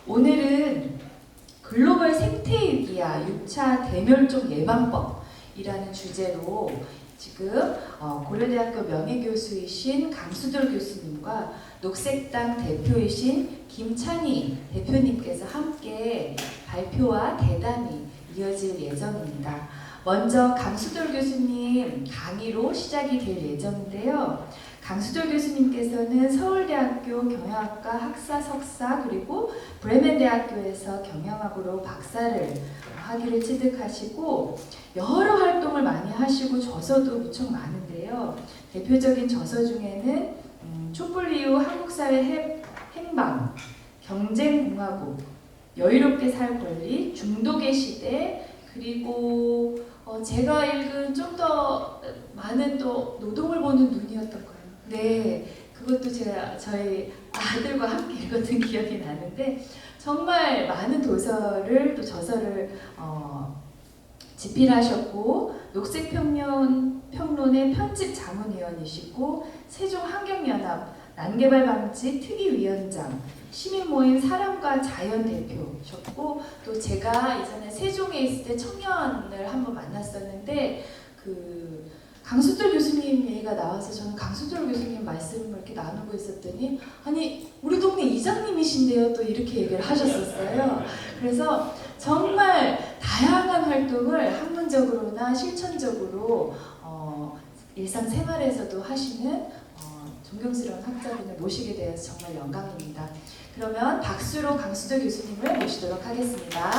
오늘은 글로벌 생태위기야 6차 대멸종 예방법이라는 주제로 지금 고려대학교 명예교수이신 강수돌 교수님과 녹색당 대표이신 김찬희 대표님께서 함께 발표와 대담이 이어질 예정입니다. 먼저 강수돌 교수님 강의로 시작이 될 예정인데요. 강수돌 교수님께서는 서울대학교 경영학과 학사 석사 그리고 브레멘대학교에서 경영학으로 박사를 학위를 취득하시고 여러 활동을 많이 하시고 저서도 무척 많은데요. 대표적인 저서 중에는 촛불 이후 한국사회 행방, 경쟁공화국, 여유롭게 살 권리, 중독의 시대, 그리고 제가 읽은 좀 더 많은 또 노동을 보는 눈이었던 거예요. 네, 그것도 저희 아들과 함께 읽었던 기억이 나는데 정말 많은 도서를 또 저서를 집필하셨고 녹색평론의 편집 자문위원이시고 세종환경연합 난개발방지 특위위원장, 시민모임 사람과 자연 대표셨고 또 제가 예전에 세종에 있을 때 청년을 한번 만났었는데 강수돌 교수님 얘기가 나와서 저는 강수돌 교수님 말씀을 이렇게 나누고 있었더니 아니 우리 동네 이장님이신데요 또 이렇게 얘기를 하셨었어요. 그래서 정말 다양한 활동을 학문적으로나 실천적으로 일상생활에서도 하시는 존경스러운 학자분을 모시게 되어서 정말 영광입니다. 그러면 박수로 강수돌 교수님을 모시도록 하겠습니다.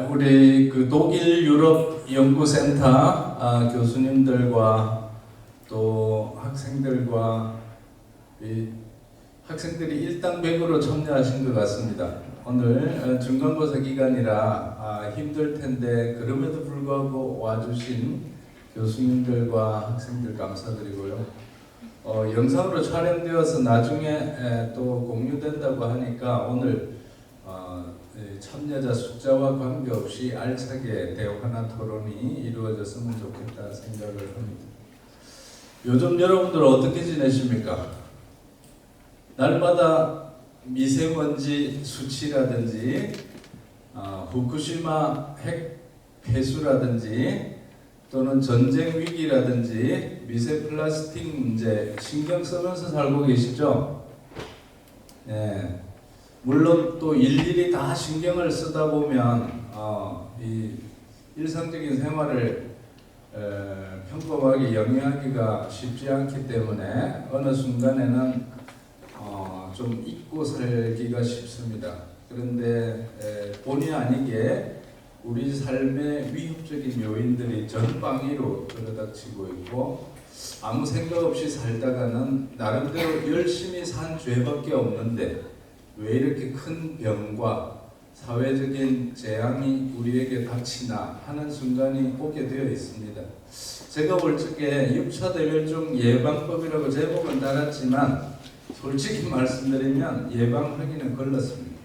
우리 독일 유럽 연구센터 교수님들과 또 학생들과 학생들이 일당백으로 참여하신 것 같습니다. 오늘 중간고사 기간이라 힘들 텐데 그럼에도 불구하고 와주신 교수님들과 학생들 감사드리고요. 영상으로 촬영되어서 나중에 또 공유된다고 하니까 오늘 참여자 숫자와 관계없이 알차게 대화나 토론이 이루어졌으면 좋겠다 생각을 합니다. 요즘 여러분들 어떻게 지내십니까? 날마다 미세먼지 수치라든지 후쿠시마 핵 폐수라든지 또는 전쟁 위기라든지 미세 플라스틱 문제 신경 쓰면서 살고 계시죠? 네. 물론 또 일일이 다 신경을 쓰다 보면 이 일상적인 생활을 평범하게 영위하기가 쉽지 않기 때문에 어느 순간에는 좀 잊고 살기가 쉽습니다. 그런데 본의 아니게 우리 삶의 위협적인 요인들이 전방위로 들어닥치고 있고 아무 생각 없이 살다가는 나름대로 열심히 산 죄밖에 없는데 왜 이렇게 큰 병과 사회적인 재앙이 우리에게 닥치나 하는 순간이 오게 되어 있습니다. 제가 볼 적에 6차 대멸종 예방법이라고 제목은 달았지만 솔직히 말씀드리면 예방하기는 걸렸습니다.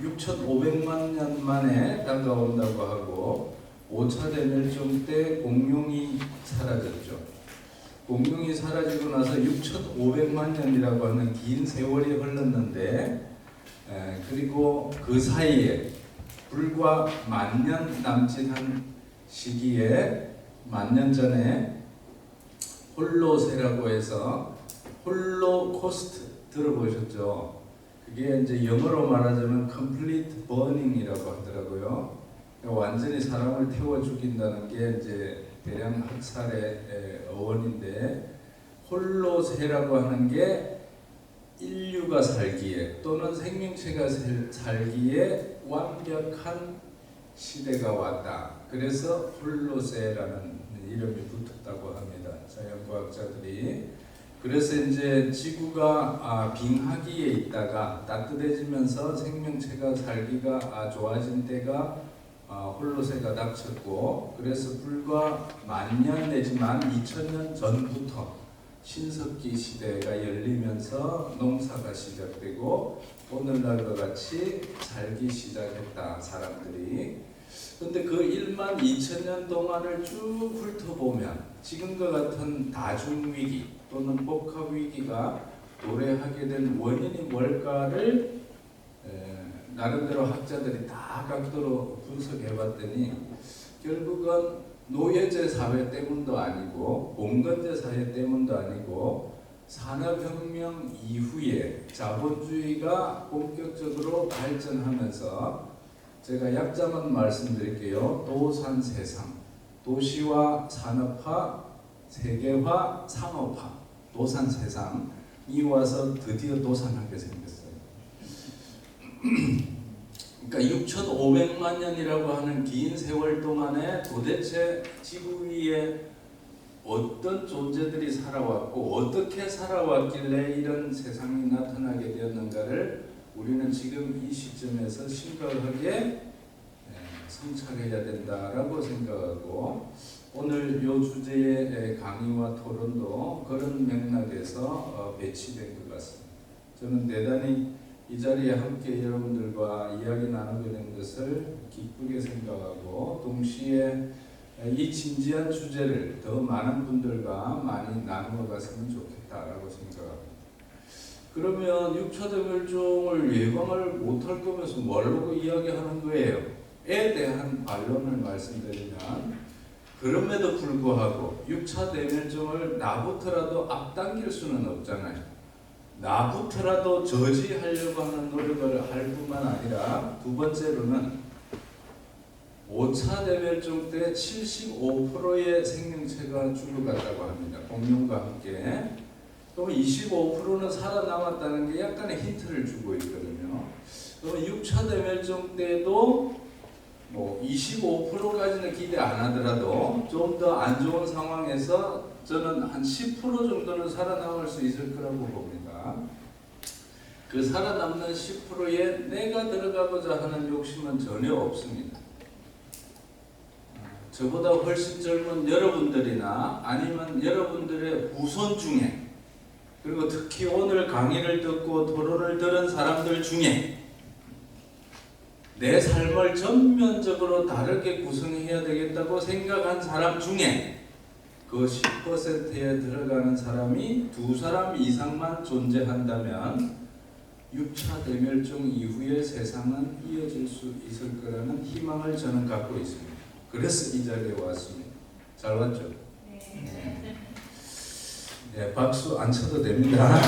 6,500만 년 만에 다가온다고 하고 5차 대멸종 때 공룡이 사라졌죠. 공룡이 사라지고 나서 6,500만 년이라고 하는 긴 세월이 흘렀는데 그리고 그 사이에 불과 10,000년 남짓한 시기에 10,000년 전에 홀로세라고 해서 홀로코스트 들어보셨죠? 그게 이제 영어로 말하자면 complete burning이라고 하더라고요. 완전히 사람을 태워 죽인다는 게 이제 대량 학살의 어원인데 홀로세라고 하는 게 인류가 살기에 또는 생명체가 살기에 완벽한 시대가 왔다. 그래서 홀로세라는 이름이 붙었다고 합니다. 자연과학자들이. 그래서 이제 지구가 빙하기에 있다가 따뜻해지면서 생명체가 살기가 좋아진 때가 홀로세가 닥쳤고 그래서 불과 10,000년 내지 12,000년 전부터 신석기 시대가 열리면서 농사가 시작되고 오늘날과 같이 살기 시작했다 사람들이. 근데 그 12,000년 동안을 쭉 훑어보면 지금과 같은 다중위기 또는 복합위기가 도래하게 된 원인이 뭘까를 나름대로 학자들이 다 각도로 분석해봤더니 결국은 노예제 사회 때문도 아니고 봉건제 사회 때문도 아니고 산업혁명 이후에 자본주의가 본격적으로 발전하면서 제가 약자만 말씀드릴게요. 도산세상, 도시화, 산업화, 세계화, 상업화, 도산세상이 와서 드디어 도산하게 생겼어요. 그러니까 6,500만 년이라고 하는 긴 세월 동안에 도대체 지구 위에 어떤 존재들이 살아왔고 어떻게 살아왔길래 이런 세상이 나타나게 되었는가를 우리는 지금 이 시점에서 심각하게 성찰해야 된다라고 생각하고 오늘 이 주제의 강의와 토론도 그런 맥락에서 배치된 것 같습니다. 저는 대단히 이 자리에 함께 여러분들과 이야기 나누게 된 것을 기쁘게 생각하고 동시에 이 진지한 주제를 더 많은 분들과 많이 나누어 갔으면 좋겠다라고 생각합니다. 그러면 6차 대멸종을 예방을 못할 거면서 뭐라고 이야기하는 거예요? 에 대한 반론을 말씀드리면 그럼에도 불구하고 6차 대멸종을 나부터라도 앞당길 수는 없잖아요. 나부터라도 저지하려고 하는 노력을 할 뿐만 아니라 두 번째로는 5차 대멸종 때 75%의 생명체가 죽어갔다고 합니다. 공룡과 함께. 그럼 25%는 살아남았다는 게 약간의 힌트를 주고 있거든요. 그럼 6차 대멸종 때도 뭐 25%까지는 기대 안 하더라도 좀 더 안 좋은 상황에서 저는 한 10% 정도는 살아남을 수 있을 거라고 봅니다. 그 살아남는 10%에 내가 들어가고자 하는 욕심은 전혀 없습니다. 저보다 훨씬 젊은 여러분들이나 아니면 여러분들의 후손 중에 그리고 특히 오늘 강의를 듣고 토론을 들은 사람들 중에 내 삶을 전면적으로 다르게 구성해야 되겠다고 생각한 사람 중에 그 10%에 들어가는 사람이 2사람 이상만 존재한다면 6차 대멸종 이후의 세상은 이어질 수 있을 거라는 희망을 저는 갖고 있습니다. 그래서 이 자리에 왔습니다. 잘 왔죠? 네. 네, 박수 안 쳐도 됩니다.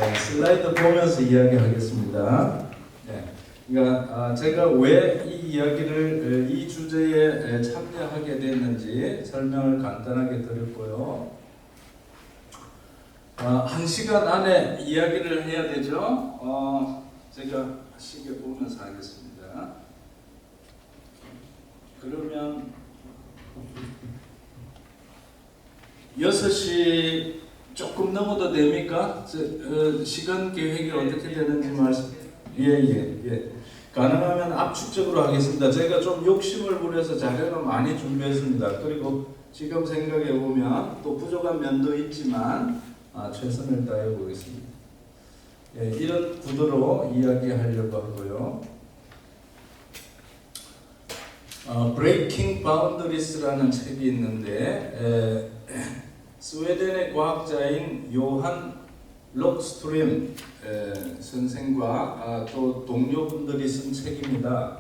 네, 슬라이드 보면서 이야기하겠습니다. 네, 그러니까 제가 왜 이 이야기를 이 주제에 참여하게 됐는지 설명을 간단하게 드렸고요. 1시간 안에 이야기를 해야 되죠. 제가 시계 보면서 하겠습니다. 그러면 6시 조금 넘어도 됩니까? 시간 계획이 어떻게 되는지 말씀. 예. 가능하면 압축적으로 하겠습니다. 제가 좀 욕심을 부려서 자료를 많이 준비했습니다. 그리고 지금 생각해 보면 또 부족한 면도 있지만 최선을 다해 보겠습니다. 예, 이런 구도로 이야기하려고 하고요. Breaking Boundaries라는 책이 있는데 스웨덴의 과학자인 요한 록스트림 선생과 또 동료분들이 쓴 책입니다.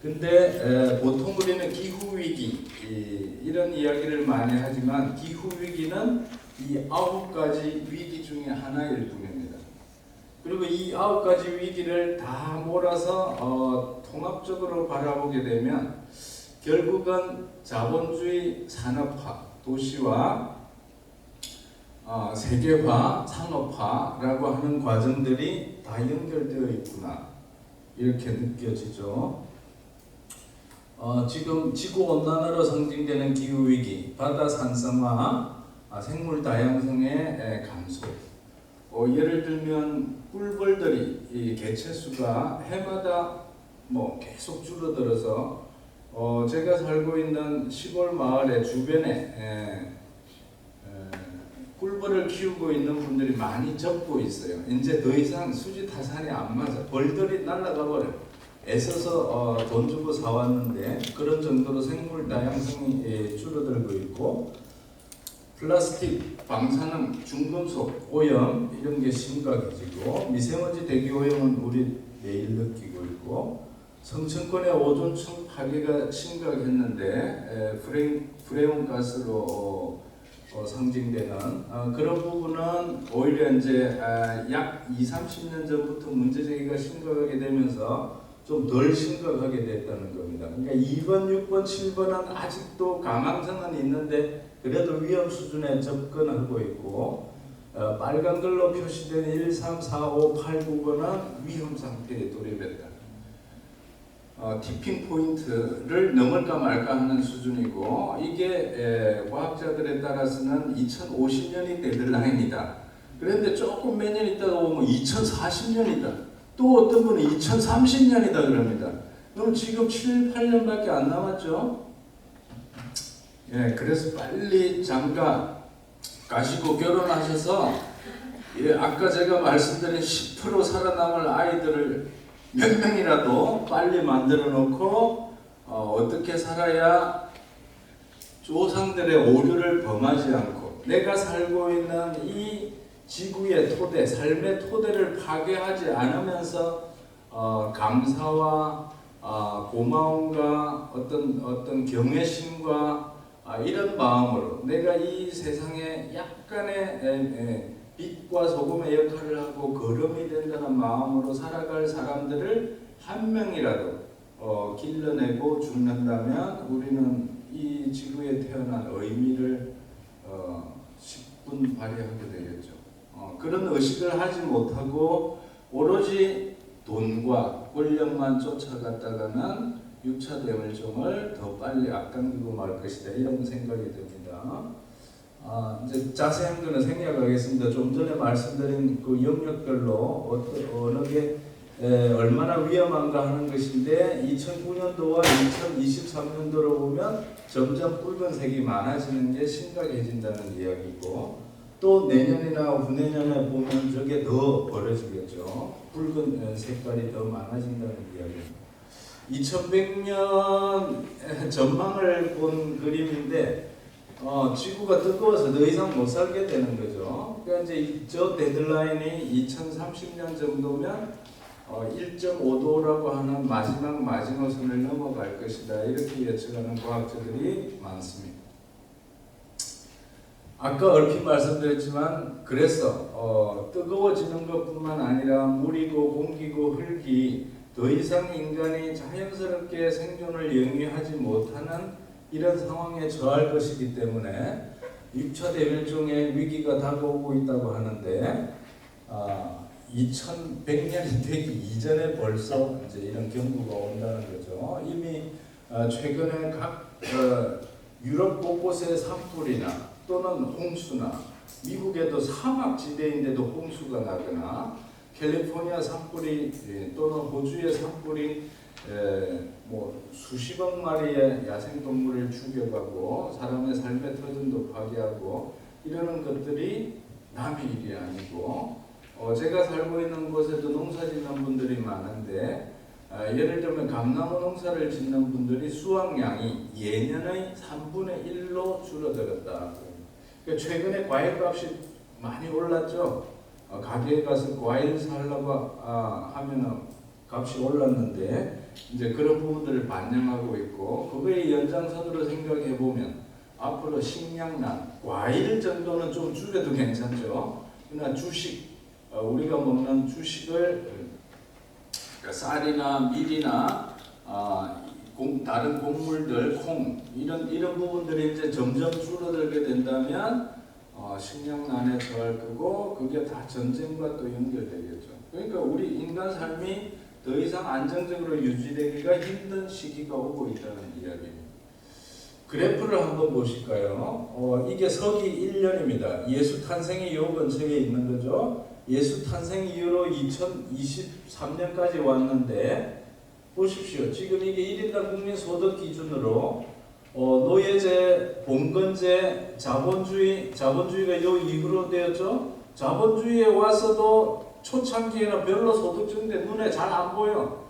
근데 보통 우리는 기후위기 이런 이야기를 많이 하지만 기후위기는 이 9가지 위기 중에 하나일 뿐입니다. 그리고 이 9가지 위기를 다 몰아서 통합적으로 바라보게 되면 결국은 자본주의 산업화, 도시화, 세계화, 상업화라고 하는 과정들이 다 연결되어 있구나 이렇게 느껴지죠. 지금 지구온난화로 상징되는 기후위기, 바다 산성화, 생물 다양성의 감소. 예를 들면 꿀벌들이 이 개체수가 해마다 계속 줄어들어서 제가 살고 있는 시골 마을의 주변에 꿀벌을 키우고 있는 분들이 많이 적고 있어요. 이제 더 이상 수지 타산이 안 맞아. 벌들이 날아가 버려. 애써서 돈 주고 사왔는데 그런 정도로 생물 다양성이 줄어들고 있고 플라스틱, 방사능, 중금속, 오염 이런 게 심각해지고 미세먼지 대기 오염은 우리 매일 느끼고 있고 성층권의 오존층 파괴가 심각했는데 프레온 가스로 상징되는 그런 부분은 오히려 이제 약 20-30년 전부터 문제 제기가 심각하게 되면서 좀 덜 심각하게 됐다는 겁니다. 그러니까 2번, 6번, 7번은 아직도 가망성은 있는데 그래도 위험 수준에 접근하고 있고 빨간 글로 표시된 1, 3, 4, 5, 8, 9번은 위험 상태에 돌입했다. 티핑 포인트를 넘을까 말까 하는 수준이고 이게 과학자들에 따라서는 2050년이 데드라인이다. 그런데 조금 몇 년 있다가 보면 2040년이다. 또 어떤 분은 2030년이다 그럽니다. 그럼 지금 7, 8년밖에 안 남았죠? 예, 그래서 빨리 장가 가시고 결혼하셔서 아까 제가 말씀드린 10% 살아남을 아이들을 몇 명이라도 빨리 만들어 놓고 어떻게 살아야 조상들의 오류를 범하지 않고 내가 살고 있는 이 지구의 토대, 삶의 토대를 파괴하지 않으면서 감사와 고마움과 어떤 경외심과 이런 마음으로 내가 이 세상에 약간의 빛과 소금의 역할을 하고 거름이 된다는 마음으로 살아갈 사람들을 한 명이라도 길러내고 죽는다면 우리는 이 지구에 태어난 의미를 10분 발휘하게 되겠죠. 그런 의식을 하지 못하고 오로지 돈과 권력만 쫓아갔다가는 6차 대멸종을 더 빨리 앞당기고 말 것이다 이런 생각이 듭니다. 이제 자세한 거는 생략하겠습니다. 좀 전에 말씀드린 그 영역별로 어느 게 얼마나 위험한가 하는 것인데 2009년도와 2023년도로 보면 점점 붉은색이 많아지는 게 심각해진다는 이야기고 또 내년이나 후내년에 보면 저게 더 벌어지겠죠. 붉은 색깔이 더 많아진다는 이야기입니다. 2100년 전망을 본 그림인데 지구가 뜨거워서 더 이상 못 살게 되는 거죠. 그러니까 이제 저 데드라인이 2030년 정도면 1.5도라고 하는 마지노선을 넘어갈 것이다. 이렇게 예측하는 과학자들이 많습니다. 아까 얼핏 말씀드렸지만 그래서 뜨거워지는 것뿐만 아니라 물이고 공기고 흙이 더 이상 인간이 자연스럽게 생존을 영위하지 못하는 이런 상황에 처할 것이기 때문에 6차 대멸종의 위기가 다가오고 있다고 하는데 2100년이 되기 이전에 벌써 이제 이런 경고가 온다는 거죠. 이미 최근에 각 유럽 곳곳의 산불이나 또는 홍수나 미국에도 사막지대인데도 홍수가 나거나 캘리포니아 산불이 또는 호주의 산불이 뭐 수십억 마리의 야생동물을 죽여가고 사람의 삶의 터전도 파괴하고 이러는 것들이 남의 일이 아니고 제가 살고 있는 곳에도 농사 짓는 분들이 많은데 예를 들면 감나무 농사를 짓는 분들이 수확량이 예년의 3분의 1로 줄어들었다. 그러니까 최근에 과일값이 많이 올랐죠. 가게에 가서 과일 살라고 하면 값이 올랐는데 이제 그런 부분들을 반영하고 있고 그거의 연장선으로 생각해 보면 앞으로 식량난, 과일 정도는 좀 줄여도 괜찮죠. 그러나 주식, 우리가 먹는 주식을 그러니까 쌀이나 밀이나 다른 곡물들, 콩 이런 부분들이 이제 점점 줄어들게 된다면 식량난에 처할 거고 그게 다 전쟁과 또 연결되겠죠. 그러니까 우리 인간 삶이 더 이상 안정적으로 유지되기가 힘든 시기가 오고 있다는 이야기입니다. 그래프를 한번 보실까요? 이게 서기 1년입니다. 예수 탄생이 요 근처에 있는 거죠. 예수 탄생 이후로 2023년까지 왔는데 보십시오. 지금 이게 1인당 국민소득 기준으로 노예제, 봉건제, 자본주의가 요 이후로 되었죠. 자본주의에 와서도 초창기에는 별로 소득 증대 눈에 잘 안 보여.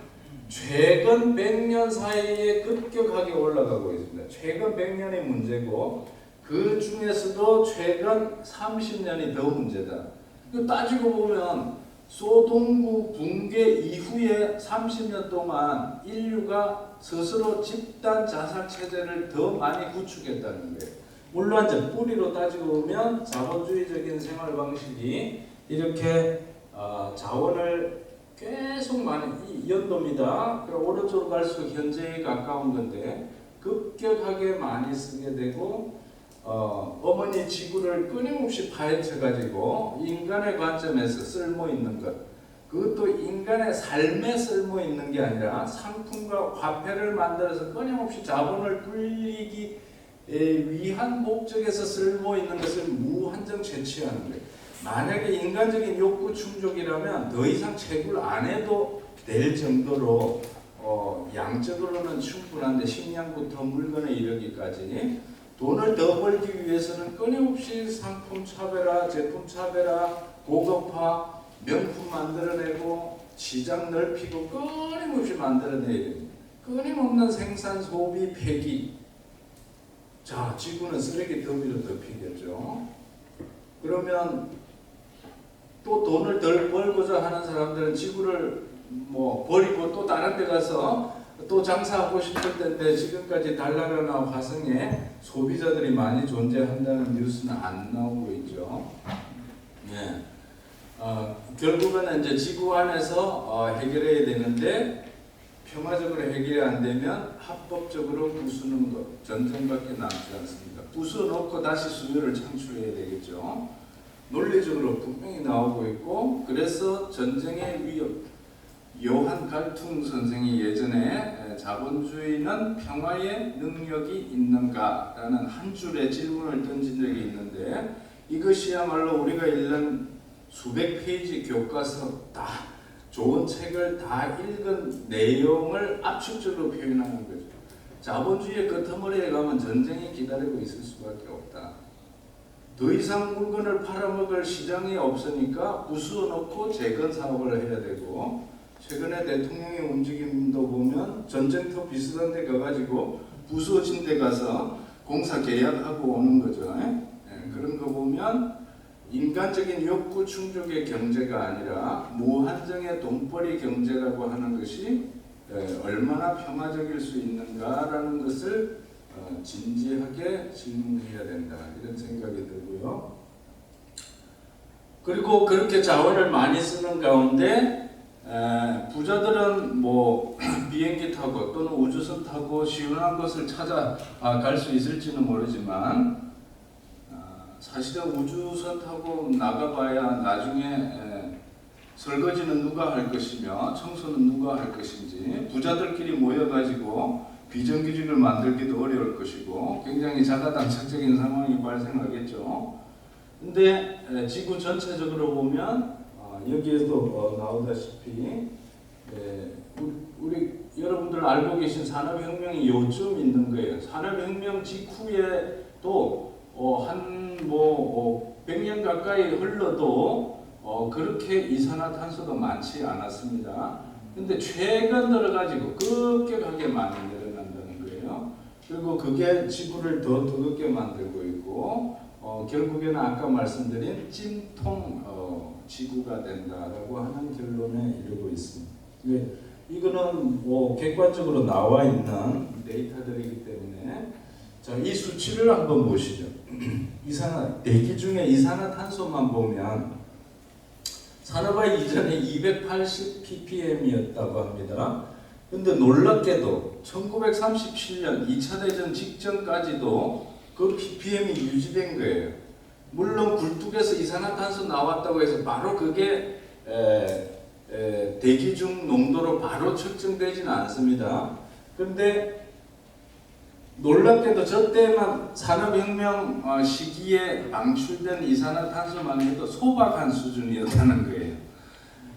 최근 100년 사이에 급격하게 올라가고 있습니다. 최근 100년의 문제고 그 중에서도 최근 30년이 더 문제다. 따지고 보면 소동구 붕괴 이후에 30년 동안 인류가 스스로 집단 자살 체제를 더 많이 구축했다는 거예요. 물론 이제 뿌리로 따지고 보면 자본주의적인 생활 방식이 이렇게 자원을 계속 많이 이 연도입니다. 오른쪽으로 갈수록 현재에 가까운 건데 급격하게 많이 쓰게 되고 어머니 지구를 끊임없이 파헤쳐 가지고 인간의 관점에서 쓸모 있는 것, 그것도 인간의 삶에 쓸모 있는 게 아니라 상품과 화폐를 만들어서 끊임없이 자본을 불리기 위한 목적에서 쓸모 있는 것을 무한정 채취하는 거예요. 만약에 인간적인 욕구 충족이라면 더 이상 채굴 안 해도 될 정도로 양적으로는 충분한데 식량부터 물건에 이르기까지 돈을 더 벌기 위해서는 끊임없이 상품 차별화, 제품 차별화, 고급화, 명품 만들어내고 시장 넓히고 끊임없이 만들어내야 됩니다. 끊임없는 생산, 소비, 폐기. 자, 지구는 쓰레기 더미로 덮이겠죠. 그러면 또 돈을 덜 벌고자 하는 사람들은 지구를 버리고 또 다른 데 가서 또 장사하고 싶을 텐데 지금까지 달나라나 화성에 소비자들이 많이 존재한다는 뉴스는 안 나오고 있죠. 네. 결국은 이제 지구 안에서 해결해야 되는데 평화적으로 해결이 안 되면 합법적으로 부수는 것, 전쟁밖에 남지 않습니다. 부숴놓고 다시 수요를 창출해야 되겠죠. 논리적으로 분명히 나오고 있고, 그래서 전쟁의 위협, 요한 갈퉁 선생이 예전에 자본주의는 평화의 능력이 있는가라는 한 줄의 질문을 던진 적이 있는데, 이것이야말로 우리가 읽는 수백 페이지 교과서 다 좋은 책을 다 읽은 내용을 압축적으로 표현하는 거죠. 자본주의의 끄트머리에 가면 전쟁이 기다리고 있을 수밖에 없다. 더 이상 물건을 팔아먹을 시장이 없으니까 부수어놓고 재건 사업을 해야 되고, 최근에 대통령의 움직임도 보면 전쟁터 비슷한 데 가가지고 부수어진 데 가서 공사 계약하고 오는 거죠. 그런 거 보면 인간적인 욕구 충족의 경제가 아니라 무한정의 돈벌이 경제라고 하는 것이 얼마나 평화적일 수 있는가라는 것을 진지하게 질문해야 된다, 이런 생각이 들고요. 그리고 그렇게 자원을 많이 쓰는 가운데 부자들은 비행기 타고 또는 우주선 타고 시원한 곳을 찾아갈 수 있을지는 모르지만 사실은 우주선 타고 나가봐야 나중에 설거지는 누가 할 것이며 청소는 누가 할 것인지, 부자들끼리 모여가지고 비정규직을 만들기도 어려울 것이고 굉장히 자가당착적인 상황이 발생하겠죠. 근데 지구 전체적으로 보면 여기에도 나오다시피 우리 여러분들 알고 계신 산업혁명이 요즘 있는 거예요. 산업혁명 직후에도 한 100년 가까이 흘러도 그렇게 이산화탄소가 많지 않았습니다. 근데 최근 들어가지고 급격하게 많이 늘어난다는 거예요. 그리고 그게 지구를 더 뜨겁게 만들고 있고 결국에는 아까 말씀드린 찜통 지구가 된다라고 하는 결론에 이르고 있습니다. 이거는 객관적으로 나와 있는 데이터들이기 때문에 이 수치를 한번 보시죠. 대기 중에 이산화탄소만 보면 산업화의 이전에 280 ppm이었다고 합니다. 근데 놀랍게도 1937년 2차 대전 직전까지도 그 ppm이 유지된 거예요. 물론 굴뚝에서 이산화탄소 나왔다고 해서 바로 그게 대기 중 농도로 바로 측정되지는 않습니다. 그런데 놀랍게도 저 때만 산업혁명 시기에 방출된 이산화탄소만 해도 소박한 수준이었다는 거예요.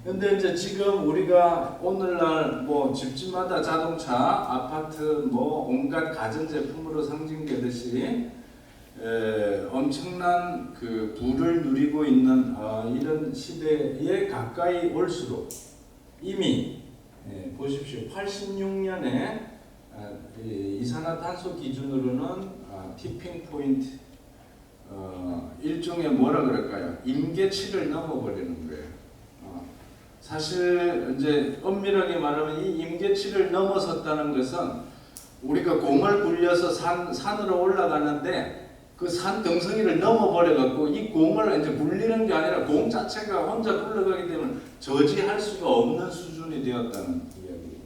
근데 이제 지금 우리가 오늘날 집집마다 자동차, 아파트, 온갖 가전제품으로 상징되듯이 엄청난 그 부를 누리고 있는 이런 시대에 가까이 올수록 이미 예, 보십시오. 86년에 이산화탄소 기준으로는 티핑 포인트 일종의 뭐라 그럴까요? 임계치를 넘어버리는 거예요. 사실 이제 엄밀하게 말하면 이 임계치를 넘어섰다는 것은 우리가 공을 굴려서 산으로 올라가는데 그 산 등성이를 넘어버려 갖고 이 공을 이제 굴리는 게 아니라 공 자체가 혼자 굴러가기 때문에 저지할 수가 없는 수준이 되었다는 이야기.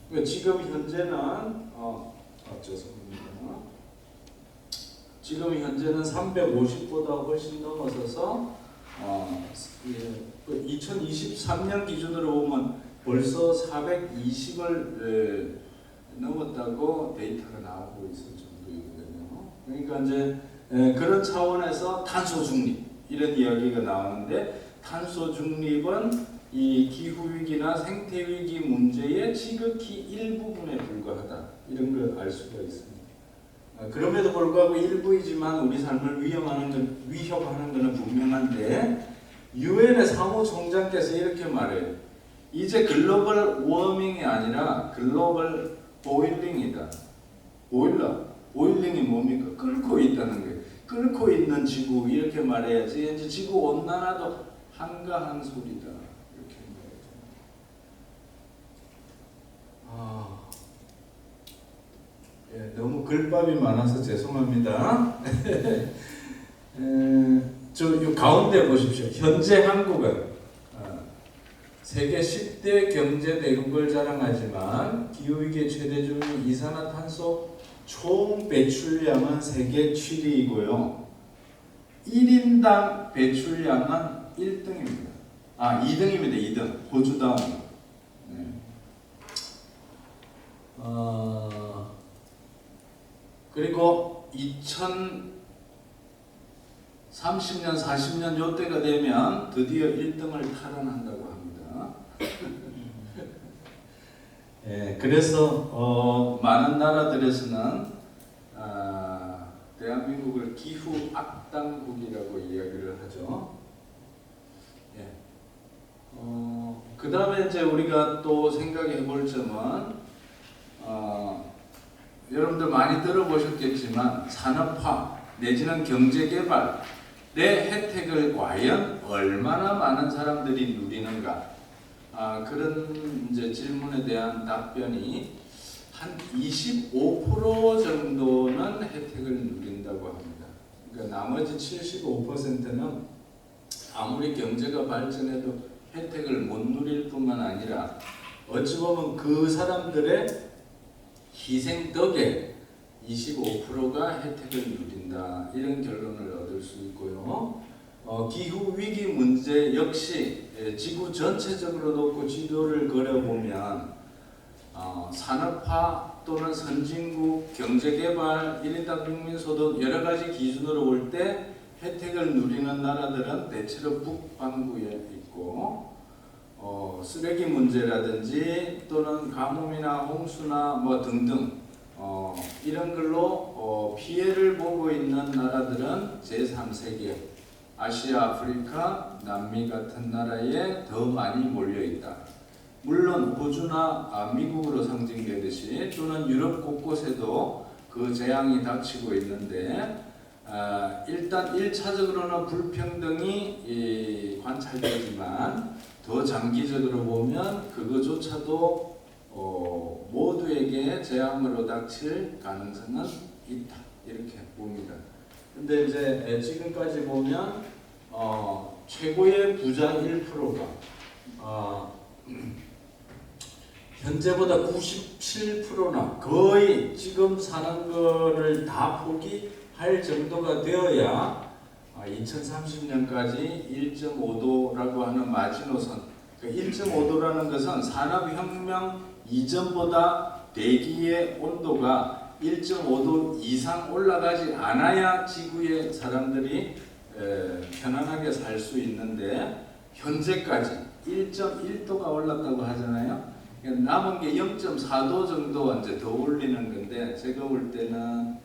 그러니까 지금 현재는 죄송합니다. 지금 현재는 350보다 훨씬 넘어서서 2023년 기준으로 보면 벌써 420을 넘었다고 데이터가 나오고 있을 정도이거든요. 그러니까 이제 그런 차원에서 탄소 중립 이런 이야기가 나오는데 탄소 중립은 이 기후 위기나 생태 위기 문제의 지극히 일부분에 불과하다 이런 걸 알 수가 있습니다. 그럼에도 불구하고 일부이지만 우리 삶을 위협하는 것은 분명한데 유엔의 사무총장께서 이렇게 말해요. 이제 글로벌 워밍이 아니라 글로벌 보일링이다. 보일링이 뭡니까? 끓고 있다는 거예요. 끓고 있는 지구 이렇게 말해야지 이제 지구 온난화도 한가한 소리다 이렇게 말해요. 예, 너무 글밥이 많아서 죄송합니다. 저 가운데 보십시오. 현재 한국은 세계 10대 경제 대국을 자랑하지만 기후위기의 최대 주인 이산화탄소 총 배출량은 세계 7위이고요. 1인당 배출량은 1등입니다. 2등입니다. 2등. 호주 다음. 네. 그리고 2030년, 40년 요때가 되면 드디어 1등을 탈환한다고 합니다. 예, 그래서 많은 나라들에서는 대한민국을 기후 악당국이라고 이야기를 하죠. 예. 그 다음에 이제 우리가 또 생각해 볼 점은 여러분들 많이 들어보셨겠지만 산업화 내지는 경제개발의 혜택을 과연 얼마나 많은 사람들이 누리는가 그런 이제 질문에 대한 답변이 한 25% 정도는 혜택을 누린다고 합니다. 그러니까 나머지 75%는 아무리 경제가 발전해도 혜택을 못 누릴 뿐만 아니라 어찌 보면 그 사람들의 희생 덕에 25%가 혜택을 누린다 이런 결론을 얻을 수 있고요. 기후 위기 문제 역시 지구 전체적으로 놓고 지도를 그려보면 산업화 또는 선진국 경제개발 1인당 국민소득 여러 가지 기준으로 볼 때 혜택을 누리는 나라들은 대체로 북반구에 있고 쓰레기 문제라든지 또는 가뭄이나 홍수나 뭐 등등 이런 걸로 피해를 보고 있는 나라들은 제3세계 아시아, 아프리카, 남미 같은 나라에 더 많이 몰려 있다. 물론 호주나 미국으로 상징되듯이 또는 유럽 곳곳에도 그 재앙이 닥치고 있는데 일단 1차적으로는 불평등이 관찰되지만 더 장기적으로 보면 그거조차도 모두에게 재앙으로 닥칠 가능성은 있다 이렇게 봅니다. 근데 이제 지금까지 보면 최고의 부자 1%가 현재보다 97%나 거의 지금 사는 거를 다 포기할 정도가 되어야 2030년까지 1.5도라고 하는 마지노선, 1.5도라는 것은 산업혁명 이전보다 대기의 온도가 1.5도 이상 올라가지 않아야 지구의 사람들이 편안하게 살 수 있는데 현재까지 1.1도가 올랐다고 하잖아요. 남은 게 0.4도 정도 이제 더 올리는 건데 제가 볼 때는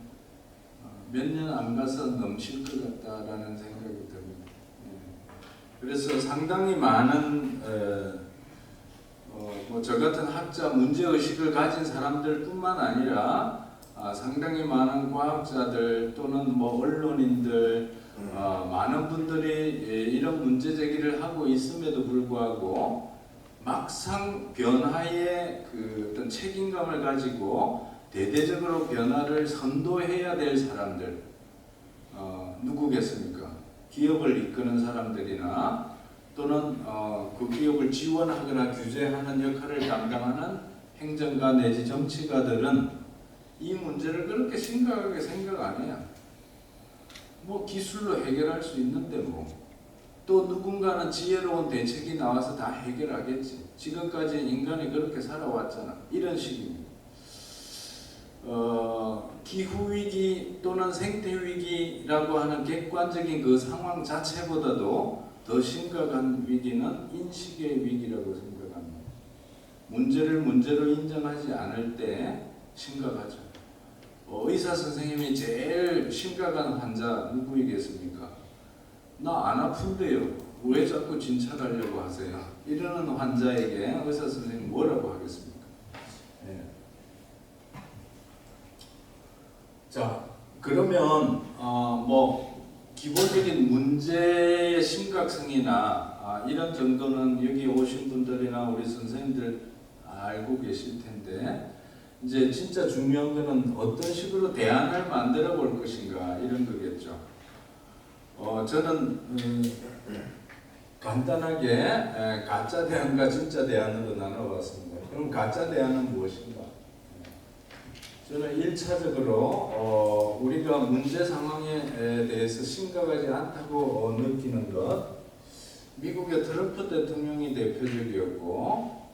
몇 년 안 가서 넘칠 것 같다라는 생각이 듭니다. 그래서 상당히 많은 뭐 저 같은 학자 문제 의식을 가진 사람들뿐만 아니라 상당히 많은 과학자들 또는 뭐 언론인들 많은 분들이 이런 문제 제기를 하고 있음에도 불구하고 막상 변화의 그 어떤 책임감을 가지고 대대적으로 변화를 선도해야 될 사람들 누구겠습니까? 기업을 이끄는 사람들이나 또는 그 기업을 지원하거나 규제하는 역할을 담당하는 행정가 내지 정치가들은 이 문제를 그렇게 심각하게 생각 안 해요. 뭐 기술로 해결할 수 있는데 뭐. 또 누군가는 지혜로운 대책이 나와서 다 해결하겠지. 지금까지 인간이 그렇게 살아왔잖아. 이런 식입니다. 기후위기 또는 생태위기라고 하는 객관적인 그 상황 자체보다도 더 심각한 위기는 인식의 위기라고 생각합니다. 문제를 문제로 인정하지 않을 때 심각하죠. 의사 선생님이 제일 심각한 환자 누구이겠습니까? 나 안 아픈데요. 왜 자꾸 진찰하려고 하세요? 이러는 환자에게 의사 선생님 뭐라고 하겠습니까? 네. 자, 그러면 뭐 기본적인 문제의 심각성이나 이런 정도는 여기 오신 분들이나 우리 선생님들 알고 계실 텐데 이제 진짜 중요한 거는 어떤 식으로 대안을 만들어 볼 것인가 이런 거겠죠. 저는 간단하게 가짜 대안과 진짜 대안으로 나눠봤습니다. 그럼 가짜 대안은 무엇인가? 저는 1차적으로 우리가 문제 상황에 대해서 심각하지 않다고 느끼는 것, 미국의 트럼프 대통령이 대표적이었고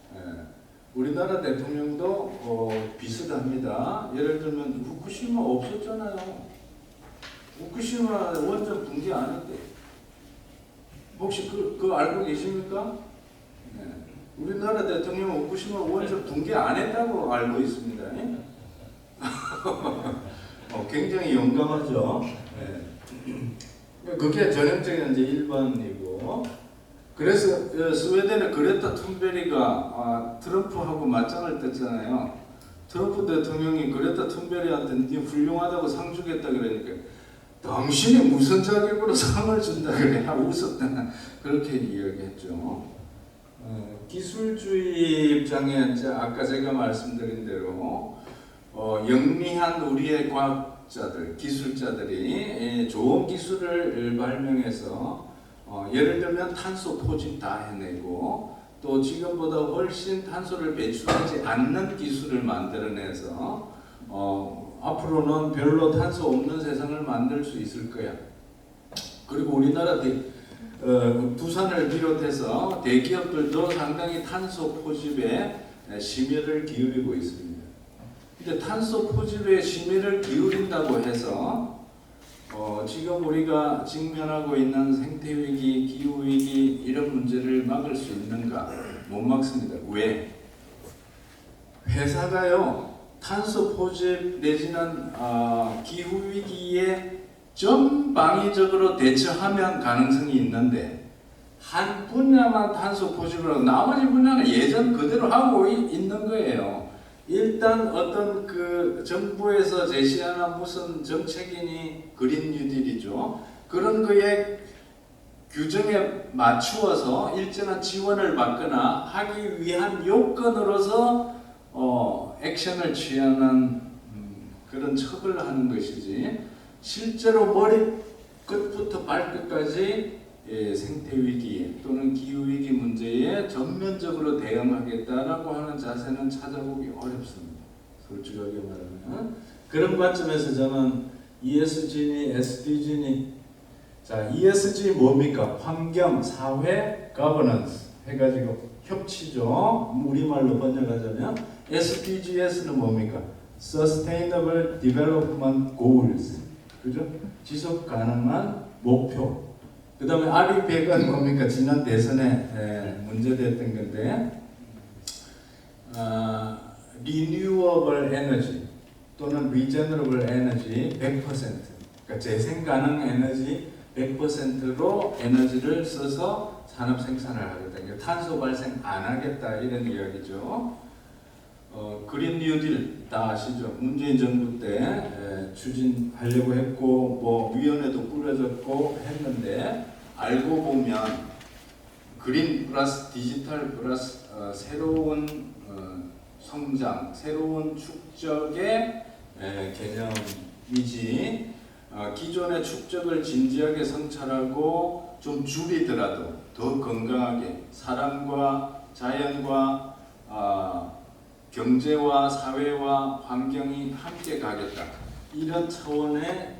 우리나라 대통령도 비슷합니다. 예를 들면 후쿠시마 없었잖아요. 후쿠시마 원전 붕괴 안 했대. 혹시 그거 알고 계십니까? 네. 우리나라 대통령은 후쿠시마 원전 붕괴 안 했다고 알고 있습니다. 굉장히 용감하죠. 네. 그게 전형적인 이제 일반이고, 그래서 스웨덴의 그레타 툰베리가 트럼프하고 맞짱을 떴잖아요. 트럼프 대통령이 그레타 툰베리한테 네 훌륭하다고 상 주겠다 그러니까 당신이 무슨 자격으로 상을 준다 그래 하고 웃었다 그렇게 이야기했죠. 기술주의 입장에 아까 제가 말씀드린 대로 영리한 우리의 과학자들, 기술자들이 좋은 기술을 발명해서 예를 들면 탄소 포집 다 해내고 또 지금보다 훨씬 탄소를 배출하지 않는 기술을 만들어내서 앞으로는 별로 탄소 없는 세상을 만들 수 있을 거야. 그리고 우리나라 부산을 비롯해서 대기업들도 상당히 탄소 포집에 심혈을 기울이고 있습니다. 근데 탄소 포집에 심혈을 기울인다고 해서 지금 우리가 직면하고 있는 생태위기, 기후위기 이런 문제를 막을 수 있는가? 못 막습니다. 왜? 회사가요 탄소 포집 내지는 기후위기에 전방위적으로 대처하면 가능성이 있는데 한 분야만 탄소 포집을 하고 나머지 분야는 예전 그대로 하고 있는 거예요. 일단 어떤 그 정부에서 제시하는 무슨 정책이니 그린 뉴딜이죠. 그런 거에 규정에 맞추어서 일정한 지원을 받거나 하기 위한 요건으로서 액션을 취하는 그런 척을 하는 것이지 실제로 머리 끝부터 발끝까지 생태위기 또는 기후위기 문제에 전면적으로 대응하겠다라고 하는 자세는 찾아보기 어렵습니다. 솔직하게 말하면 그런 관점에서 저는 ESG니 SDG니 자 ESG 뭡니까? 환경, 사회, 거버넌스 해가지고 협치죠. 우리말로 번역하자면 SDGs는 뭡니까? Sustainable Development Goals 그죠? 지속 가능한 목표. 그 다음에 RE100은 뭡니까? 지난 대선에 문제됐던 건데 Renewable Energy 또는 Regenerable Energy 100% 그러니까 재생 가능 에너지 100%로 에너지를 써서 산업 생산을 하거든요. 탄소 발생 안 하겠다 이런 이야기죠. 그린 뉴딜 다 아시죠? 문재인 정부 때 추진하려고 했고 뭐 위원회도 꾸려졌고 했는데 알고 보면 그린 플러스 디지털 플러스 새로운 성장, 새로운 축적의 개념이지 기존의 축적을 진지하게 성찰하고 좀 줄이더라도 더 건강하게 사람과 자연과 경제와 사회와 환경이 함께 가겠다. 이런 차원의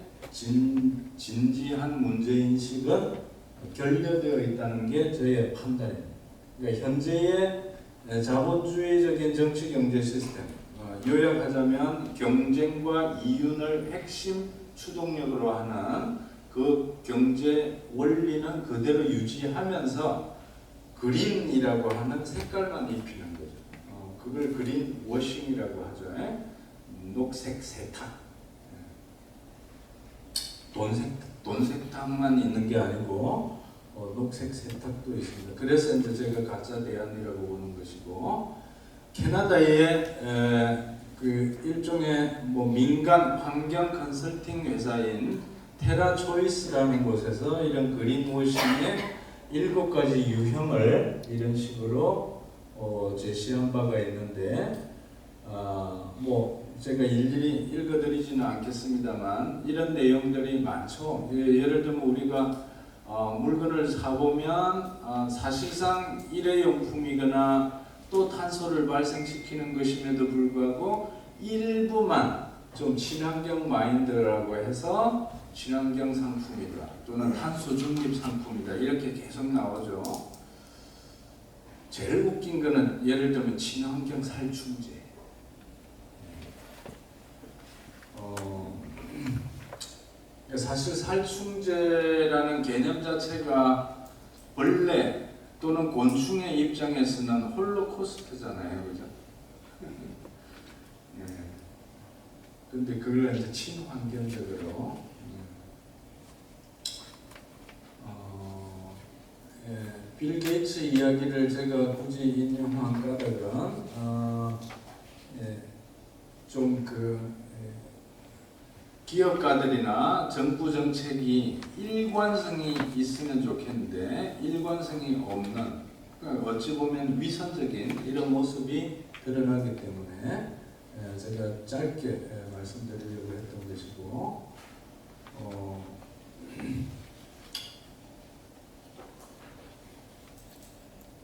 진지한 문제인식은 결여되어 있다는 게 저의 판단입니다. 그러니까 현재의 자본주의적인 정치 경제 시스템, 요약하자면 경쟁과 이윤을 핵심 추동력으로 하는 그 경제 원리는 그대로 유지하면서 그린이라고 하는 색깔만 입히는 거죠. 그걸 그린 워싱이라고 하죠. 녹색 세탁. 돈색탕만 있는 게 아니고 녹색 세탁도 있습니다. 그래서 이제 제가 가짜 대안이라고 보는 것이고 캐나다의 그 일종의 뭐 민간 환경 컨설팅 회사인 테라 초이스라는 곳에서 이런 그린워싱의 7가지 유형을 이런 식으로 제시한 바가 있는데 뭐 제가 일일이 읽어드리지는 않겠습니다만 이런 내용들이 많죠. 예를 들면 우리가 물건을 사보면 사실상 일회용품이거나 또 탄소를 발생시키는 것임에도 불구하고 일부만 좀 친환경 마인드라고 해서 친환경 상품이다 또는 탄소 중립 상품이다 이렇게 계속 나오죠. 제일 웃긴 거는 예를 들면 친환경 살충제. 사실 살충제라는 개념 자체가 벌레 또는 곤충의 입장에서는 홀로코스트잖아요, 그죠? 근데 그걸 이제 친환경적으로 빌 게이츠 이야기를 제가 굳이 인용한 까닭은 좀 기업가들이나 정부 정책이 일관성이 있으면 좋겠는데 일관성이 없는 어찌 보면 위선적인 이런 모습이 드러나기 때문에 제가 짧게 말씀드리려고 했던 것이고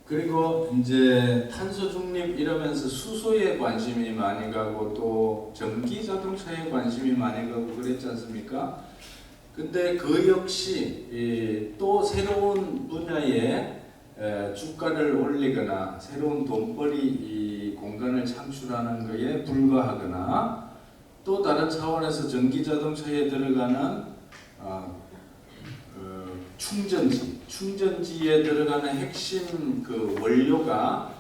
그리고 이제 탄소 중립 이러면서 수소에 관심이 많이 가고 또 전기 자동차에 관심이 많이 가고 그랬지 않습니까? 근데 그 역시 또 새로운 분야에 주가를 올리거나 새로운 돈벌이 공간을 창출하는 것에 불과하거나 또 다른 차원에서 전기 자동차에 들어가는 충전지에 들어가는 핵심 그 원료가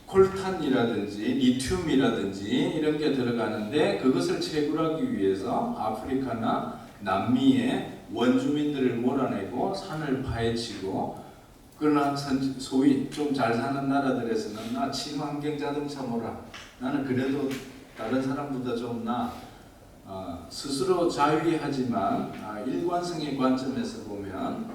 콜탄이라든지 리튬이라든지 이런 게 들어가는데 그것을 채굴하기 위해서 아프리카나 남미의 원주민들을 몰아내고 산을 파헤치고 그러나 소위 좀 잘 사는 나라들에서는 나 친환경 자동차 몰아 나는 그래도 다른 사람보다 좀 스스로 자위하지만 일관성의 관점에서 보면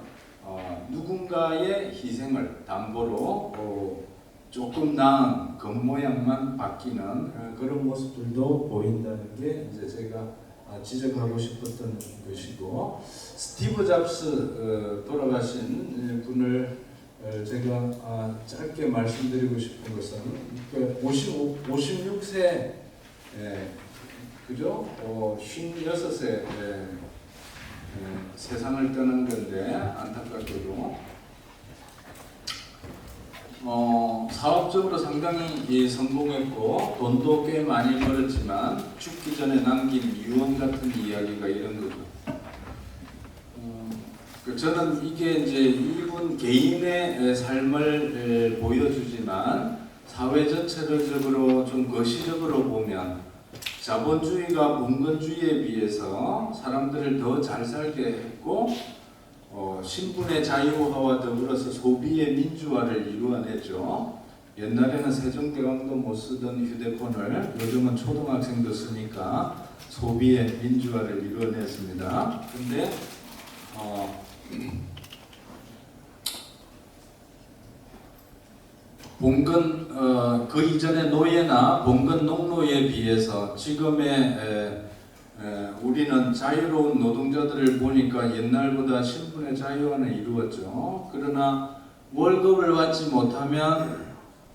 누군가의 희생을 담보로 조금 나은 겉모양만 바뀌는 그런 모습들도 보인다는 게 이제 제가 지적하고 싶었던 것이고 스티브 잡스 돌아가신 분을 제가 짧게 말씀드리고 싶은 것은 56세 그죠? 56세 세상을 떠난 건데 안타깝게도 사업적으로 상당히 성공했고 돈도 꽤 많이 벌었지만 죽기 전에 남긴 유언 같은 이야기가 이런 거죠. 저는 이게 이제 이분 개인의 삶을 보여주지만 사회 전체적으로 좀 거시적으로 보면 자본주의가 봉건주의에 비해서 사람들을 더 잘 살게 했고 신분의 자유화와 더불어서 소비의 민주화를 이루어냈죠. 옛날에는 세종대왕도 못 쓰던 휴대폰을 요즘은 초등학생도 쓰니까 소비의 민주화를 이루어냈습니다. 근데 봉건 그 이전의 노예나 봉건 농노에 비해서 지금의 우리는 자유로운 노동자들을 보니까 옛날보다 신분의 자유화는 이루었죠. 그러나 월급을 받지 못하면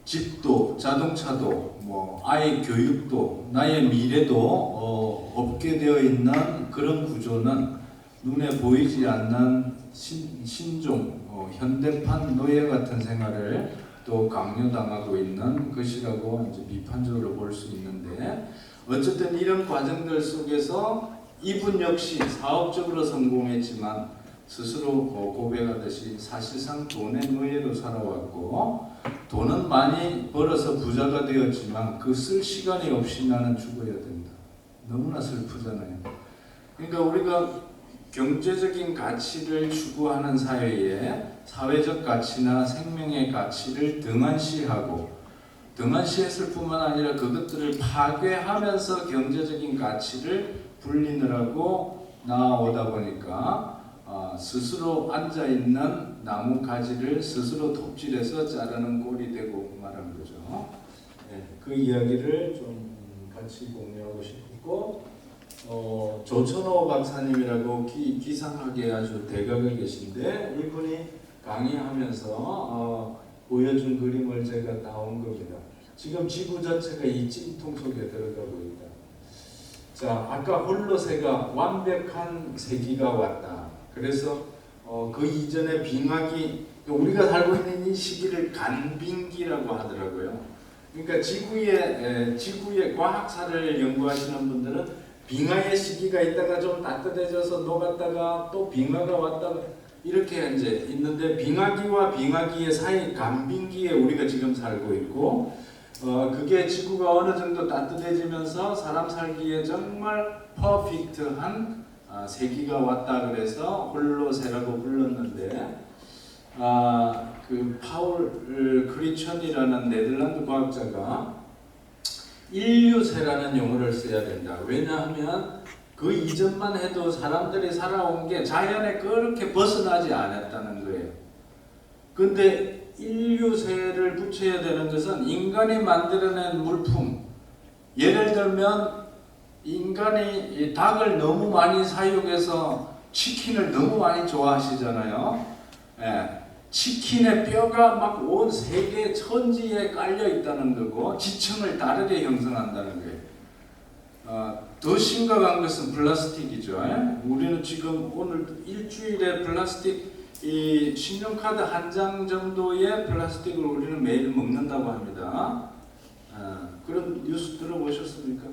집도, 자동차도, 아이 교육도, 나의 미래도 없게 되어 있는 그런 구조는 눈에 보이지 않는 신종, 현대판 노예 같은 생활을 또 강요당하고 있는 것이라고 이제 비판적으로 볼 수 있는데, 어쨌든 이런 과정들 속에서 이분 역시 사업적으로 성공했지만 스스로 고백하듯이 사실상 돈의 노예로 살아왔고, 돈은 많이 벌어서 부자가 되었지만 그 쓸 시간이 없이 나는 죽어야 된다. 너무나 슬프잖아요. 그러니까 우리가 경제적인 가치를 추구하는 사회에 사회적 가치나 생명의 가치를 등한시했을 뿐만 아니라 그것들을 파괴하면서 경제적인 가치를 불리느라고 나아오다 보니까 스스로 앉아있는 나무 가지를 스스로 톱질해서 자르는 꼴이 되고 말한 거죠. 그 이야기를 좀 같이 공유하고 싶고, 조천호 박사님이라고 기상학에 아주 대가가 계신데, 이분이 강의하면서 보여준 그림을 제가 따온 겁니다. 지금 지구 전체가 이 찜통 속에 들어가고 있다. 자, 아까 홀로세가 완벽한 세기가 왔다. 그래서 그 이전에 빙하기, 우리가 살고 있는 이 시기를 간빙기라고 하더라고요. 그러니까 지구의 과학사를 연구하시는 분들은 빙하의 시기가 있다가 좀 따뜻해져서 녹았다가 또 빙하가 왔다가 이렇게 이제 있는데, 빙하기와 빙하기의 사이 간빙기에 우리가 지금 살고 있고, 그게 지구가 어느 정도 따뜻해지면서 사람 살기에 정말 퍼펙트한 세기가 왔다 그래서 홀로세라고 불렀는데, 그 파울 크리천이라는 네덜란드 과학자가 인류세라는 용어를 써야 된다. 왜냐하면 그 이전만 해도 사람들이 살아온 게 자연에 그렇게 벗어나지 않았다는 거예요. 근데 인류세를 붙여야 되는 것은 인간이 만들어낸 물품, 예를 들면 인간이 닭을 너무 많이 사육해서 치킨을 너무 많이 좋아하시잖아요. 치킨의 뼈가 막 온 세계 천지에 깔려 있다는 거고 지층을 다르게 형성한다는 거예요. 더 심각한 것은 플라스틱이죠. 우리는 지금 오늘 일주일에 플라스틱 이 신용카드 한 장 정도의 플라스틱을 우리는 매일 먹는다고 합니다. 그런 뉴스 들어보셨습니까?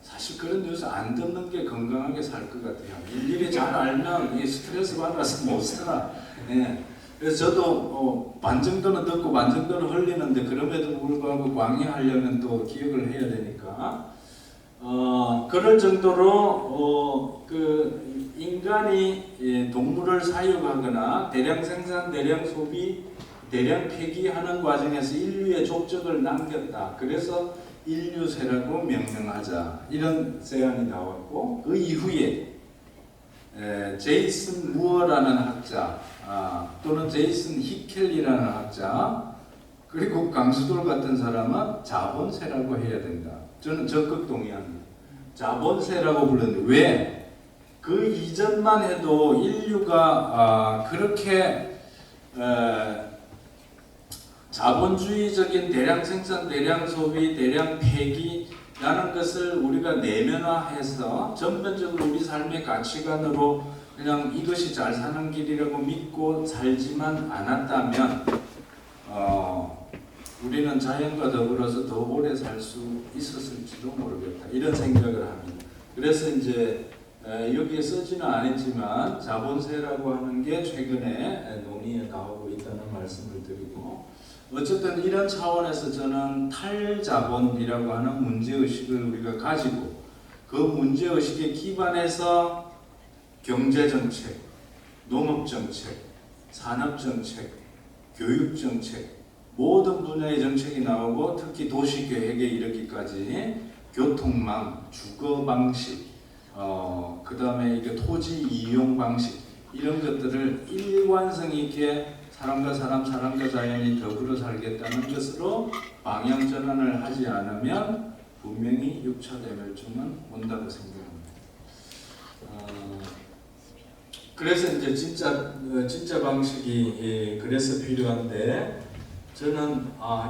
사실 그런 뉴스 안 듣는 게 건강하게 살 것 같아요. 일일이 잘 알면 이 스트레스 받아서 못 살아. 그래서 저도 반 정도는 듣고 반 정도는 흘리는데, 그럼에도 불구하고 강의하려면 또 기억을 해야 되니까 그럴 정도로 그 인간이 동물을 사육하거나 대량 생산, 대량 소비, 대량 폐기하는 과정에서 인류의 족적을 남겼다. 그래서 인류세라고 명명하자, 이런 제안이 나왔고, 그 이후에 제이슨 무어라는 학자 또는 제이슨 히켈리라는 학자, 그리고 강수돌 같은 사람은 자본세라고 해야 된다. 저는 적극 동의합니다. 자본세라고 불렀는데, 왜? 그 이전만 해도 인류가 그렇게 자본주의적인 대량 생산, 대량 소비, 대량 폐기라는 것을 우리가 내면화해서 전반적으로 우리 삶의 가치관으로 그냥 이것이 잘 사는 길이라고 믿고 살지만 않았다면 우리는 자연과 더불어서 더 오래 살 수 있었을지도 모르겠다, 이런 생각을 합니다. 그래서 이제 여기에 쓰지는 않았지만 자본세라고 하는 게 최근에 논의에 나오고 있다는 말씀을 드리고, 어쨌든 이런 차원에서 저는 탈자본이라고 하는 문제의식을 우리가 가지고 그 문제의식에 기반해서 경제정책, 농업정책, 산업정책, 교육정책 모든 분야의 정책이 나오고 특히 도시계획에 이르기까지 교통망, 주거방식, 그 다음에 이게 토지 이용 방식 이런 것들을 일관성 있게 사람과 사람, 사람과 자연이 더불어 살겠다는 것으로 방향 전환을 하지 않으면 분명히 6차 대멸종은 온다고 생각합니다. 그래서 이제 진짜 방식이 그래서 필요한데 저는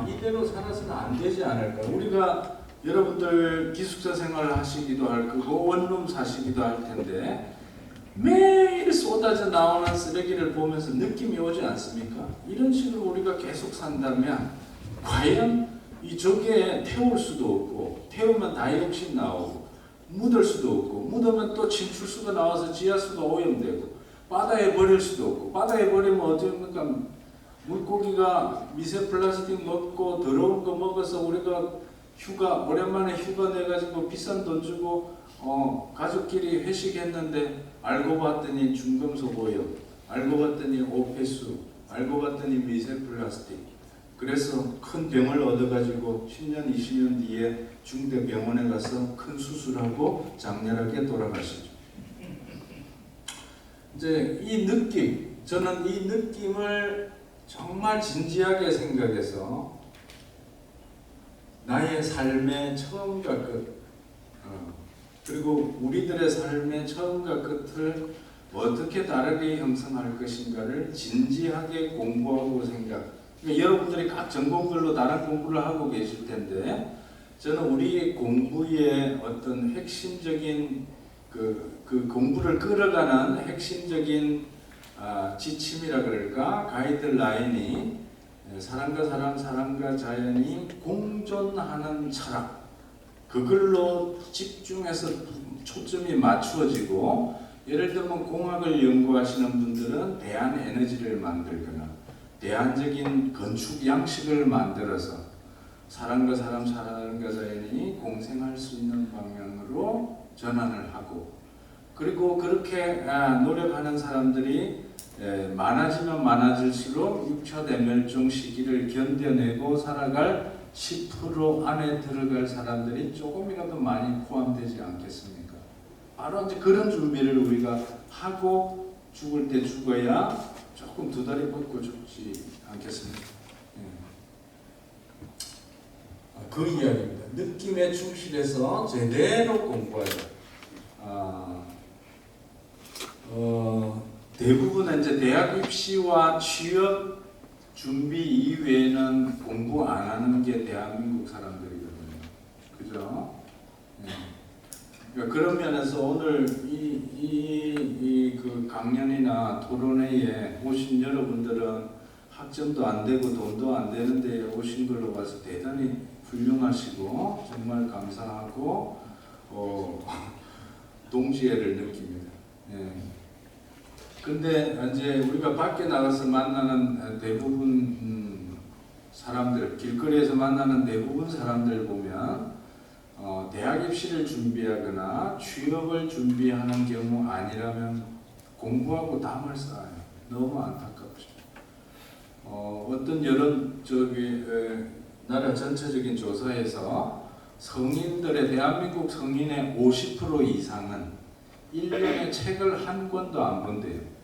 이대로 살아서는 안 되지 않을까. 우리가 여러분들 기숙사 생활을 하시기도 할 거고 원룸 사시기도 할 텐데 매일 쏟아져 나오는 쓰레기를 보면서 느낌이 오지 않습니까? 이런 식으로 우리가 계속 산다면 과연 이 저기에 태울 수도 없고 태우면 다이옥신 나오고 묻을 수도 없고 묻으면 또 침출수가 나와서 지하수가 오염되고 바다에 버릴 수도 없고 바다에 버리면 어쩌니까 물고기가 미세 플라스틱 먹고 더러운 거 먹어서 우리가 오랜만에 휴가 내가지고 비싼 돈 주고 가족끼리 회식했는데 알고 봤더니 중금속 오염, 알고 봤더니 오폐수, 알고 봤더니 미세 플라스틱. 그래서 큰 병을 얻어가지고 10년, 20년 뒤에 중대 병원에 가서 큰 수술하고 장렬하게 돌아가시죠. 이제 이 느낌, 저는 이 느낌을 정말 진지하게 생각해서 나의 삶의 처음과 끝, 그리고 우리들의 삶의 처음과 끝을 어떻게 다르게 형성할 것인가를 진지하게 공부하고 생각. 그러니까 여러분들이 각 전공별로 다른 공부를 하고 계실 텐데 저는 우리 공부의 어떤 핵심적인 그 공부를 끌어가는 핵심적인 지침이라 그럴까 가이드라인이 사람과 사람, 사람과 자연이 공존하는 철학 그걸로 집중해서 초점이 맞추어지고 예를 들면 공학을 연구하시는 분들은 대한에너지를 만들거나 대안적인 건축 양식을 만들어서 사람과 사람, 사람과 자연이 공생할 수 있는 방향으로 전환을 하고 그리고 그렇게 노력하는 사람들이 많아지면 많아질수록 6차 대멸종 시기를 견뎌내고 살아갈 10% 안에 들어갈 사람들이 조금이라도 많이 포함되지 않겠습니까? 바로 이제 그런 준비를 우리가 하고 죽을 때 죽어야 조금 두 다리 뻗고 죽지 않겠습니까? 그 이야기입니다. 느낌에 충실해서 제대로 공부하자. 대부분 이제 대학 입시와 취업 준비 이외에는 공부 안 하는 게 대한민국 사람들이거든요. 그죠? 그러니까 그런 면에서 오늘 그 강연이나 토론회에 오신 여러분들은 학점도 안 되고 돈도 안 되는데 오신 걸로 봐서 대단히 훌륭하시고 정말 감사하고 동지애를 느낍니다. 근데 이제 우리가 밖에 나가서 만나는 대부분 사람들, 길거리에서 만나는 대부분 사람들 보면 대학 입시를 준비하거나 취업을 준비하는 경우 아니라면 공부하고 담을 쌓아요. 너무 안타깝죠. 어떤 나라 전체적인 조사에서 성인들의 대한민국 성인의 50% 이상은 1년에 책을 한 권도 안 본대요.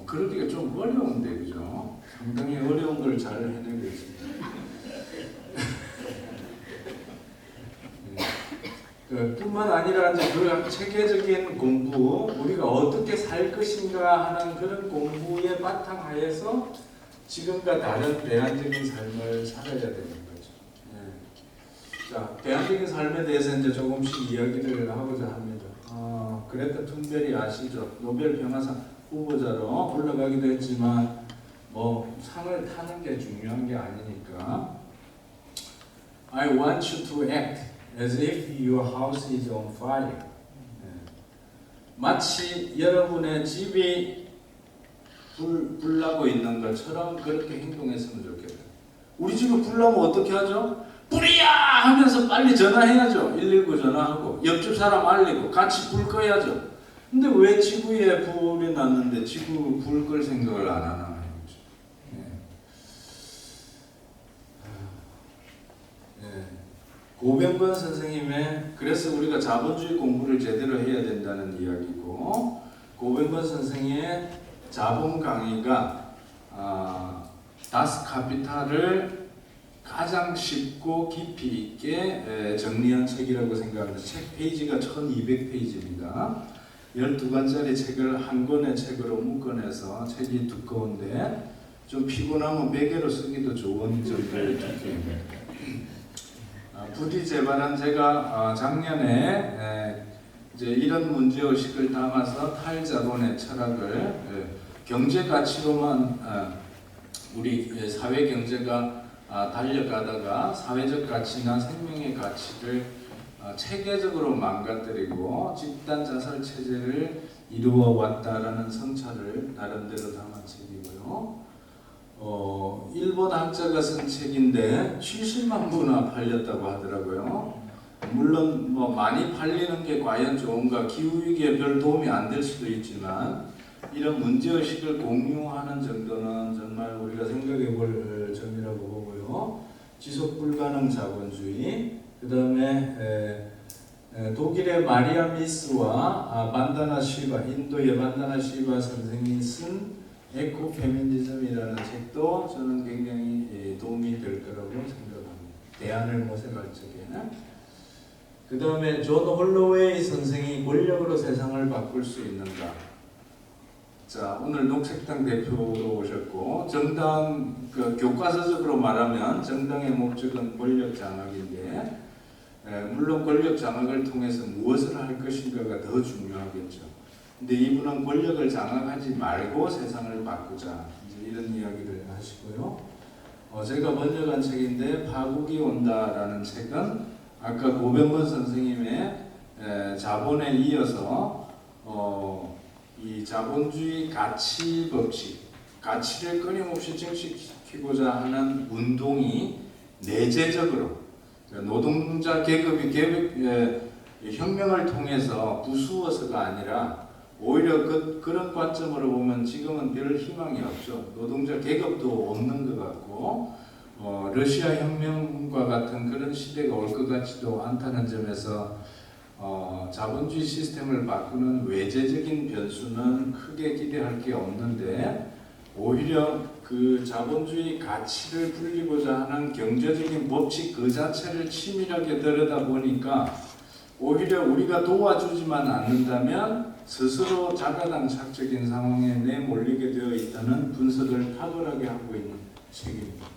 그러기가 좀 어려운데, 그죠? 상당히 어려운 걸 잘 해내고 있습니다. 뿐만 아니라 이제 그 체계적인 공부, 우리가 어떻게 살 것인가 하는 그런 공부의 바탕하에서 지금과 다른 대안적인 삶을 살아야 되는 거죠. 자, 대안적인 삶에 대해서 이제 조금씩 이야기를 하고자 합니다. 그레타 툰베리 아시죠? 노벨 평화상 후보자로 올라가기도 했지만 뭐 상을 타는 게 중요한 게 아니니까. I want you to act as if your house is on fire. 마치 여러분의 집이 불나고 있는 것처럼 그렇게 행동했으면 좋겠다. 우리 집이 불나면 어떻게 하죠? 불이야 하면서 빨리 전화해야죠. 119 전화하고 옆집 사람 알리고 같이 불 꺼야죠. 근데 왜 지구에 불이 났는데 지구 불 끌 생각을 안 하나 이거죠. 고병건 선생님의 그래서 우리가 자본주의 공부를 제대로 해야 된다는 이야기고, 고병건 선생의 자본 강의가 다스 카피탈을 가장 쉽고 깊이 있게 정리한 책이라고 생각합니다. 책 페이지가 1200페이지입니다. 12권짜리 책을 한 권의 책으로 묶어내서 책이 두꺼운데 좀 피곤하면 베개로 쓰기도 좋은 정도의 두께입니다. 부디 제발한 제가 작년에 이제 이런 문제의식을 담아서 탈자본의 철학을 경제 가치로만 우리 사회 경제가 달려가다가 사회적 가치나 생명의 가치를 체계적으로 망가뜨리고 집단 자살 체제를 이루어 왔다라는 성찰을 나름대로 담은 책이고요. 일본 학자가 쓴 책인데 70만 부나 팔렸다고 하더라고요. 물론 뭐 많이 팔리는 게 과연 좋은가, 기후 위기에 별 도움이 안 될 수도 있지만 이런 문제의식을 공유하는 정도는 정말 우리가 생각해 볼 점이라고 보고요. 지속 불가능 자본주의, 그 다음에 독일의 마리아 미스와 반다나 시바, 인도의 반다나 시바 선생이 쓴 에코 페미니즘이라는 책도 저는 굉장히 도움이 될 거라고 생각합니다. 대안을 모색할 적에는. 그 다음에 존 홀로웨이 선생이 권력으로 세상을 바꿀 수 있는가. 자, 오늘 녹색당 대표로 오셨고, 정당 교과서적으로 말하면 정당의 목적은 권력 장악인데, 물론 권력 장악을 통해서 무엇을 할 것인가가 더 중요하겠죠. 근데 이분은 권력을 장악하지 말고 세상을 바꾸자, 이제 이런 이야기를 하시고요. 제가 번역한 책인데 파국이 온다라는 책은 아까 고병건 선생님의 자본에 이어서 이 자본주의 가치 법칙, 가치를 끊임없이 증식시키고자 하는 운동이 내재적으로 노동자 계급이 혁명을 통해서 부수어서가 아니라 오히려 그런 관점으로 보면 지금은 별 희망이 없죠. 노동자 계급도 없는 것 같고 러시아 혁명과 같은 그런 시대가 올 것 같지도 않다는 점에서 자본주의 시스템을 바꾸는 외재적인 변수는 크게 기대할 게 없는데, 오히려 그 자본주의 가치를 불리고자 하는 경제적인 법칙 그 자체를 치밀하게 들여다보니까 오히려 우리가 도와주지만 않는다면 스스로 자가당착적인 상황에 내몰리게 되어 있다는 분석을 탁월하게 하고 있는 책입니다.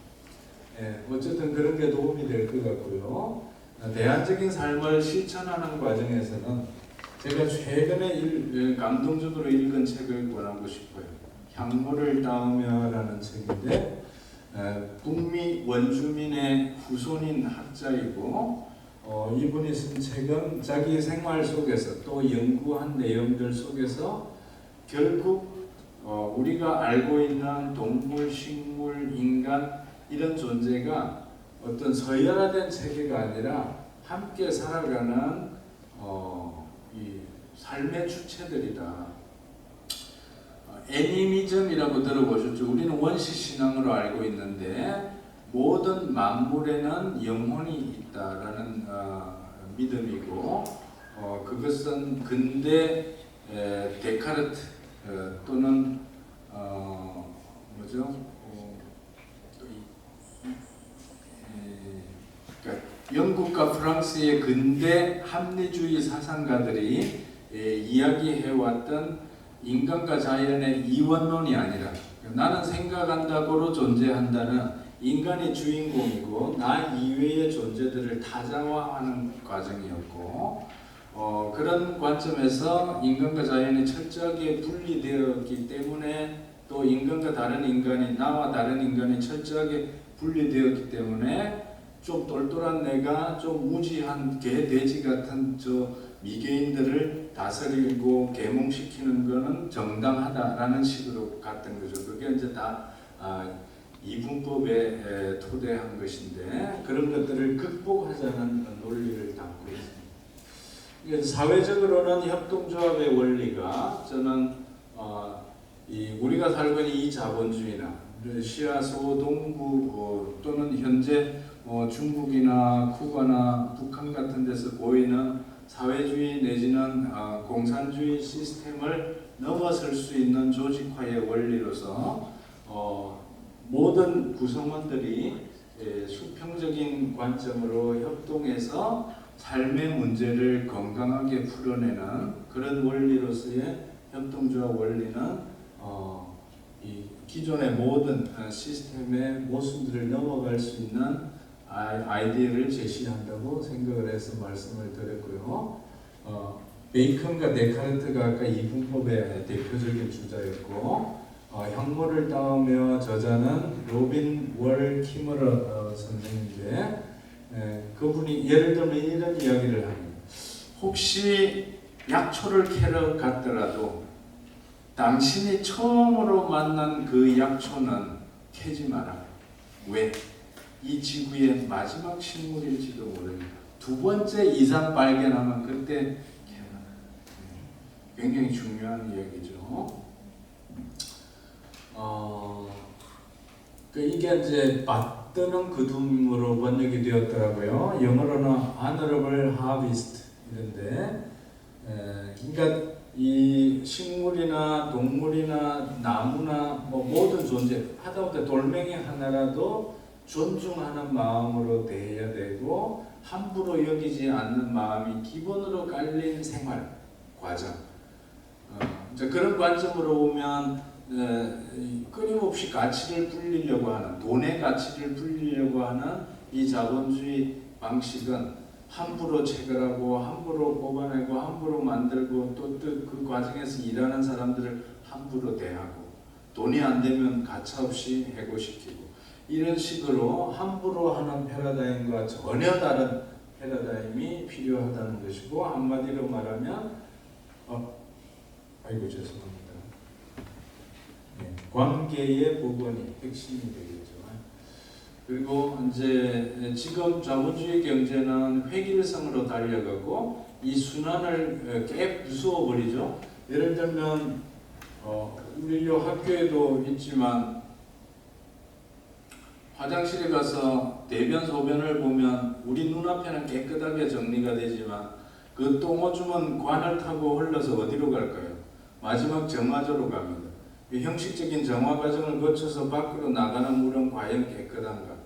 어쨌든 그런 게 도움이 될 것 같고요. 대안적인 삶을 실천하는 과정에서는 제가 최근에 감동적으로 읽은 책을 권하고 싶어요. 향모를 따으며라는 책인데, 북미 원주민의 후손인 학자이고, 이분이 쓴 책은 자기 생활 속에서 또 연구한 내용들 속에서 결국 우리가 알고 있는 동물, 식물, 인간 이런 존재가 어떤 서열화된 체계가 아니라 함께 살아가는 이 삶의 주체들이다. 애니미즘이라고 들어보셨죠? 우리는 원시 신앙으로 알고 있는데 모든 만물에는 영혼이 있다라는 믿음이고, 그것은 근대 데카르트 또는 그러니까 영국과 프랑스의 근대 합리주의 사상가들이 이야기해왔던 인간과 자연의 이원론이 아니라 나는 생각한다고로 존재한다는 인간이 주인공이고 나 이외의 존재들을 타자화하는 과정이었고, 그런 관점에서 인간과 자연이 철저하게 분리되었기 때문에, 또 인간과 다른 인간이, 나와 다른 인간이 철저하게 분리되었기 때문에 좀 똘똘한 내가 좀 무지한 개, 돼지 같은 저 미개인들을 다스리고 계몽시키는 것은 정당하다라는 식으로 갔던 거죠. 그게 이제 다 이분법에 토대한 것인데 그런 것들을 극복하자는 논리를 담고 있습니다. 사회적으로는 협동조합의 원리가 저는 우리가 살고 있는 이 자본주의나 러시아 소동부 또는 현재 중국이나 쿠바나 북한 같은 데서 보이는 사회주의 내지는 공산주의 시스템을 넘어설 수 있는 조직화의 원리로서 모든 구성원들이 수평적인 관점으로 협동해서 삶의 문제를 건강하게 풀어내는 그런 원리로서의 협동조합 원리는 이 기존의 모든 시스템의 모순들을 넘어갈 수 있는 아이디어를 제시한다고 생각을 해서 말씀을 드렸고요. 베이컨과 데카르트가 아까 이분법의 대표적인 주자였고 형모를 따오며 저자는 로빈 월 키머러 선생인데 그분이 예를 들면 이런 이야기를 합니다. 혹시 약초를 캐러 갔더라도 당신이 처음으로 만난 그 약초는 캐지 마라. 왜? 이 지구의 마지막 식물일지도 모릅니다. 두 번째 이상 발견하면 그때 캐라. 굉장히 중요한 이야기죠. 이게 이제 밭드는 그둠으로 번역이 되었더라고요. 영어로는 honorable harvest 이런데, 그러니까 이 식물이나 동물이나 나무나 모든 존재 하다못해 돌멩이 하나라도 존중하는 마음으로 대해야 되고 함부로 여기지 않는 마음이 기본으로 깔린 생활 과정. 이제 그런 관점으로 보면 끊임없이 가치를 불리려고 하는 돈의 가치를 불리려고 하는 이 자본주의 방식은 함부로 체결하고 함부로 뽑아내고 함부로 만들고 또 그 과정에서 일하는 사람들을 함부로 대하고 돈이 안 되면 가차없이 해고시키고 이런 식으로 함부로 하는 패러다임과 전혀 다른 패러다임이 필요하다는 것이고 한마디로 말하면 아이고 죄송합니다. 관계의 복원이 핵심이 되겠죠. 그리고 이제 지금 자본주의 경제는 획일성으로 달려가고 이 순환을 깨 부수어 버리죠. 예를 들면 우리 요 학교에도 있지만 화장실에 가서 대변 소변을 보면 우리 눈앞에는 깨끗하게 정리가 되지만 그 똥오줌은 관을 타고 흘러서 어디로 갈까요? 마지막 정화조로 갑니다. 이 형식적인 정화 과정을 거쳐서 밖으로 나가는 물은 과연 깨끗한가?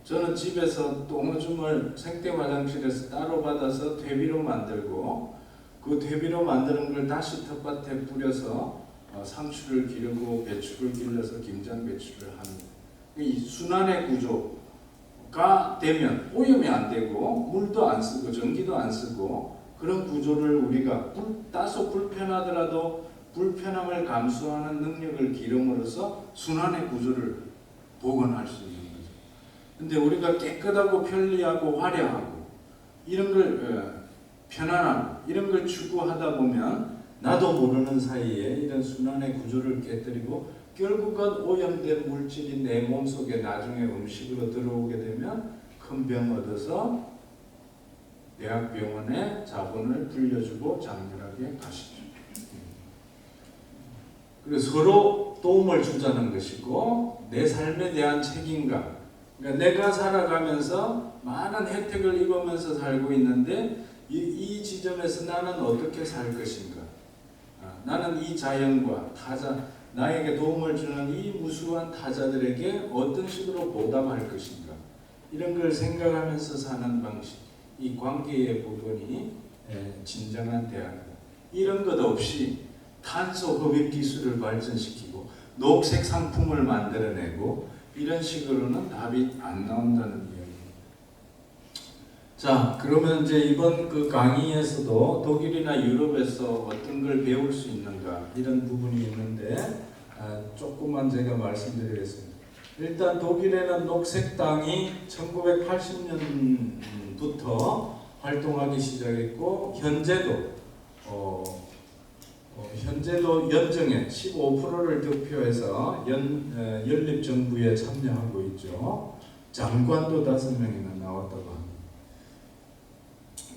저는 집에서 똥오줌을 생태 화장실에서 따로 받아서 퇴비로 만들고 그 퇴비로 만드는 걸 다시 텃밭에 뿌려서 상추를 기르고 배추를 길러서 김장 배추를 합니다. 이 순환의 구조가 되면 오염이 안 되고 물도 안 쓰고 전기도 안 쓰고 그런 구조를 우리가 다소 불편하더라도 불편함을 감수하는 능력을 기름으로써 순환의 구조를 복원할 수 있는 거죠. 근데 우리가 깨끗하고 편리하고 화려하고 이런 걸 편안하고 이런 걸 추구하다 보면 나도 모르는 사이에 이런 순환의 구조를 깨뜨리고 결국은 오염된 물질이 내 몸속에 나중에 음식으로 들어오게 되면 큰 병 얻어서 대학병원에 자본을 불려주고 장렬하게 가시죠. 그래서 서로 도움을 주자는 것이고 내 삶에 대한 책임감. 그러니까 내가 살아가면서 많은 혜택을 입으면서 살고 있는데 이 지점에서 나는 어떻게 살 것인가? 나는 이 자연과 타자, 나에게 도움을 주는 이 무수한 타자들에게 어떤 식으로 보답할 것인가? 이런 걸 생각하면서 사는 방식, 이 관계의 부분이 진정한 대화입니다. 이런 것 없이 탄소 흡입 기술을 발전시키고 녹색 상품을 만들어내고 이런 식으로는 답이 안 나온다는 이야기입니다. 자, 그러면 이제 이번 그 강의에서도 독일이나 유럽에서 어떤 걸 배울 수 있는가 이런 부분이 있는데 조금만 제가 말씀드리겠습니다. 일단 독일에는 녹색당이 1980년부터 활동하기 시작했고 현재도 현재도 연정에 15%를 득표해서 연립정부에 참여하고 있죠. 장관도 5명이나 나왔다고 합니다.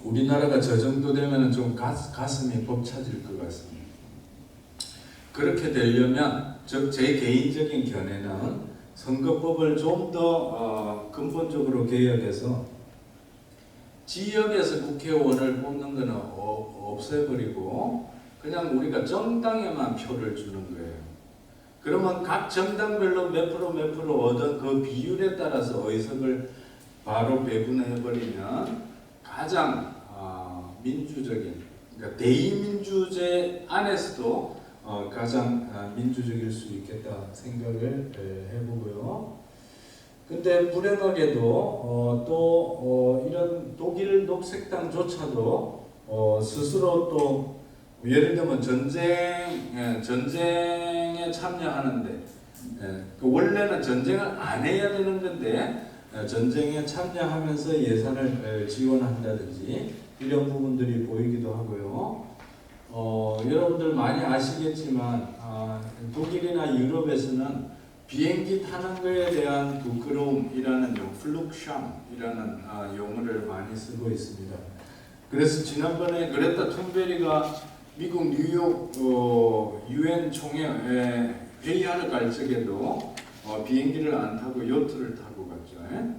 우리나라가 저 정도 되면 좀 가슴이 벅차질 것 같습니다. 그렇게 되려면 제 개인적인 견해는 선거법을 좀 더 근본적으로 개혁해서 지역에서 국회의원을 뽑는 것은 없애버리고 그냥 우리가 정당에만 표를 주는 거예요. 그러면 각 정당별로 몇 프로 얻은 그 비율에 따라서 의석을 바로 배분해버리면 가장 민주적인, 그러니까 대의민주제 안에서도 가장 민주적일 수 있겠다 생각을 해보고요. 근데 불행하게도 또 이런 독일 녹색당조차도 스스로 또 예를 들면 전쟁에 참여하는데 원래는 전쟁을 안 해야 되는 건데 전쟁에 참여하면서 예산을 지원한다든지 이런 부분들이 보이기도 하고요. 여러분들 많이 아시겠지만 독일이나 유럽에서는 비행기 타는 것에 대한 부끄러움이라는 플룩샴이라는 용어를 많이 쓰고 있습니다. 그래서 지난번에 그레타 툰베리가 미국 뉴욕 UN 총회에 회의하러 갈 적에도 비행기를 안 타고 요트를 타고 갔죠. 네.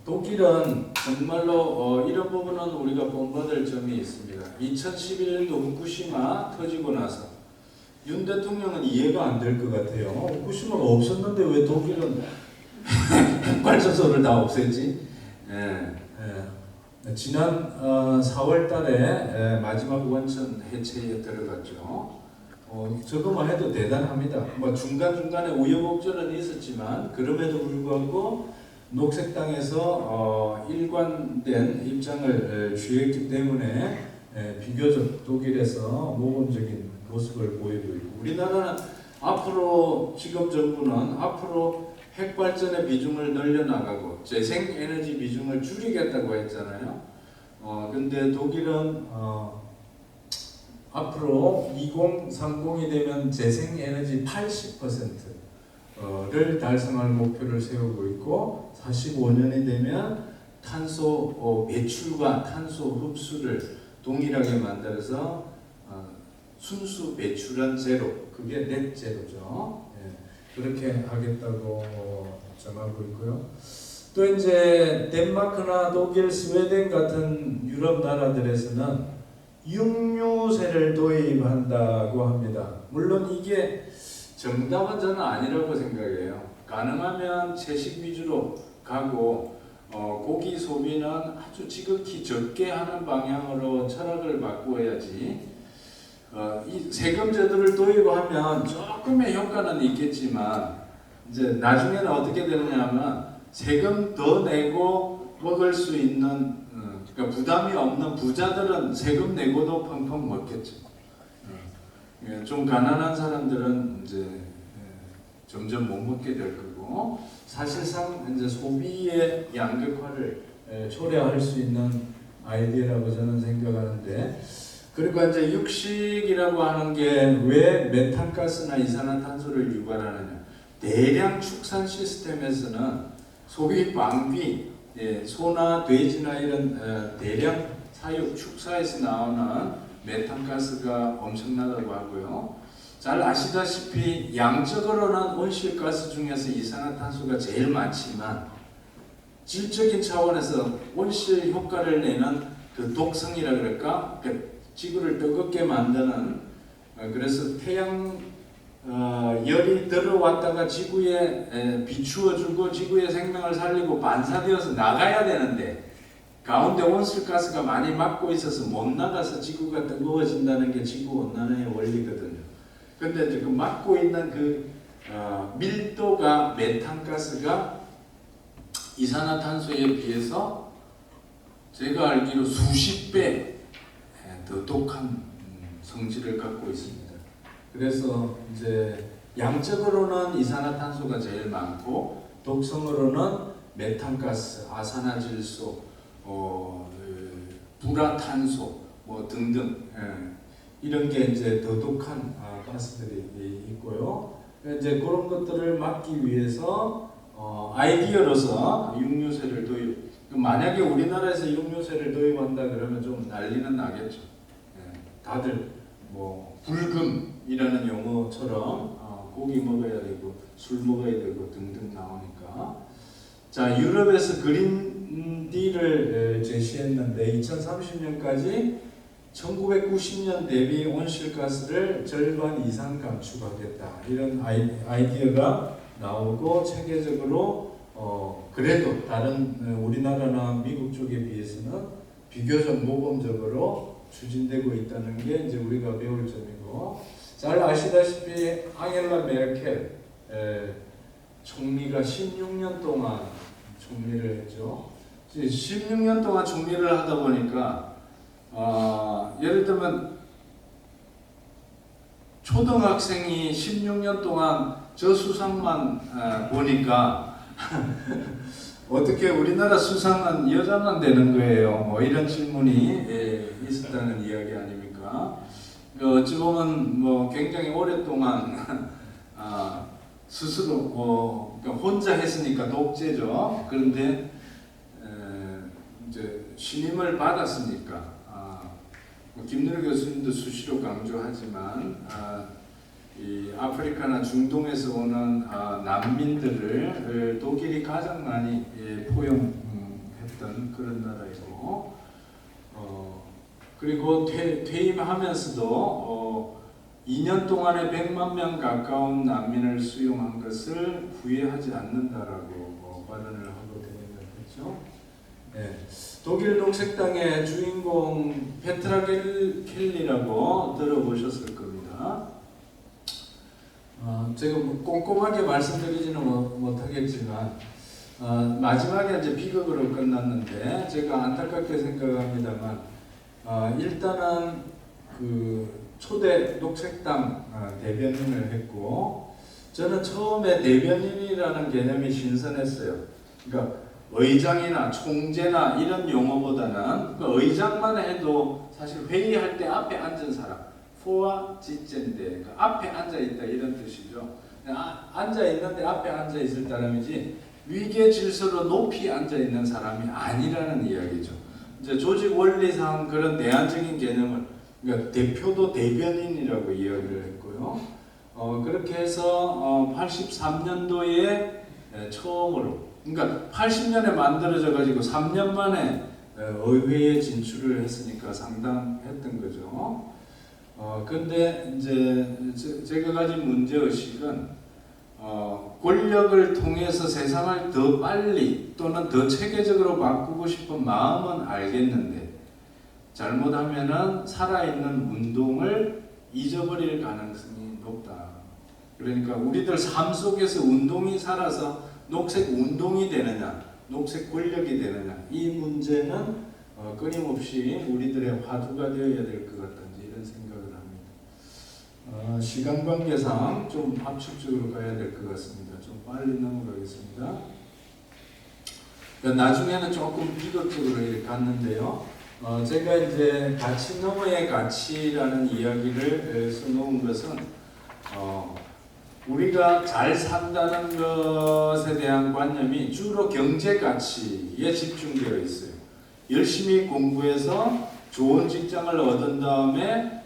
독일은 정말로 이런 부분은 우리가 본받을 점이 있습니다. 2011년도 후쿠시마 터지고 나서 윤 대통령은 이해가 안 될 것 같아요. 후쿠시마가 없었는데 왜 독일은 발전소를 다 없앴지? 지난 4월 달에 마지막 원천 해체에 들어갔죠. 저거만 해도 대단합니다. 뭐 중간중간에 우여곡절은 있었지만 그럼에도 불구하고 녹색당에서 일관된 입장을 취했기 때문에 비교적 독일에서 모범적인 모습을 보이고 있고, 우리나라는 앞으로 지금 정부는 앞으로 핵발전의 비중을 늘려나가고 재생에너지 비중을 줄이겠다고 했잖아요. 근데 독일은 앞으로 2030이 되면 재생에너지 80%를 달성할 목표를 세우고 있고 45년이 되면 탄소 배출과 탄소 흡수를 동일하게 만들어서 순수 배출은 제로, 그게 넷 제로죠. 그렇게 하겠다고 정하고 있고요. 또 이제 덴마크나 독일, 스웨덴 같은 유럽 나라들에서는 육류세를 도입한다고 합니다. 물론 이게 정답은 저는 아니라고 생각해요. 가능하면 채식 위주로 가고 고기 소비는 아주 지극히 적게 하는 방향으로 철학을 바꾸어야지. 이 세금 제도를 도입하면 조금의 효과는 있겠지만 이제 나중에는 어떻게 되느냐면 세금 더 내고 먹을 수 있는 그러니까 부담이 없는 부자들은 세금 내고도 펑펑 먹겠죠. 좀 가난한 사람들은 이제 점점 못 먹게 될 거고 사실상 이제 소비의 양극화를 초래할 수 있는 아이디어라고 저는 생각하는데. 그리고 이제 육식이라고 하는 게 왜 메탄가스나 이산화탄소를 유발하느냐? 대량 축산 시스템에서는 소비 방비, 소나 돼지나 이런 대량 사육 축사에서 나오는 메탄가스가 엄청나다고 하고요. 잘 아시다시피 양적으로는 온실가스 중에서 이산화탄소가 제일 많지만 질적인 차원에서 온실 효과를 내는 그 독성이라 그럴까? 지구를 뜨겁게 만드는 그래서 태양 열이 들어왔다가 지구에 비추어주고 지구의 생명을 살리고 반사되어서 나가야 되는데 가운데 온실가스가 많이 막고 있어서 못 나가서 지구가 뜨거워진다는 게 지구온난화의 원리거든요. 근데 지금 막고 있는 그 밀도가 메탄가스가 이산화탄소에 비해서 제가 알기로 수십 배 더 독한 성질을 갖고 있습니다. 그래서 이제 양적으로는 이산화탄소가 제일 많고 독성으로는 메탄가스, 아산화질소, 불화탄소, 뭐 등등 이런 게 이제 더독한 가스들이 있고요. 이제 그런 것들을 막기 위해서 아이디어로서 육류세를 도입. 만약에 우리나라에서 육류세를 도입한다 그러면 좀 난리는 나겠죠. 다들 뭐 불금이라는 용어처럼 고기 먹어야 되고 술 먹어야 되고 등등 나오니까. 자, 유럽에서 그린 딜을 제시했는데 2030년까지 1990년 대비 온실가스를 절반 이상 감축하겠다 이런 아이디어가 나오고 체계적으로 그래도 다른 우리나라나 미국 쪽에 비해서는 비교적 모범적으로 추진되고 있다는 게 이제 우리가 배울 점이고, 잘 아시다시피 앙겔라 메르켈 총리가 16년 동안 총리를 했죠. 16년 동안 총리를 하다 보니까 예를 들면 초등학생이 16년 동안 저 수상만 보니까 어떻게 우리나라 수상은 여자만 되는 거예요? 뭐 이런 질문이 있었다는 이야기 아닙니까? 어찌 보면 뭐 굉장히 오랫동안 스스로 그러니까 혼자 했으니까 독재죠. 그런데 이제 신임을 받았으니까 김누리 교수님도 수시로 강조하지만 이 아프리카나 중동에서 오는 난민들을 독일이 가장 많이 포용했던 그런 나라이고, 그리고 퇴임하면서도 2년 동안에 100만 명 가까운 난민을 수용한 것을 후회하지 않는다라고 발언을 하고 되었죠. 네. 독일 녹색당의 주인공 페트라 켈리라고 들어보셨을 겁니다. 제가 뭐 꼼꼼하게 말씀드리지는 못하겠지만 마지막에 이제 비극으로 끝났는데 제가 안타깝게 생각합니다만 일단은 그 초대 녹색당 대변인을 했고, 저는 처음에 대변인이라는 개념이 신선했어요. 그러니까 의장이나 총재나 이런 용어보다는 그 의장만 해도 사실 회의할 때 앞에 앉은 사람, 포와 지젠데 그 앞에 앉아 있다 이런 뜻이죠. 앉아 있는데 앞에 앉아 있을 사람이지 위계 질서로 높이 앉아 있는 사람이 아니라는 이야기죠. 이제 조직 원리상 그런 내한적인 개념을, 그러니까 대표도 대변인이라고 이야기를 했고요. 그렇게 해서 83년도에 처음으로, 그러니까 80년에 만들어져 가지고 3년 만에 의회에 진출을 했으니까 상당했던 거죠. 근데 이제 제가 가진 문제의식은 권력을 통해서 세상을 더 빨리 또는 더 체계적으로 바꾸고 싶은 마음은 알겠는데 잘못하면은 살아있는 운동을 잊어버릴 가능성이 높다. 그러니까 우리들 삶 속에서 운동이 살아서 녹색 운동이 되느냐, 녹색 권력이 되느냐, 이 문제는 끊임없이 우리들의 화두가 되어야 될 것 같다, 이런 생각을 합니다. 시간 관계상 좀 압축적으로 가야 될 것 같습니다. 좀 빨리 넘어가겠습니다. 나중에는 조금 비극적으로 이렇게 갔는데요. 제가 이제 가치 너머의 가치라는 이야기를 써놓은 것은 우리가 잘 산다는 것에 대한 관념이 주로 경제 가치에 집중되어 있어요. 열심히 공부해서 좋은 직장을 얻은 다음에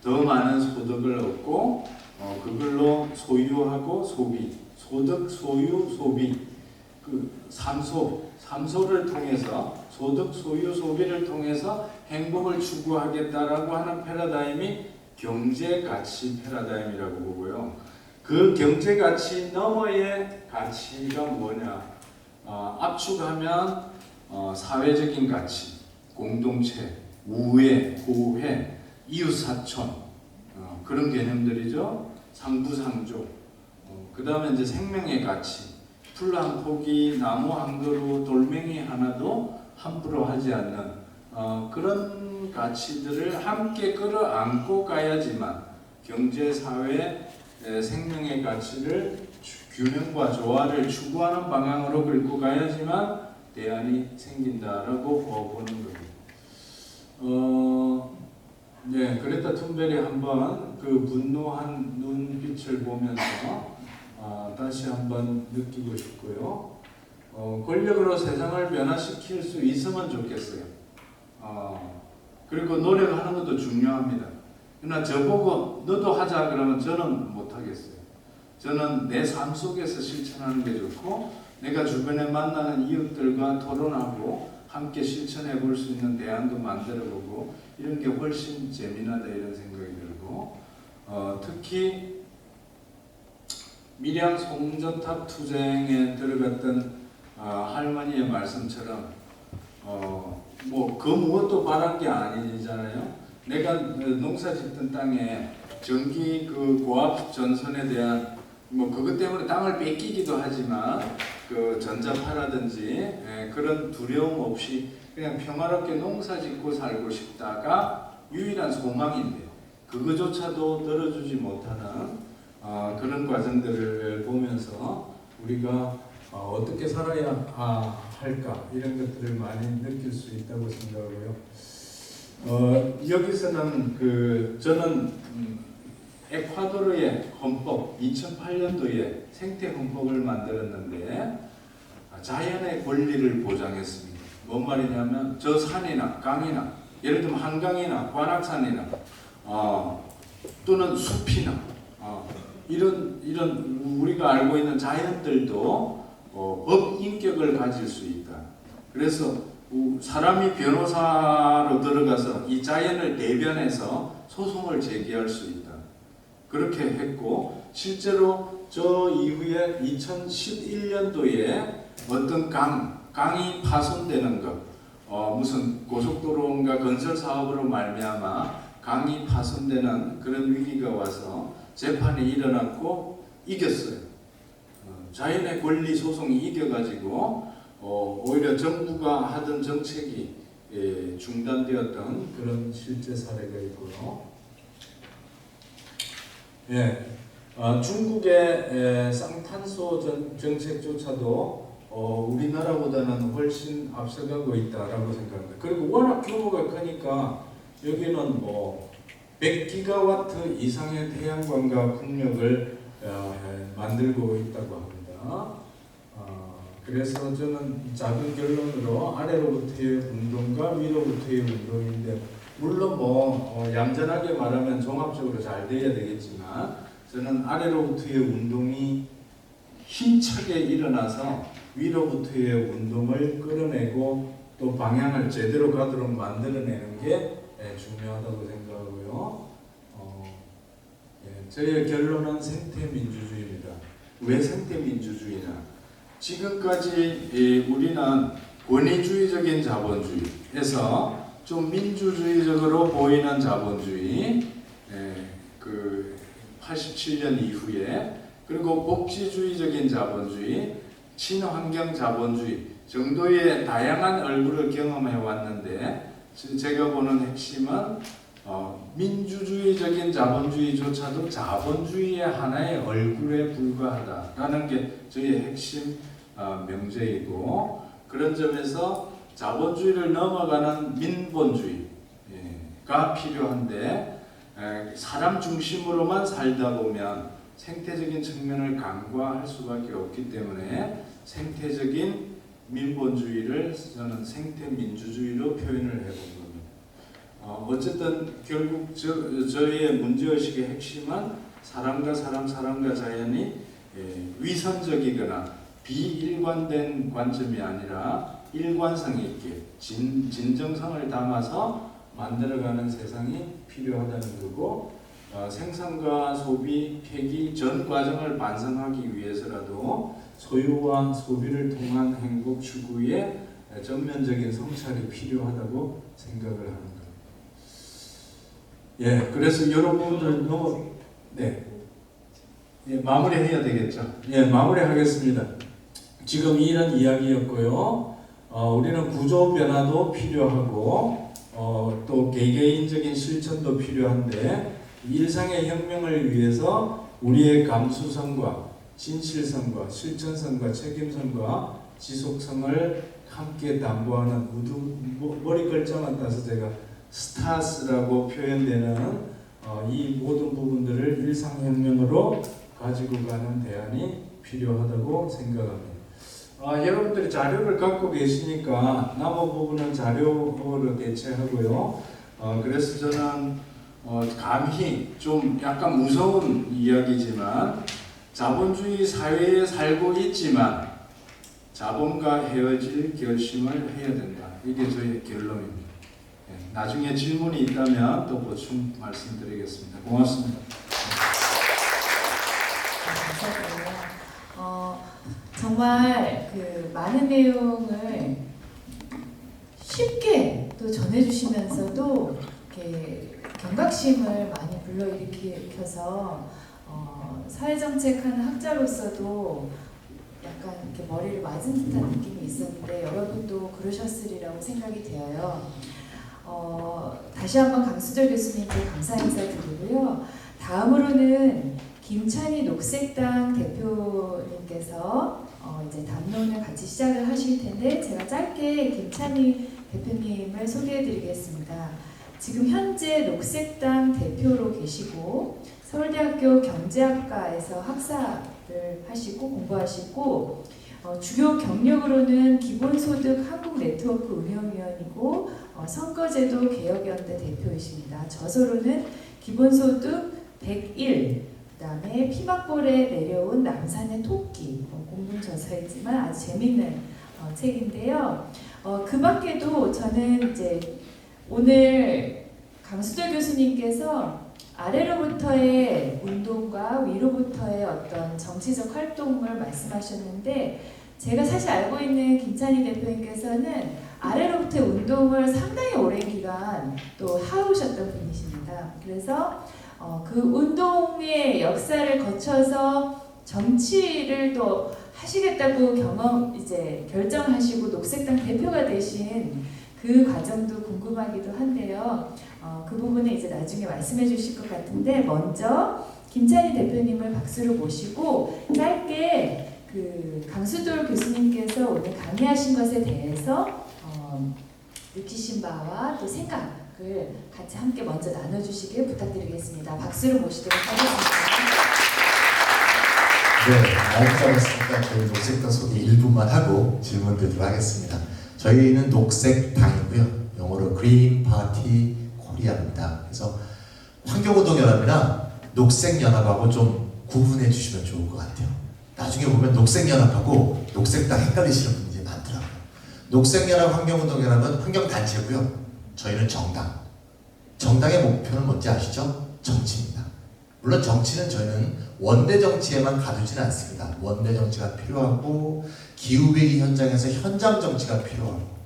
더 많은 소득을 얻고 그걸로 소유하고 소비, 소득, 소유, 소비, 그 삼소를 통해서 소득, 소유, 소비를 통해서 행복을 추구하겠다라고 하는 패러다임이 경제 가치 패러다임이라고 보고요. 그 경제 가치 너머의 가치가 뭐냐? 압축하면 사회적인 가치, 공동체, 우애, 호혜, 이웃사촌 그런 개념들이죠. 상부상조. 그 다음에 이제 생명의 가치, 풀 한 포기, 나무 한 그루, 돌멩이 하나도 함부로 하지 않는 그런 가치들을 함께 끌어안고 가야지만 경제, 사회, 생명의 가치를 균형과 조화를 추구하는 방향으로 끌고 가야지만 대안이 생긴다라고 보는 겁니다. 특별히 한번 그 분노한 눈빛을 보면서 다시 한번 느끼고 싶고요. 권력으로 세상을 변화시킬 수 있으면 좋겠어요. 그리고 노력하는 것도 중요합니다. 그러나 저보고 너도 하자 그러면 저는 못하겠어요. 저는 내 삶 속에서 실천하는 게 좋고, 내가 주변에 만나는 이웃들과 토론하고 함께 실천해 볼 수 있는 대안도 만들어 보고, 이런 게 훨씬 재미나다 이런 생각이 들고, 특히 밀양 송전탑 투쟁에 들어갔던 할머니의 말씀처럼 뭐 그 무엇도 바란 게 아니잖아요. 내가 농사 짓던 땅에 전기 그 고압 전선에 대한 뭐 그것 때문에 땅을 뺏기기도 하지만 그 전자파라든지 그런 두려움 없이 그냥 평화롭게 농사 짓고 살고 싶다가 유일한 소망인데요. 그거조차도 들어주지 못하는 그런 과정들을 보면서 우리가 어떻게 살아야 할까 이런 것들을 많이 느낄 수 있다고 생각하고요. 여기서는 저는 에콰도르의 헌법 2008년도에 생태 헌법을 만들었는데 자연의 권리를 보장했습니다. 뭔 말이냐면 저 산이나 강이나 예를 들면 한강이나 관악산이나 또는 숲이나 이런 우리가 알고 있는 자연들도 법 인격을 가질 수 있다. 그래서 사람이 변호사로 들어가서 이 자연을 대변해서 소송을 제기할 수 있다. 그렇게 했고, 실제로 저 이후에 2011년도에 어떤 강이 파손되는 것, 무슨 고속도로인가 건설 사업으로 말미암아 강이 파손되는 그런 위기가 와서 재판이 일어났고 이겼어요. 자연의 권리 소송이 이겨가지고 오히려 정부가 하던 정책이 중단되었던 그런 실제 사례가 있고요. 중국의 쌍탄소 정책조차도 우리나라보다는 훨씬 앞서가고 있다라고 생각합니다. 그리고 워낙 규모가 크니까 여기는 뭐 100기가와트 이상의 태양광과 풍력을 만들고 있다고 합니다. 그래서 저는 작은 결론으로 아래로부터의 운동과 위로부터의 운동인데, 물론 뭐 얌전하게 말하면 종합적으로 잘 돼야 되겠지만, 저는 아래로부터의 운동이 힘차게 일어나서 위로부터의 운동을 끌어내고 또 방향을 제대로 가도록 만들어내는 게 중요하다고 생각하고요. 저의 결론은 생태민주주의입니다. 왜 생태민주주의냐? 지금까지 우리는 권위주의적인 자본주의에서 좀 민주주의적으로 보이는 자본주의, 그 87년 이후에, 그리고 복지주의적인 자본주의, 친환경 자본주의 정도의 다양한 얼굴을 경험해 왔는데, 제가 보는 핵심은 민주주의적인 자본주의조차도 자본주의의 하나의 얼굴에 불과하다라는 게 저희의 핵심 명제이고, 그런 점에서 자본주의를 넘어가는 민본주의가 필요한데, 사람 중심으로만 살다 보면 생태적인 측면을 간과할 수밖에 없기 때문에 생태적인 민본주의를 저는 생태민주주의로 표현을 해본 겁니다. 어쨌든 결국 저희의 문제의식의 핵심은 사람과 사람과 자연이 위선적이거나 비일관된 관점이 아니라 일관성 있게 진정성을 담아서 만들어가는 세상이 필요하다는 거고, 생산과 소비, 폐기 전 과정을 반성하기 위해서라도 소유와 소비를 통한 행복 추구에 전면적인 성찰이 필요하다고 생각을 합니다. 그래서 여러분들 마무리해야 되겠죠. 마무리하겠습니다. 지금 이런 이야기였고요. 우리는 구조 변화도 필요하고 또 개개인적인 실천도 필요한데, 일상의 혁명을 위해서 우리의 감수성과 진실성과 실천성과 책임성과 지속성을 함께 담보하는 머리 글자만 따서 제가 스타스라고 표현되는 이 모든 부분들을 일상혁명으로 가지고 가는 대안이 필요하다고 생각합니다. 여러분들이 자료를 갖고 계시니까 남은 부분은 자료로 대체하고요. 그래서 저는 감히 좀 약간 무서운 이야기지만 자본주의 사회에 살고 있지만 자본과 헤어질 결심을 해야 된다. 이게 저희 결론입니다. 나중에 질문이 있다면 또 보충 말씀드리겠습니다. 고맙습니다. 감사드려요. 정말 그 많은 내용을 쉽게 또 전해주시면서도 이렇게 경각심을 많이 불러일으켜서 사회정책하는 학자로서도 약간 이렇게 머리를 맞은 듯한 느낌이 있었는데 여러분도 그러셨으리라고 생각이 되어요. 다시 한번 강수절 교수님께 감사 인사 드리고요. 다음으로는 김찬희 녹색당 대표님께서 이제 담론을 같이 시작을 하실 텐데 제가 짧게 김찬희 대표님을 소개해드리겠습니다. 지금 현재 녹색당 대표로 계시고 서울대학교 경제학과에서 학사를 하시고 공부하시고 주요 경력으로는 기본소득 한국네트워크 운영위원이고 선거제도 개혁연대 대표이십니다. 저서로는 기본소득 101, 그다음에 피막골에 내려온 남산의 토끼, 공동 저서이지만 아주 재밌는 책인데요. 그 밖에도 저는 이제 오늘 강수절 교수님께서 아래로부터의 운동과 위로부터의 어떤 정치적 활동을 말씀하셨는데 제가 사실 알고 있는 김찬희 대표님께서는 아래로부터의 운동을 상당히 오랜 기간 또 하오셨던 분이십니다. 그래서 그 운동의 역사를 거쳐서 정치를 또 하시겠다고 결정하시고 녹색당 대표가 되신 그 과정도 궁금하기도 한데요. 그 부분은 이제 나중에 말씀해 주실 것 같은데 먼저 김찬희 대표님을 박수로 모시고 짧게 그 강수돌 교수님께서 오늘 강의하신 것에 대해서 느끼신 바와 또 생각을 같이 함께 먼저 나눠주시길 부탁드리겠습니다. 박수로 모시도록 하겠습니다. 네, 너무 잘했으니까 저희 녹색당 소개 1분만 하고 질문 드리도록 하겠습니다. 저희는 녹색당이고요. 영어로 Green Party Korea입니다. 그래서 환경운동연합이나 녹색연합하고 좀 구분해 주시면 좋을 것 같아요. 나중에 보면 녹색연합하고 녹색당 헷갈리시는 분들이 많더라고요. 녹색연합 환경운동연합은 환경단체고요. 저희는 정당. 정당의 목표는 뭔지 아시죠? 정치입니다. 물론 정치는 저희는 원내 정치에만 가두지는 않습니다. 원내 정치가 필요하고 기후위기 현장에서 현장 정치가 필요하고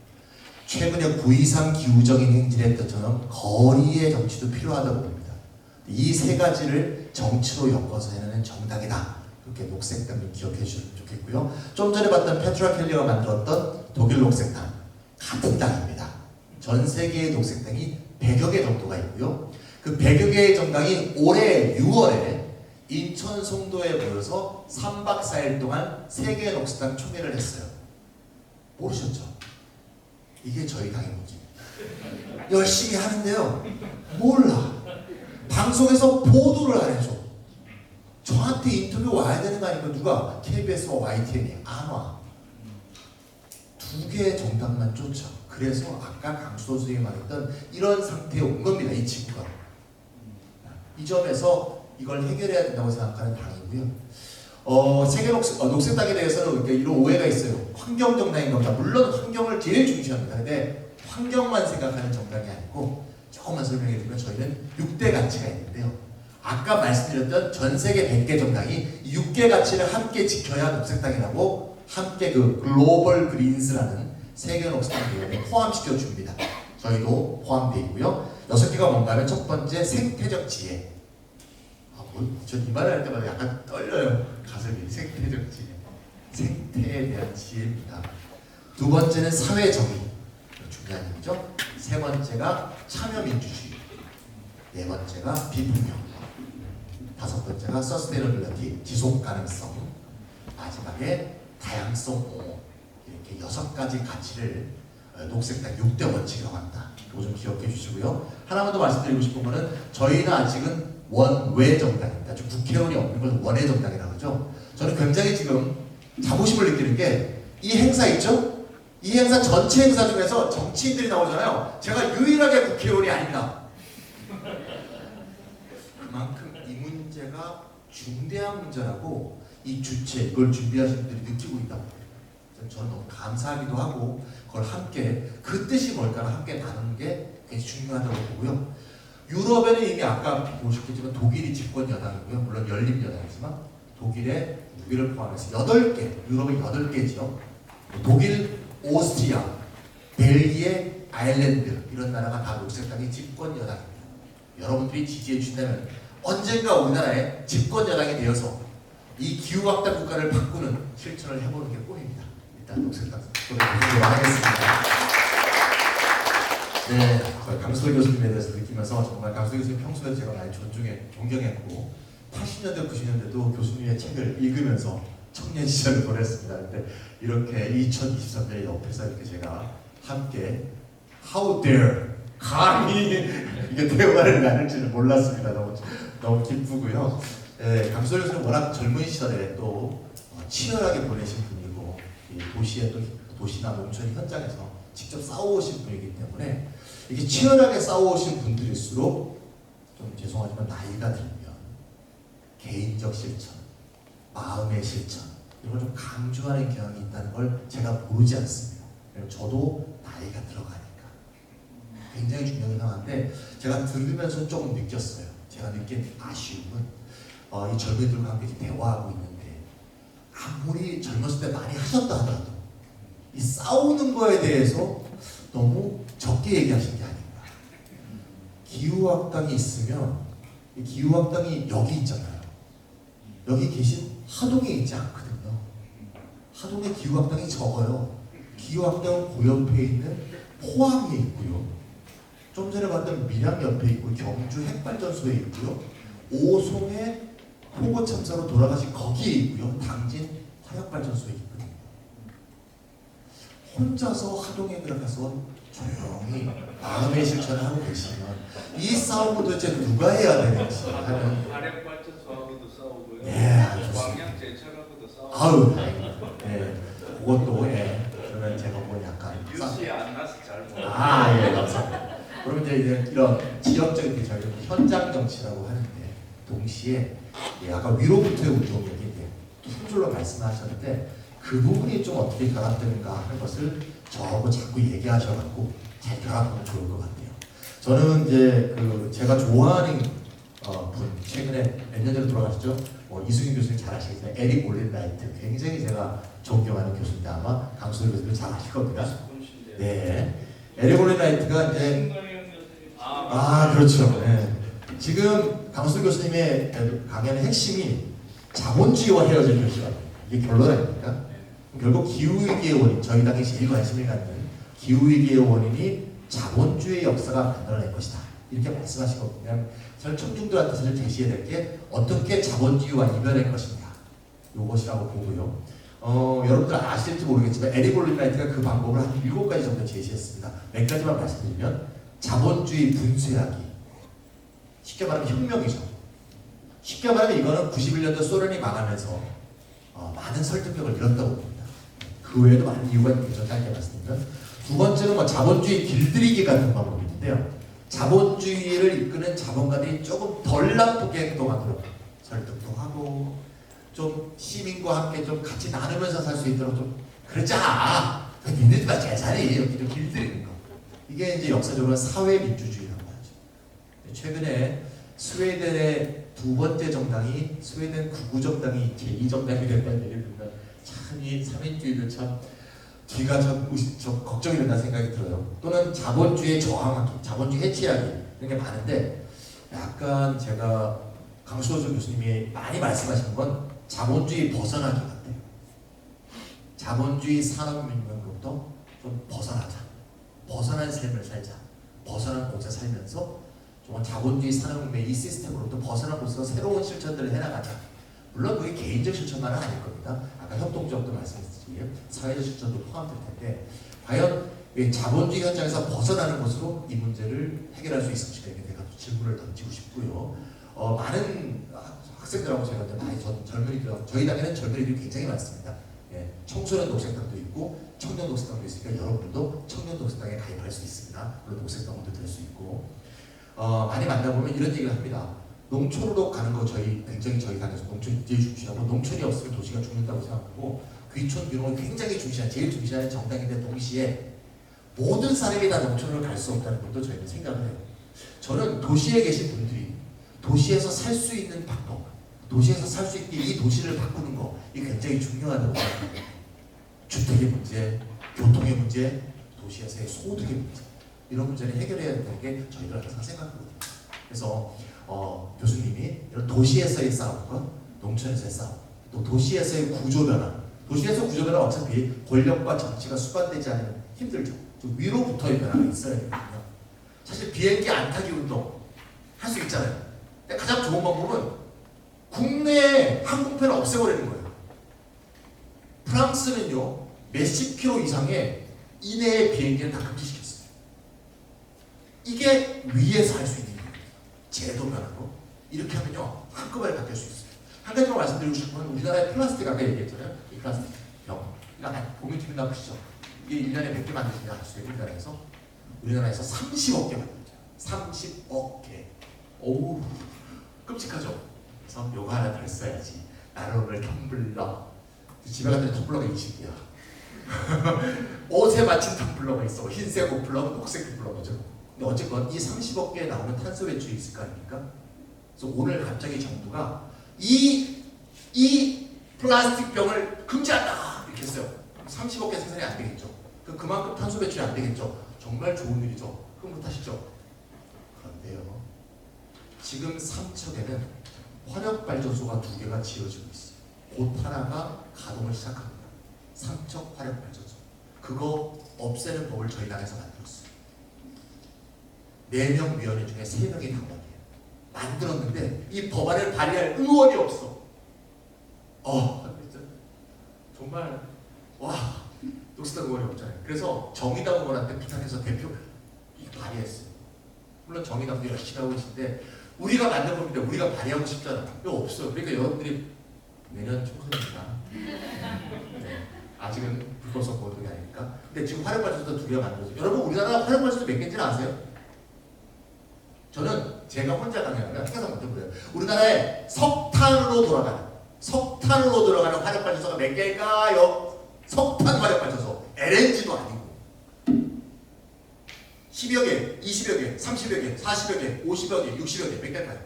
최근에 9.23 기후적인 행진을 했던 것처럼 거리의 정치도 필요하다고 봅니다. 이 세 가지를 정치로 엮어서 해내는 정당이다. 그렇게 녹색당을 기억해 주시면 좋겠고요. 좀 전에 봤던 페트라 켈리가 만들었던 독일 녹색당 같은 당입니다. 전 세계의 녹색당이 100여 개 정도가 있고요. 그 100여 개의 정당이 올해 6월에 인천 송도에 모여서 3박 4일 동안 세계 녹색당 총회를 했어요. 모르셨죠? 이게 저희 당의 문제입니다. 열심히 하는데요. 몰라. 방송에서 보도를 안 해줘. 저한테 인터뷰 와야 되는 거 아니고 누가 KBS와 YTN이 안 와. 2개의 정당만 쫓아. 그래서 아까 강수도 선생님이 말했던 이런 상태에 온 겁니다. 이 친구가. 이 점에서 이걸 해결해야 된다고 생각하는 당이고요. 세계 녹색당에 대해서는 이런 오해가 있어요. 환경 정당인 겁니다. 물론 환경을 제일 중시합니다. 근데 환경만 생각하는 정당이 아니고 조금만 설명해 드리면 저희는 6대 가치가 있는데요. 아까 말씀드렸던 전 세계 100개 정당이 6개 가치를 함께 지켜야 녹색당이라고 함께 그 글로벌 그린스라는 세계 녹색당 대회에 포함시켜 줍니다. 저희도 포함되어 있고요. 6개가 뭔가 하면 첫 번째 생태적 지혜. 전 이 말을 할 때마다 약간 떨려요. 가슴이. 생태적 지혜. 생태에 대한 지혜입니다. 두 번째는 사회 정의. 중요한 얘기죠. 세 번째가 참여민주주의. 네 번째가 비폭력. 다섯 번째가 서스테이너빌리티, 지속가능성. 마지막에 다양성 옹호. 이렇게 6가지 가치를 녹색당 6대 원칙이라고 합니다. 이거 좀 기억해 주시고요. 하나만 더 말씀드리고 싶은 거는 저희는 아직은 원외 정당입니다. 좀 국회의원이 없는 걸 원외 정당이라고 그러죠. 저는 굉장히 지금 자부심을 느끼는 게 이 행사 있죠? 이 행사 전체 행사 중에서 정치인들이 나오잖아요. 제가 유일하게 국회의원이 아닙니다. 그만큼 이 문제가 중대한 문제라고 이 주체, 이걸 준비하신 분들이 느끼고 있다고. 저는 너무 감사하기도 하고 그걸 함께 그 뜻이 뭘까를 함께 나누는 게 굉장히 중요하다고 보고요. 유럽에는 이미 아까 보셨겠지만 독일이 집권 여당이고요. 물론 열린 여당이지만 독일의 독일을 포함해서 8개, 유럽의 8개지요. 독일, 오스트리아, 벨기에, 아일랜드 이런 나라가 다 녹색당이 집권 여당입니다. 여러분들이 지지해 주신다면 언젠가 우리나라의 집권 여당이 되어서 이 기후학당 국가를 바꾸는 실천을 해보는 게 꿈입니다. 일단 녹색당 소개를 하겠습니다. 네, 강소희 교수님에 대해서 느끼면서 정말 강소희 교수님 평소에 제가 많이 존경했고 80년대, 90년대도 교수님의 책을 읽으면서 청년 시절을 보냈습니다. 근데 이렇게 2023년에 옆에서 이렇게 제가 함께 How dare 감히 이게 대화를 나눌지는 몰랐습니다. 너무 기쁘고요. 네, 강소희 교수는 워낙 젊은 시절에 또 치열하게 보내신 분이고 이 도시의 또 도시나 농촌 현장에서 직접 싸워오신 분이기 때문에 이게 치열하게 싸워오신 분들일수록 좀 죄송하지만 나이가 들면 개인적 실천, 마음의 실천 이걸 좀 강조하는 경향이 있다는 걸 제가 모르지 않습니다. 저도 나이가 들어가니까 굉장히 중요한 상황인데 제가 들으면서 조금 느꼈어요. 제가 느낀 아쉬움은 이 젊은이들과 함께 대화하고 있는데 아무리 젊었을 때 많이 하셨다 하더라도 이 싸우는 거에 대해서 너무 적게 얘기하신 게 아닌가. 기후학당이 있으면 이 기후학당이 여기 있잖아요. 여기 계신 하동에 있지 않거든요. 하동에 기후학당이 적어요. 기후학당은 그 옆에 있는 포항에 있고요. 좀 전에 봤던 밀양 옆에 있고 경주 핵발전소에 있고요. 오송에 폭우 참사로 돌아가신 거기에 있고요. 당진 화력발전소에 있거든요. 혼자서 하동에 들어가서 조용히 마음의 실천을 하고 계시면 이 싸움을 도대체 누가 해야 되는지 하는 화력발전소하고도 싸우고요. 네, 광양 제철하고도 싸우고. 아유, 네, 그것도 그러면 제가 뭐 약간 뉴스에 안 나서 잘 모르겠어요. 예, 감사합니다. 그러면 이제 이런 지역적인 저희 현장 정치라고 하는데 동시에 아까 위로부터의 운동 얘기 한 줄로 말씀하셨는데 그 부분이 좀 어떻게 결합되는가 하는 것을 저하고 자꾸 얘기하셔갖고 잘 결합하면 좋을 것 같아요. 저는 이제 제가 좋아하는 분 최근에 몇 년 전에 돌아가셨죠? 이승윤 교수님 잘 아시겠지만 에릭 올린라이트 굉장히 제가 존경하는 교수인데 아마 강수희 교수님 잘 아실 겁니다. 네, 에릭 올린라이트가 이제 그렇죠. 네. 지금 강수희 교수님의 강연의 핵심이 자본주의와 헤어질 교수라고. 이게 결론 아닙니까? 결국 기후위기의 원인, 저희 당이 제일 관심을 갖는 기후위기의 원인이 자본주의 역사가 만들어낼 것이다. 이렇게 말씀하시거든요. 저는 청중들한테 사실 제시해야 될 게 어떻게 자본주의와 이별할 것인가. 요것이라고 보고요. 여러분들 아실지 모르겠지만 에릭 올린라이트가 그 방법을 한 7가지 정도 제시했습니다. 몇 가지만 말씀드리면 자본주의 분쇄하기. 쉽게 말하면 혁명이죠. 쉽게 말하면 이거는 91년도 소련이 망하면서 많은 설득력을 잃었다고 봅니다. 그 외에도 많은 이유가 있죠. 짧게 말씀드리면. 두 번째는 자본주의 길들이기 같은 방법이 있는데요. 자본주의를 이끄는 자본가들이 조금 덜 나쁘게 행동하도록 설득도 하고 좀 시민과 함께 좀 같이 나누면서 살 수 있도록 좀 그러자. 니네들 다 잘 살이 이렇게 좀 길들이는 거. 이게 이제 역사적으로 사회민주주의라고 하죠. 최근에 스웨덴의 두 번째 정당이 스웨덴 극우정당이 제2정당이 됐다는 얘기를 듣면 참 이 사민주의도 참 뒤가 참 걱정이 된다는 생각이 들어요. 또는 자본주의에 저항하기, 자본주의 해치하기 이런 게 많은데 약간 제가 강수호 교수님이 많이 말씀하시는 건 자본주의 벗어나기 같아요. 자본주의 산업민명으로부터 좀 벗어나자. 벗어난 삶을 살자. 벗어난 곳에 살면서 정말 자본주의 산업의 이 시스템으로부터 벗어나고서 새로운 실천들을 해나가자. 물론 그게 개인적 실천만은 아닐 겁니다. 아까 협동조합도 말씀했듯이 사회적 실천도 포함될 텐데 과연 이 자본주의 현장에서 벗어나는 것으로 이 문제를 해결할 수 있을 것인가 내가 질문을 던지고 싶고요. 많은 학생들하고 제가 이제 많이 젊은이들, 저희 당에는 젊은이들이 굉장히 많습니다. 예, 청소년 녹색당도 있고 청년 녹색당도 있으니까 여러분들도 청년 녹색당에 가입할 수 있습니다. 물론 녹색당도 될 수 있고 많이 만나보면 이런 얘기를 합니다. 농촌으로 가는 거 굉장히 저희 당에서 농촌이 제일 중시하고 농촌이 없으면 도시가 죽는다고 생각하고 귀촌 귀농을 굉장히 제일 중시하는 정당인데 동시에 모든 사람이 다 농촌으로 갈 수 없다는 것도 저희는 생각을 해요. 저는 도시에 계신 분들이 도시에서 살 수 있는 방법, 도시에서 살 수 있게 이 도시를 바꾸는 거 이게 굉장히 중요하다고 생각합니다. 주택의 문제, 교통의 문제, 도시에서의 소득의 문제 이런 문제를 해결해야 된다는 게 저희들 항상 생각하거든요. 그래서 교수님이 이런 도시에서의 싸움과 농촌에서의 싸움, 또 도시에서의 구조 변화, 도시에서 구조 변화는 어차피 권력과 정치가 수반되지 않으면 힘들죠. 좀 위로부터의 변화가 있어야 되거든요. 사실 비행기 안 타기 운동 할 수 있잖아요. 근데 가장 좋은 방법은 국내에 항공편을 없애버리는 거예요. 프랑스는요 몇십 킬로 이상의 이내의 비행기를 다 금지시켰어요. 이게 위에서 할 수 있는 거예요. 제도 변화로 이렇게 하면요 한꺼번에 바뀔 수 있어요. 한 가지만 말씀드리고 싶은 건 우리나라의 플라스틱 아까 얘기했잖아요. 이 플라스틱 병. 그러니까 공유팀이 나쁘시죠. 이게 1년에 100개 만드시냐 하셨어요. 우리나라에서 30억 개 만들죠. 30억 개. 어우 끔찍하죠. 그래서 요거 하나 덜 써야지. 나는 오늘 텀블러. 집에 갔더니 텀블러가 20개야. 옷에 맞춘 텀블러가 있어. 흰색 옷 블럭, 녹색 블럭이죠. 근데 어쨌건 이 30억 개에 나오는 탄소 배출이 있을 거 아닙니까? 그래서 오늘 갑자기 정부가 이 플라스틱 병을 금지한다 이렇게 했어요. 30억 개 생산이 안 되겠죠. 그만큼 탄소 배출이 안 되겠죠. 정말 좋은 일이죠. 흐뭇하시죠? 그런데요. 지금 삼척에는 화력발전소가 2개가 지어지고 있어요. 곧 하나가 가동을 시작합니다. 삼척 화력발전소. 그거 없애는 법을 저희 당에서 만들었어요. 4명 위원회 중에 3명이 당원이에요. 만들었는데 이 법안을 발의할 의원이 없어. 정말 와 녹색당 의원이 없잖아요. 그래서 정의당 의원한테 부탁해서 대표 발의했어요. 물론 정의당도 열심히 하고 계신데 우리가 만든 겁니다. 우리가 발의하고 싶잖아. 이거 없어요. 그러니까 여러분들이 내년 총선입니다. 네. 아직은 불법성 보도가 아니니까. 근데 지금 화력발전소 2개가 만들어져요. 여러분 우리나라 화력발전소 몇 개인지는 아세요? 저는 제가 혼자 강연하면 항상 못해보여요. 우리나라에 석탄으로 돌아가는 화력발전소가 몇 개일까요? 석탄 화력발전소. LNG도 아니고 10여 개, 20여 개, 30여 개, 40여 개, 50여 개, 60여 개, 몇 개일까요?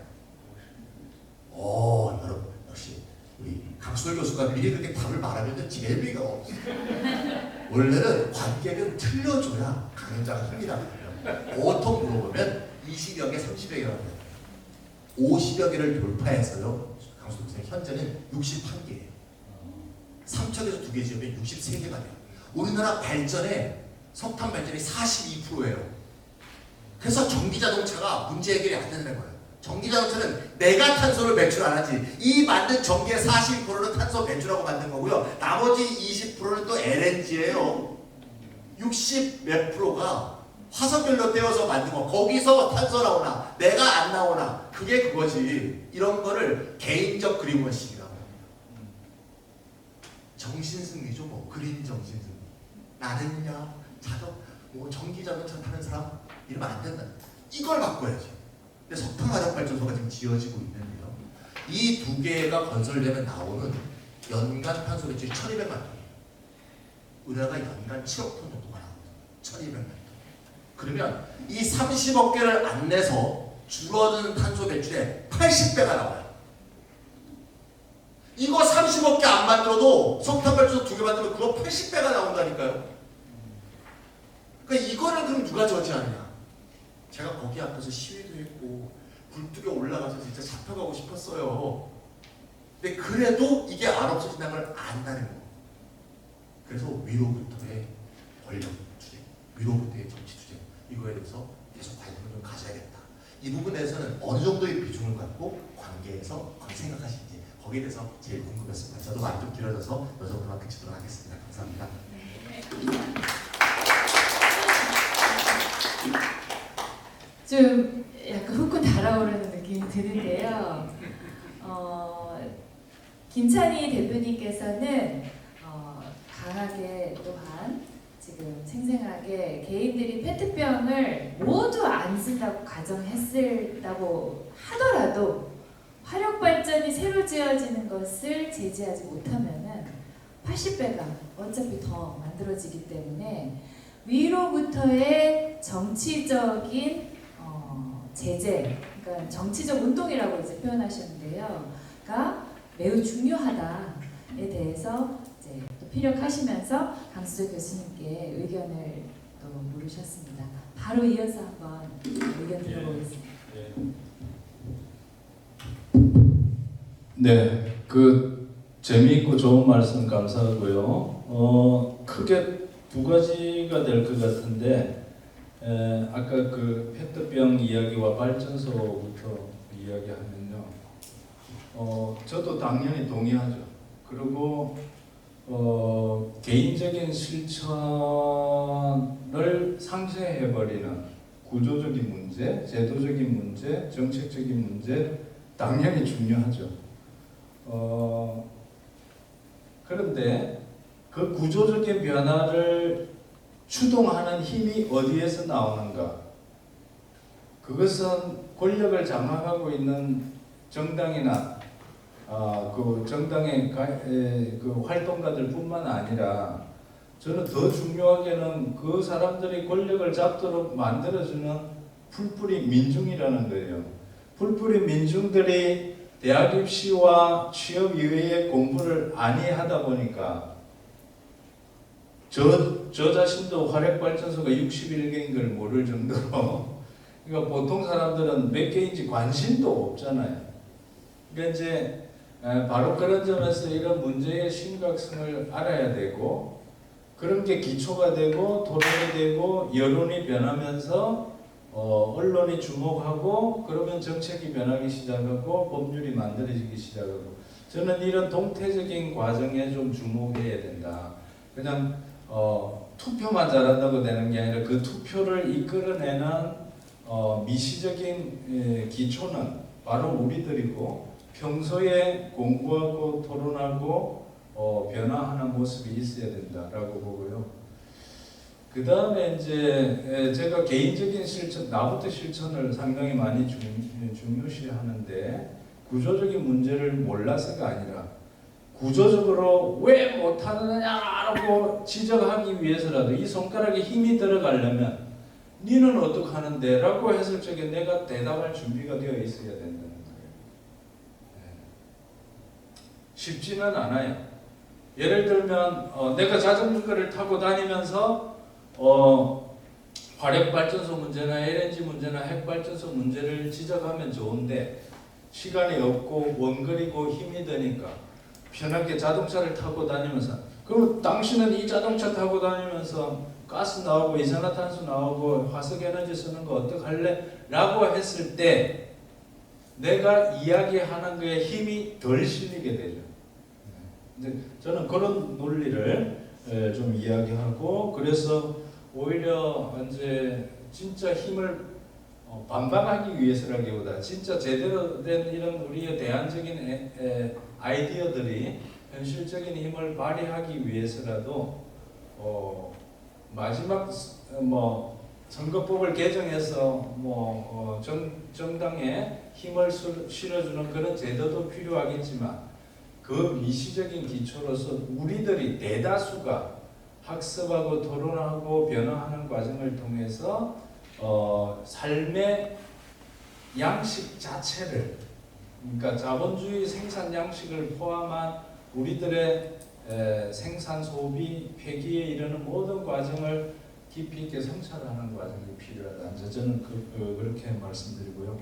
여러분 역시 우리 강수월 교수가 미리 그렇게 답을 말하면 재미가 없어요. 원래는 관객은 틀려줘야 강연자가 흥이 나거든요. 보통 물어보면 20여 개, 30여 개라고 해요. 50여 개를 돌파해서요. 강수월 교수님 현재는 61개예요. 삼척에서 2개 지으면 63개가 돼요. 우리나라 발전에 석탄 발전이 42%예요. 그래서 전기자동차가 문제 해결이 안 되는 거예요. 전기자동차는 내가 탄소를 배출 안 하지. 이 만든 전기의 42%는 탄소 배출하고 만든 거고요. 나머지 20%는 또 LNG예요. 60 몇 프로가 화석연료 떼어서 만든 거. 거기서 탄소 나오나 내가 안 나오나 그게 그거지. 이런 거를 개인적 그린워싱이라고 합니다. 정신승리죠. 뭐 그린 정신승리. 나는야 전기자동차 타는 사람 이러면 안 된다. 이걸 바꿔야죠. 근데 석탄 화력발전소가 지금 지어지고 있는데요. 이 2개가 건설되면 나오는 연간 탄소 배출이 1200만 톤. 우리나라가 연간 7억 톤 정도가 나옵니다. 1200만 톤. 그러면 이 30억 개를 안 내서 줄어드는 탄소 배출의 80배가 나와요. 이거 30억 개 안 만들어도 석탄 발전소 2개 만들면 그거 80배가 나온다니까요. 그러니까 이거를 그럼 누가 저지하느냐? 제가 거기 앞에서 시위도 했고 굴뚝에 올라가서 진짜 잡혀가고 싶었어요. 근데 그래도 이게 안 없어진다는 걸 안다는 거. 그래서 위로부터의 권력 투쟁, 위로부터의 정치 투쟁 이거에 대해서 계속 관심을 좀 가져야겠다. 이 부분에서는 어느 정도의 비중을 갖고 관계에서 생각하시는지 거기에 대해서 제일 궁금했습니다. 저도 말이 좀 길어져서 이 정도만 그치도록 하겠습니다. 감사합니다. 좀 약간 후끈 달아오르는 느낌이 드는데요. 김찬희 대표님께서는 강하게 또한 지금 생생하게 개인들이 페트병을 모두 안 쓴다고 가정했다고 하더라도 화력 발전이 새로 지어지는 것을 제지하지 못하면은 80배가 어차피 더 만들어지기 때문에 위로부터의 정치적인 제재, 그러니까 정치적 운동이라고 이제 표현하셨는데요.가 매우 중요하다에 대해서 이제 또 피력하시면서 강수재 교수님께 의견을 또 물으셨습니다. 바로 이어서 한번 의견 들어보겠습니다. 네, 그 재미있고 좋은 말씀 감사하고요. 크게 두 가지가 될 것 같은데 아까 그 페트병 이야기와 발전소부터 이야기하면요. 저도 당연히 동의하죠. 그리고 개인적인 실천을 상쇄해버리는 구조적인 문제, 제도적인 문제, 정책적인 문제 당연히 중요하죠. 그런데 그 구조적인 변화를 추동하는 힘이 어디에서 나오는가? 그것은 권력을 장악하고 있는 정당이나 그 정당의 그 활동가들뿐만 아니라 저는 더 중요하게는 그 사람들이 권력을 잡도록 만들어주는 풀뿌리 민중이라는 거예요. 풀뿌리 민중들이 대학 입시와 취업 이외의 공부를 안이하다 보니까 저 자신도 화력발전소가 61개인 걸 모를 정도로 그러니까 보통 사람들은 몇 개인지 관심도 없잖아요. 그러니까 이제 바로 그런 점에서 이런 문제의 심각성을 알아야 되고 그런 게 기초가 되고 토론이 되고 여론이 변하면서 언론이 주목하고 그러면 정책이 변하기 시작하고 법률이 만들어지기 시작하고 저는 이런 동태적인 과정에 좀 주목해야 된다. 그냥 투표만 잘한다고 되는 게 아니라 그 투표를 이끌어내는 미시적인 기초는 바로 우리들이고 평소에 공부하고 토론하고 변화하는 모습이 있어야 된다라고 보고요. 그 다음에 이제 제가 개인적인 실천, 나부터 실천을 상당히 많이 중요시하는데 구조적인 문제를 몰라서가 아니라 구조적으로 왜 못하느냐라고 지적하기 위해서라도 이 손가락에 힘이 들어가려면 니는 어떻게 하는데? 라고 했을 적에 내가 대답할 준비가 되어 있어야 된다는 거예요. 쉽지는 않아요. 예를 들면 내가 자전거를 타고 다니면서 화력발전소 문제나 LNG 문제나 핵발전소 문제를 지적하면 좋은데 시간이 없고 원거리고 힘이 드니까 편하게 자동차를 타고 다니면서 그럼 당신은 이 자동차 타고 다니면서 가스 나오고 이산화탄소 나오고 화석에너지 쓰는 거 어떡할래? 라고 했을 때 내가 이야기하는 거에 힘이 덜 실리게 되죠. 근데 저는 그런 논리를 좀 이야기하고 그래서 오히려 이제 진짜 힘을 반박하기 위해서라기보다 진짜 제대로 된 이런 우리의 대안적인 아이디어들이 현실적인 힘을 발휘하기 위해서라도 마지막 선거법을 개정해서 정당에 힘을 실어주는 그런 제도도 필요하겠지만 그 미시적인 기초로서 우리들이 대다수가 학습하고 토론하고 변화하는 과정을 통해서 삶의 양식 자체를 그러니까 자본주의 생산 양식을 포함한 우리들의 생산 소비 폐기에 이르는 모든 과정을 깊이 있게 성찰하는 과정이 필요하다. 저는 그렇게 말씀드리고요.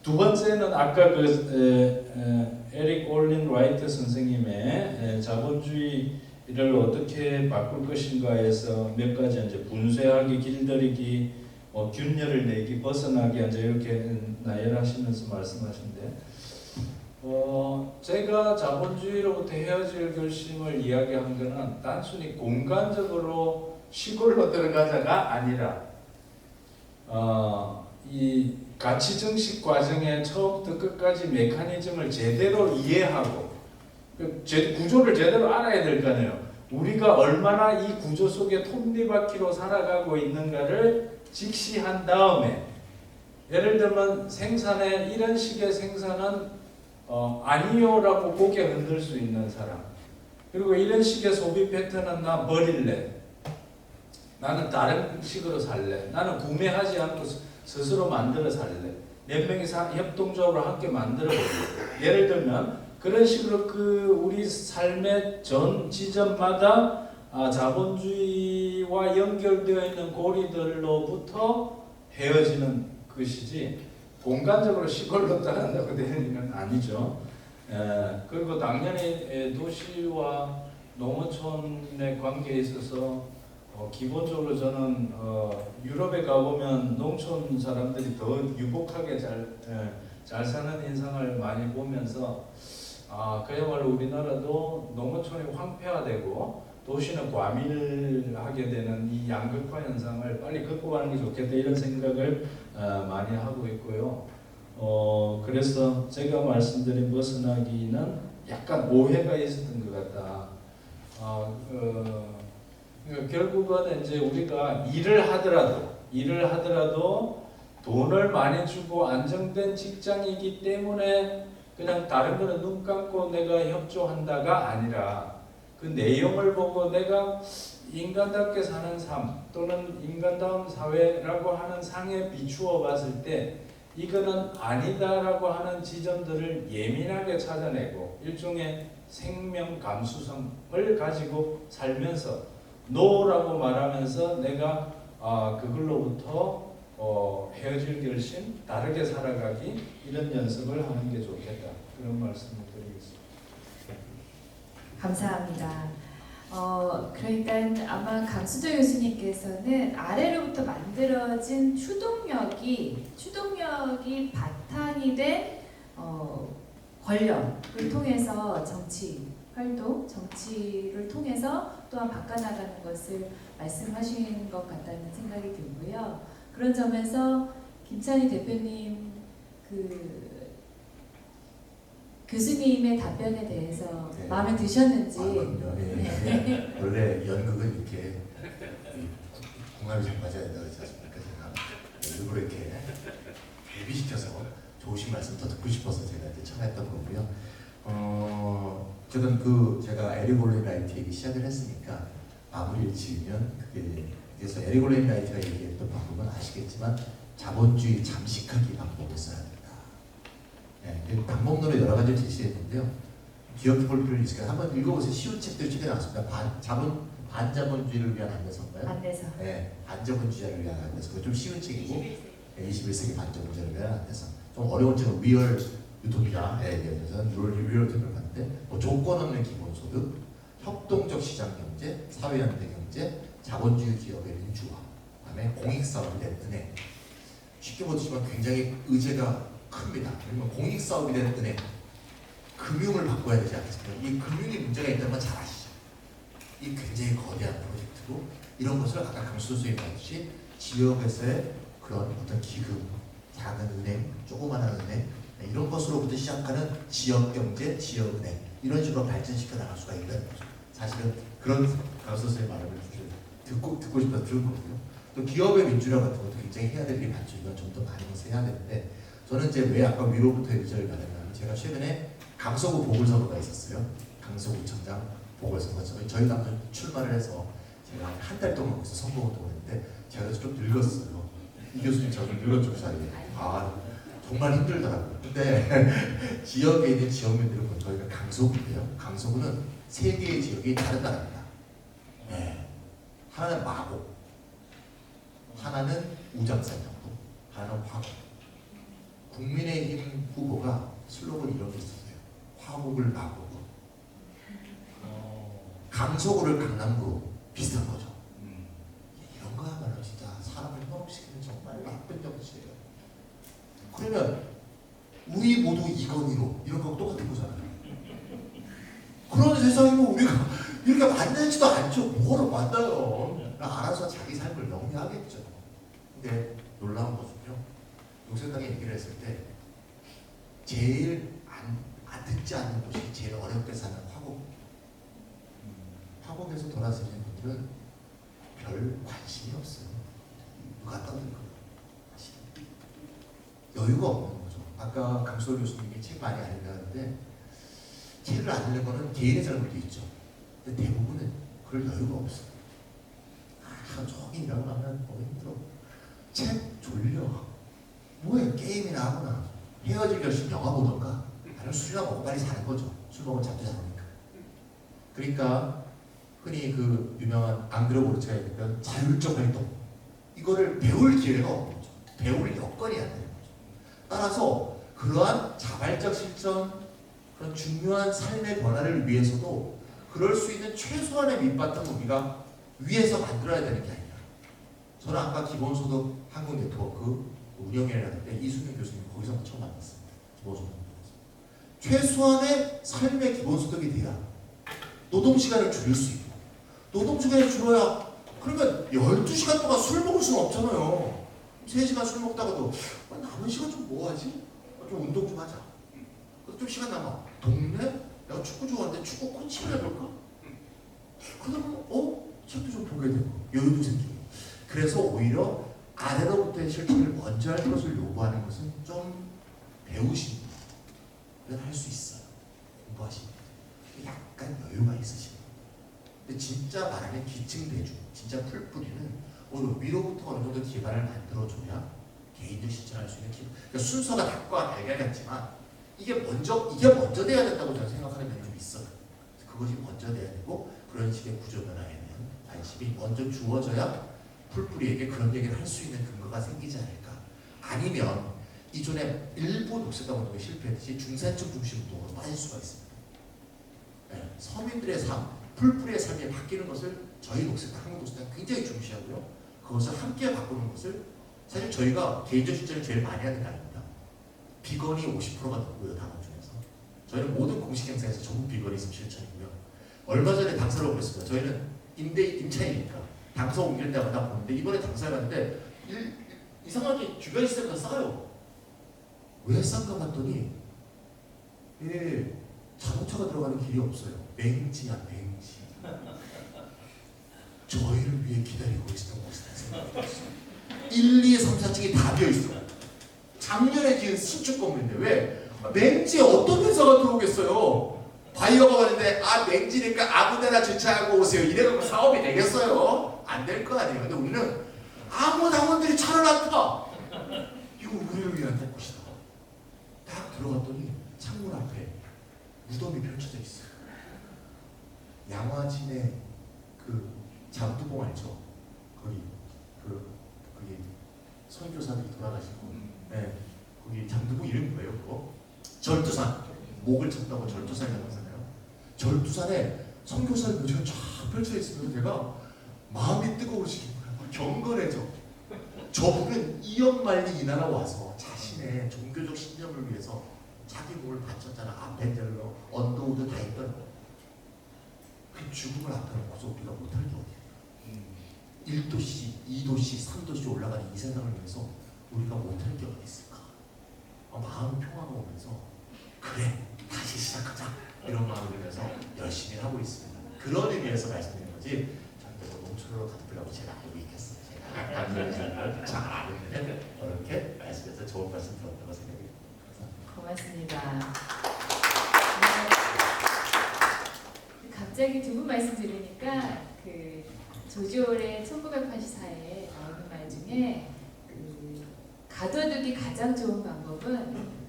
두 번째는 아까 에릭 올린 라이트 선생님의 자본주의를 어떻게 바꿀 것인가에서 몇 가지 이제 분쇄하기, 길들이기, 균열을 내기, 벗어나기 이제 이렇게 나열하시면서 말씀하신데, 제가 자본주의로부터 헤어질 결심을 이야기한 것은 단순히 공간적으로 시골로 들어가자가 아니라 이 가치 정식 과정의 처음부터 끝까지 메커니즘을 제대로 이해하고 구조를 제대로 알아야 될 거 아니에요. 우리가 얼마나 이 구조 속에 톱니바퀴로 살아가고 있는가를 직시한 다음에, 예를 들면 생산에 이런 식의 생산은 아니요라고 고개 흔들 수 있는 사람, 그리고 이런 식의 소비 패턴은 나 버릴래, 나는 다른 식으로 살래, 나는 구매하지 않고 스스로 만들어 살래, 몇 명이서 협동적으로 함께 만들어 볼래. 예를 들면 그런 식으로 우리 삶의 전 지점마다 자본주의와 연결되어 있는 고리들로부터 헤어지는 것이지, 공간적으로 시골로 따른다고 되는 건 아니죠. 그리고 당연히 도시와 농어촌의 관계에 있어서 기본적으로 저는 유럽에 가보면 농촌 사람들이 더 유복하게 잘 사는 인상을 많이 보면서 그야말로 우리나라도 농어촌이 황폐화되고 도시는 과밀하게 되는 이 양극화 현상을 빨리 극복하는 게 좋겠다, 이런 생각을 많이 하고 있고요. 그래서 제가 말씀드린 벗어나기는 약간 오해가 있었던 것 같다. 결국은 이제 우리가 일을 하더라도 돈을 많이 주고 안정된 직장이기 때문에 그냥 다른 거는 눈 감고 내가 협조한다가 아니라, 그 내용을 보고 내가 인간답게 사는 삶 또는 인간다운 사회라고 하는 상에 비추어 봤을 때 이거는 아니다라고 하는 지점들을 예민하게 찾아내고 일종의 생명 감수성을 가지고 살면서 노라고 말하면서 내가 그걸로부터 헤어질 결심, 다르게 살아가기, 이런 연습을 하는 게 좋겠다, 그런 말씀을 드리겠습니다. 감사합니다. 그러니까 아마 강수조 교수님께서는 아래로부터 만들어진 추동력이 바탕이 된 권력을 통해서 정치 활동, 정치를 통해서 또한 바꿔나가는 것을 말씀하신 것 같다는 생각이 들고요. 그런 점에서 김찬희 대표님 교수님의 답변에 대해서 네. 마음에 드셨는지. 그럼요. 네. 원래 연극은 이렇게 궁합이 잘 맞아야 된다고 했지 않습니까? 제가 일부러 이렇게 대비시켜서 좋으신 말씀 더 듣고 싶어서 제가 이제 참여했던 거고요. 저는 제가 에릭 올린 라이트에게 시작을 했으니까 마무리를 지으면 그래서 에릭 올린 라이트가 얘기했던 방법은 아시겠지만 자본주의 잠식하기 방법을 써야 된다. 네, 방법론을 여러 가지를 제시했는데요. 기억해 볼 필요는 있으니까 한번 읽어보세요. 쉬운 책들이 최근에 나왔습니다. 반자본주의를 위한 안내서인가요? 안내서. 네, 반자본주의를 위한 안내서. 그거 좀 쉬운 책이고 21세기 반자본주의를 위한 안내서. 좀 어려운 책은 리얼 유토피아에 대해서는 리얼 유토피아를 봤는데 조건 없는 기본소득, 협동적 시장 경제, 사회연대 경제, 자본주의 기업의 민주화, 그다음에 공익사업이 된 은행. 쉽게 보시면 굉장히 의제가 큽니다. 그러면 공익사업이 된 은행, 금융을 바꿔야 되지 않겠습니까? 이 금융에 문제가 있다는 건 잘 아시죠? 이 굉장히 거대한 프로젝트고, 이런 것을 아까 강수 선생님이 말했듯이 지역에서의 그런 어떤 기금, 작은 은행, 조그마한 은행, 이런 것으로부터 시작하는 지역경제, 지역은행, 이런 식으로 발전시켜 나갈 수가 있다는 거죠. 사실은 그런 강수 선생님 말을 듣고 싶어서 들은 거고요. 또 기업의 민주화 같은 것도 굉장히 해야 될 일이 많죠. 이건 좀 더 많은 것을 해야 되는데, 저는 이제 왜 아까 위로부터 의자를 가냐면, 제가 최근에 강서구 보궐선거가 있었어요. 강서구청장 보궐선거. 저희 당도 출마를 해서 제가 한 달 동안 거기서 선거운동을 했는데, 제가 좀 늙었어요. 이 교수님 저좀 늙었죠, 그 사이에. 정말 힘들더라고요. 근데 지역에 있는 지역민들은 보면 저희가 강서구인데요. 강서구는 세 개의 지역이 다른 나라입니다. 네. 하나는 마곡, 하나는 우장산 정도, 하나는 화곡. 국민의힘 후보가 슬로건 이런 게 있었어요. 화곡을 마곡으로, 강서구를 강남구로, 비슷한 거죠. 이런 거야말로 진짜 사람을 현혹시키는 정말 나쁜 정치예요. 그러면 우리 모두 이건희로 이런 거 똑같은 거잖아요. 그런 세상이면 우리가 이렇게 만나지도 않죠. 뭐하러 만나요? 알아서 자기 삶을 영위하겠죠. 근데 놀라운 것은요, 녹색당에 얘기를 했을 때 제일 안 듣지 않는 곳이 제일 어렵게 사는 화곡. 화곡에서 돌아서시는 분들은 별 관심이 없어요. 누가 떠들고 사실 여유가 없는 거죠. 아까 강수월 교수님이 책 많이 안 읽었는데 책을 안 읽는 거는 개인의 잘못도 있죠. 근데 대부분은 그럴 여유가 없어요. 하루 종일 일하면 너무 힘들어. 책 졸려. 뭐해 게임이나 하거나 헤어질 결심 영화 보던가 아니면 술이나 먹고 빨리 자는 거죠. 술 먹으면 잠도 잘 오니까. 그러니까 흔히 그 유명한 앙드레 보르체가 얘기했던 자율적 활동 이거를 배울 기회가 없는 거죠. 배울 여건이 안 되는 거죠. 따라서 그러한 자발적 실천 그런 중요한 삶의 변화를 위해서도 그럴 수 있는 최소한의 밑바탕 우리가 위에서 만들어야 되는 게 아니라 저는 아까 기본소득 한국 네트워크 운영회를 할 때 이수민 교수님 거기서 처음 만났습니다. 기본소득 최소한의 삶의 기본소득이 돼야 노동시간을 줄일 수 있고 노동시간이 줄어야 그러면 12시간 동안 술 먹을 수는 없잖아요. 3시간 술 먹다가도 남은 시간 좀 뭐하지? 좀 운동 좀 하자. 좀 시간 남아. 동네? 내가 축구 좋아하는데 축구 코치를 해볼까? 그러면 책도 좀 보게 되고 여유도 생기고 그래서 오히려 아래로부터의 실천을 먼저 할 것을 요구하는 것은 좀 배우시면 할 수 있어요. 공부하시면 약간 여유가 있으시면 근데 진짜 말하면 기층대중 진짜 풀뿌리는 오늘 위로부터 어느 정도 기반을 만들어줘야 개인적 실천할 수 있는 기반. 그러니까 순서가 닭과 달걀 같지만 이게 먼저 돼야 된다고 저는 생각하는 면이 좀 있어요. 그것이 먼저 돼야 되고 그런 식의 구조 변화에는 관심이 먼저 주어져야 풀뿌리에게 그런 얘기를 할 수 있는 근거가 생기지 않을까. 아니면 이전에 일부 녹색당 운동이 실패했듯이 중산층 중심 운동으로 빠질 수가 있습니다. 네, 서민들의 삶, 풀뿌리의 삶이 바뀌는 것을 저희 녹색당, 한국 녹색당 굉장히 중시하고요. 그것을 함께 바꾸는 것을 사실 저희가 개인적 실천을 제일 많이 하는 게 아닙니다. 비건이 50%가 넘고요. 당원 중에서. 저희는 모든 공식 행사에서 전부 비건이즘 실천이고요. 얼마 전에 당사를 오겠습니다. 저희는 임차이니까 당사 옮길 때마다 보는데 이번에 당사를 갔는데 이상하게 주변 시세보다 싸요. 왜 싼가 봤더니 자동차가 들어가는 길이 없어요. 맹지야 맹지. 저희를 위해 기다리고 있었던 곳이다. 1, 2, 3, 4층이 다 비어있어요. 작년에 지은 신축 건물인데 왜? 맹지에 어떤 회사가 들어오겠어요? 바이어가 가는데 맹지니까 아무데나 주차하고 오세요. 이래갖고 사업이 되겠어요? 안 될 거 아니에요. 근데 우리는 아무 당원들이 차를 안 타. 이거 우리를 위한 곳이다. 딱 들어갔더니 창문 앞에 무덤이 펼쳐져 있어요. 양화진의 그 장두봉 알죠? 거기 거기 선교사들이 돌아가시고 네, 거기 장두봉 이름이 뭐예요? 그거? 절두산. 목을 쳤다고 절두산이라고 하잖아요. 절두산에 선교사의 묘지가 쫙 펼쳐져 있으면서 제가 마음이 뜨거워지는 거예요. 경건해져. 저분은 2억 만리 이 나라 와서 자신의 종교적 신념을 위해서 자기 몸을 바쳤잖아. 아펜젤러, 언더우드 다 했던 거. 그 죽음을 앞에 놓고서 우리가 못할 게 어디야. 1도씨, 2도씨, 3도씨 올라가는 이 세상을 위해서 우리가 못할 게 어디 있을까. 마음 평화가 오면서 그래 다시 시작하자 이런 마음을 들면서 열심히 하고 있습니다. 그런 의미에서 말씀드리는 거지 절대로 농촌으로 가두려고 제가 알고 있겠어요. 제가 안전을 잘 아는데 이렇게 말씀해서 좋은 말씀 들었다고 생각해요. 고맙습니다. 갑자기 두 분 말씀 들으니까 그 조지올의 1984에 나오는 말 중에 그 가둬두기 가장 좋은 방법은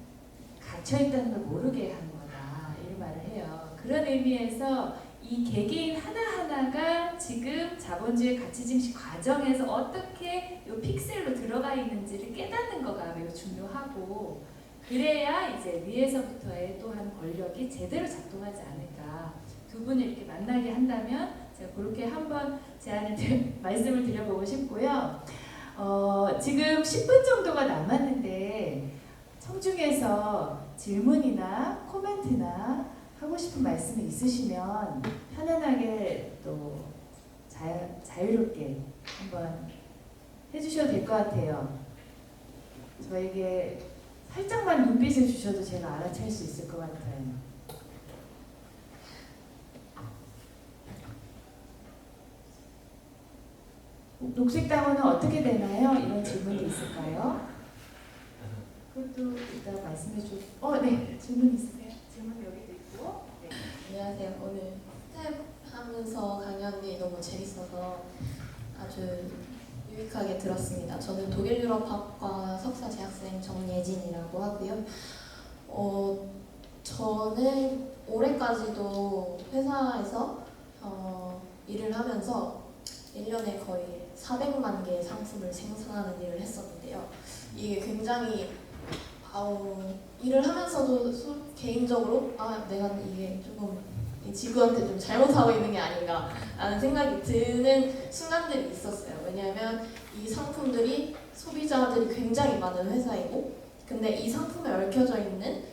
갇혀있다는 걸 모르게 하는 거다 이런 말을 해요. 그런 의미에서 이 개개인 하나하나가 지금 자본주의 가치 증식 과정에서 어떻게 이 픽셀로 들어가 있는지를 깨닫는 거가 매우 중요하고 그래야 이제 위에서부터의 또한 권력이 제대로 작동하지 않을까. 두 분을 이렇게 만나게 한다면 제가 그렇게 한번 말씀을 드려보고 싶고요. 지금 10분 정도가 남았는데 청중에서 질문이나 코멘트나 하고 싶은 말씀이 있으시면 편안하게 또 자유롭게 한번 해주셔도 될 것 같아요. 저에게 살짝만 눈빛을 주셔도 제가 알아챌 수 있을 것 같아요. 녹색당원은 어떻게 되나요? 이런 질문도 있을까요? 그것도 이따 말씀해 주. 네. 질문 있으세요? 질문 여기도 있고. 네. 안녕하세요. 오늘 스텝 하면서 강연이 너무 재밌어서 아주 유익하게 들었습니다. 저는 독일 유럽학과 석사 재학생 정예진이라고 하고요. 저는 올해까지도 회사에서 일을 하면서 1년에 거의 400만 개의 상품을 생산하는 일을 했었는데요. 이게 굉장히 일을 하면서도 개인적으로 내가 이게 조금 이 지구한테 좀 잘못하고 있는 게 아닌가 라는 생각이 드는 순간들이 있었어요. 왜냐하면 이 상품들이 소비자들이 굉장히 많은 회사이고, 근데 이 상품에 얽혀져 있는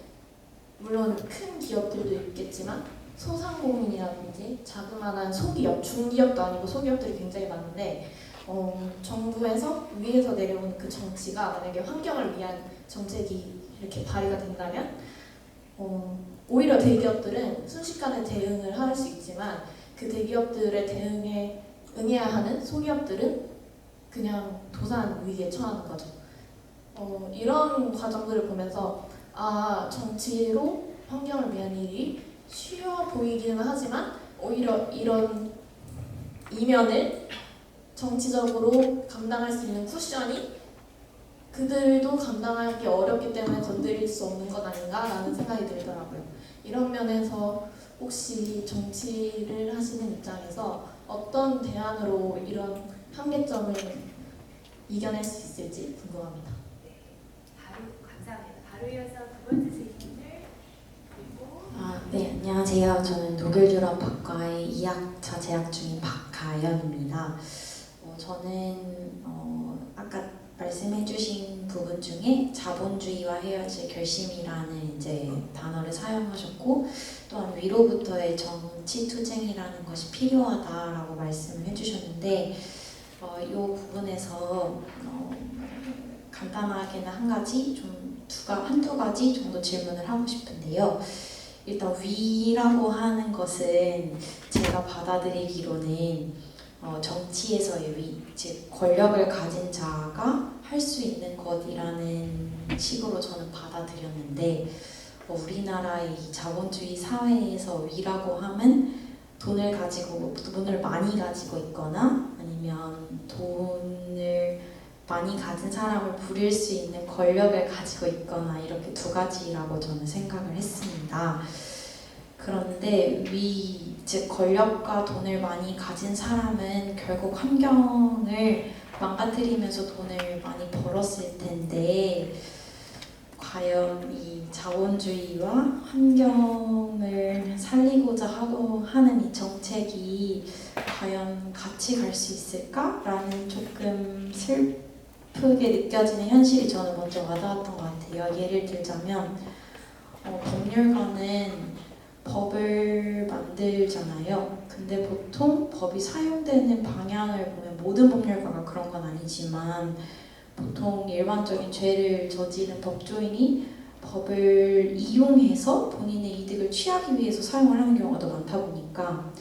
물론 큰 기업들도 있겠지만 소상공인이라든지 자그마한 소기업, 중기업도 아니고 소기업들이 굉장히 많은데 정부에서 위에서 내려온 그 정치가 만약에 환경을 위한 정책이 이렇게 발의가 된다면 오히려 대기업들은 순식간에 대응을 할 수 있지만 그 대기업들의 대응에 응해야 하는 소기업들은 그냥 도산 위기에 처하는 거죠. 이런 과정들을 보면서 정치로 환경을 위한 일이 쉬워 보이기는 하지만 오히려 이런 이면을 정치적으로 감당할 수 있는 쿠션이 그들도 감당하기 어렵기 때문에 건드릴 수 없는 것 아닌가라는 생각이 들더라고요. 이런 면에서 혹시 정치를 하시는 입장에서 어떤 대안으로 이런 한계점을 이겨낼 수 있을지 궁금합니다. 바로 감사합니다. 바로 이어서 두 번째 질문을 그리고 네, 안녕하세요. 저는 독일 유럽학과의 2학차 재학 중인 박가연입니다. 저는 아까 말씀해주신 부분 중에 자본주의와 헤어질 결심이라는 이제 단어를 사용하셨고, 또한 위로부터의 정치 투쟁이라는 것이 필요하다라고 말씀을 해주셨는데, 이 부분에서 간단하게는 한두 가지 정도 질문을 하고 싶은데요. 일단 위라고 하는 것은 제가 받아들이기로는 정치에서의 위, 즉 권력을 가진 자가 할 수 있는 것이라는 식으로 저는 받아들였는데, 우리나라의 이 자본주의 사회에서 위라고 하면 돈을 많이 가지고 있거나 아니면 돈을 많이 가진 사람을 부릴 수 있는 권력을 가지고 있거나 이렇게 두 가지라고 저는 생각을 했습니다. 그런데 즉 권력과 돈을 많이 가진 사람은 결국 환경을 망가뜨리면서 돈을 많이 벌었을 텐데, 과연 이 자본주의와 환경을 살리고자 하는 이 정책이 과연 같이 갈 수 있을까라는 조금 슬프게 느껴지는 현실이 저는 먼저 와닿았던 것 같아요. 예를 들자면 법률가는 법을 만들잖아요. 근데 보통 법이 사용되는 방향을 보면 모든 법률가가 그런 건 아니지만 보통 일반적인 죄를 저지른 법조인이 법을 이용해서 본인의 이득을 취하기 위해서 사용을 하는 경우가 더 많다 보니까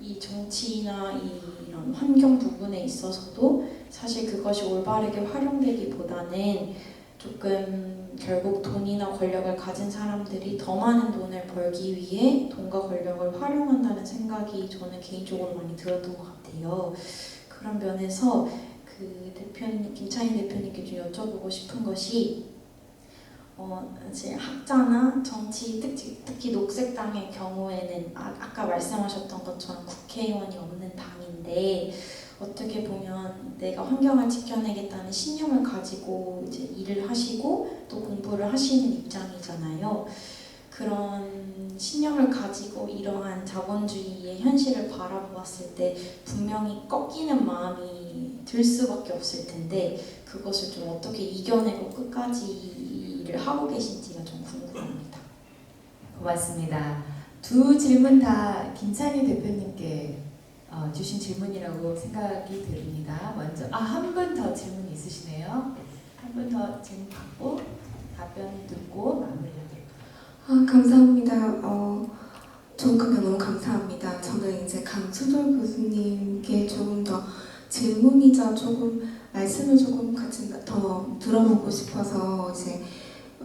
이 정치나 이런 환경 부분에 있어서도 사실 그것이 올바르게 활용되기보다는 조금 결국 돈이나 권력을 가진 사람들이 더 많은 돈을 벌기 위해 돈과 권력을 활용한다는 생각이 저는 개인적으로 많이 들었던 것 같아요. 그런 면에서 김찬희 대표님께 좀 여쭤보고 싶은 것이 이제 학자나 정치 특히 녹색당의 경우에는 아까 말씀하셨던 것처럼 국회의원이 없는 당인데 어떻게 보면 내가 환경을 지켜내겠다는 신념을 가지고 이제 일을 하시고 또 공부를 하시는 입장이잖아요. 그런 신념을 가지고 이러한 자본주의의 현실을 바라보았을 때 분명히 꺾이는 마음이 들 수밖에 없을 텐데 그것을 좀 어떻게 이겨내고 끝까지 일을 하고 계신지가 좀 궁금합니다. 고맙습니다. 두 질문 다 김찬희 대표님께 주신 질문이라고 생각이 듭니다. 먼저 한 분 더 질문이 있으시네요. 한 한 번 더 질문 받고 답변 듣고 마무리하도록. 감사합니다. 좋은 강연 너무 감사합니다. 저는 이제 강수돌 교수님께 조금 더 질문이자 조금 말씀을 조금 같이 더 들어보고 싶어서 이제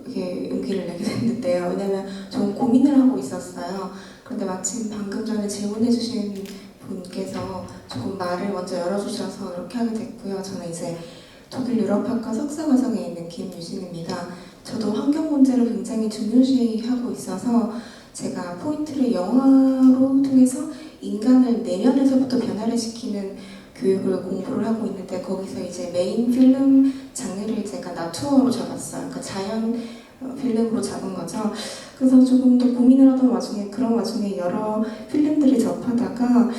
이렇게 용기를 내게 됐는데요. 왜냐면 좀 고민을 하고 있었어요. 그런데 마침 방금 전에 질문해주신 분께서 조금 말을 먼저 열어주셔서 이렇게 하게 됐고요. 저는 이제 독일 유럽학과 석사과정에 있는 김유진입니다. 저도 환경 문제를 굉장히 중요시하고 있어서 제가 포인트를 영화로 통해서 인간을 내면에서부터 변화를 시키는 교육을 공부를 하고 있는데 거기서 이제 메인 필름 장르를 제가 나투어로 잡았어요. 그러니까 자연 필름으로 잡은 거죠. 그래서 조금 더 고민을 하던 와중에 그런 와중에 여러 필름들을 접하다가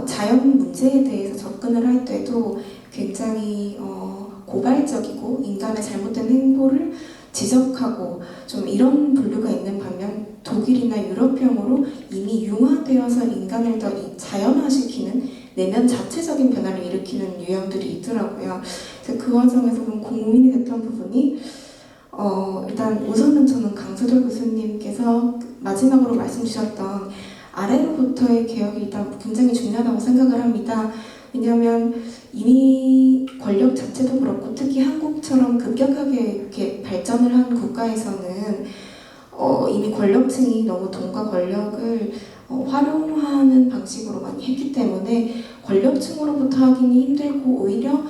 자연 문제에 대해서 접근을 할 때도 굉장히 고발적이고 인간의 잘못된 행보를 지적하고 좀 이런 분류가 있는 반면 독일이나 유럽형으로 이미 융화되어서 인간을 더 자연화시키는 내면 자체적인 변화를 일으키는 유형들이 있더라고요. 그래서 그 과정에서 좀 고민이 됐던 부분이 일단 우선은 저는 강수돌 교수님께서 마지막으로 말씀 주셨던 아래로부터의 개혁이 일단 굉장히 중요하다고 생각을 합니다. 왜냐하면 이미 권력 자체도 그렇고 특히 한국처럼 급격하게 이렇게 발전을 한 국가에서는 이미 권력층이 너무 돈과 권력을 활용하는 방식으로 많이 했기 때문에 권력층으로부터 하기는 힘들고 오히려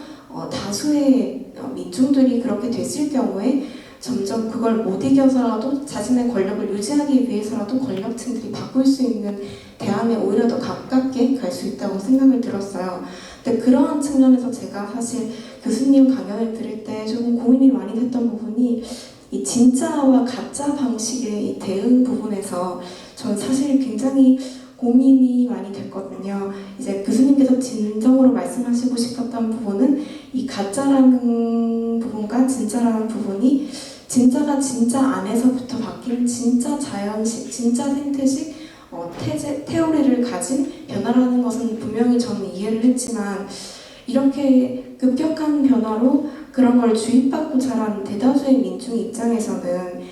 다수의 민중들이 그렇게 됐을 경우에 점점 그걸 못 이겨서라도 자신의 권력을 유지하기 위해서라도 권력층들이 바꿀 수 있는 대안에 오히려 더 가깝게 갈 수 있다고 생각을 들었어요. 근데 그러한 측면에서 제가 사실 교수님 강연을 들을 때 조금 고민이 많이 됐던 부분이 이 진짜와 가짜 방식의 이 대응 부분에서 저는 사실 굉장히 고민이 많이 됐거든요. 이제 교수님께서 진정으로 말씀하시고 싶었던 부분은 이 가짜라는 부분과 진짜라는 부분이 진짜가 진짜 안에서부터 바뀐 진짜 자연식, 진짜 생태식 테오리를 가진 변화라는 것은 분명히 저는 이해를 했지만 이렇게 급격한 변화로 그런 걸 주입받고 자란 대다수의 민중 입장에서는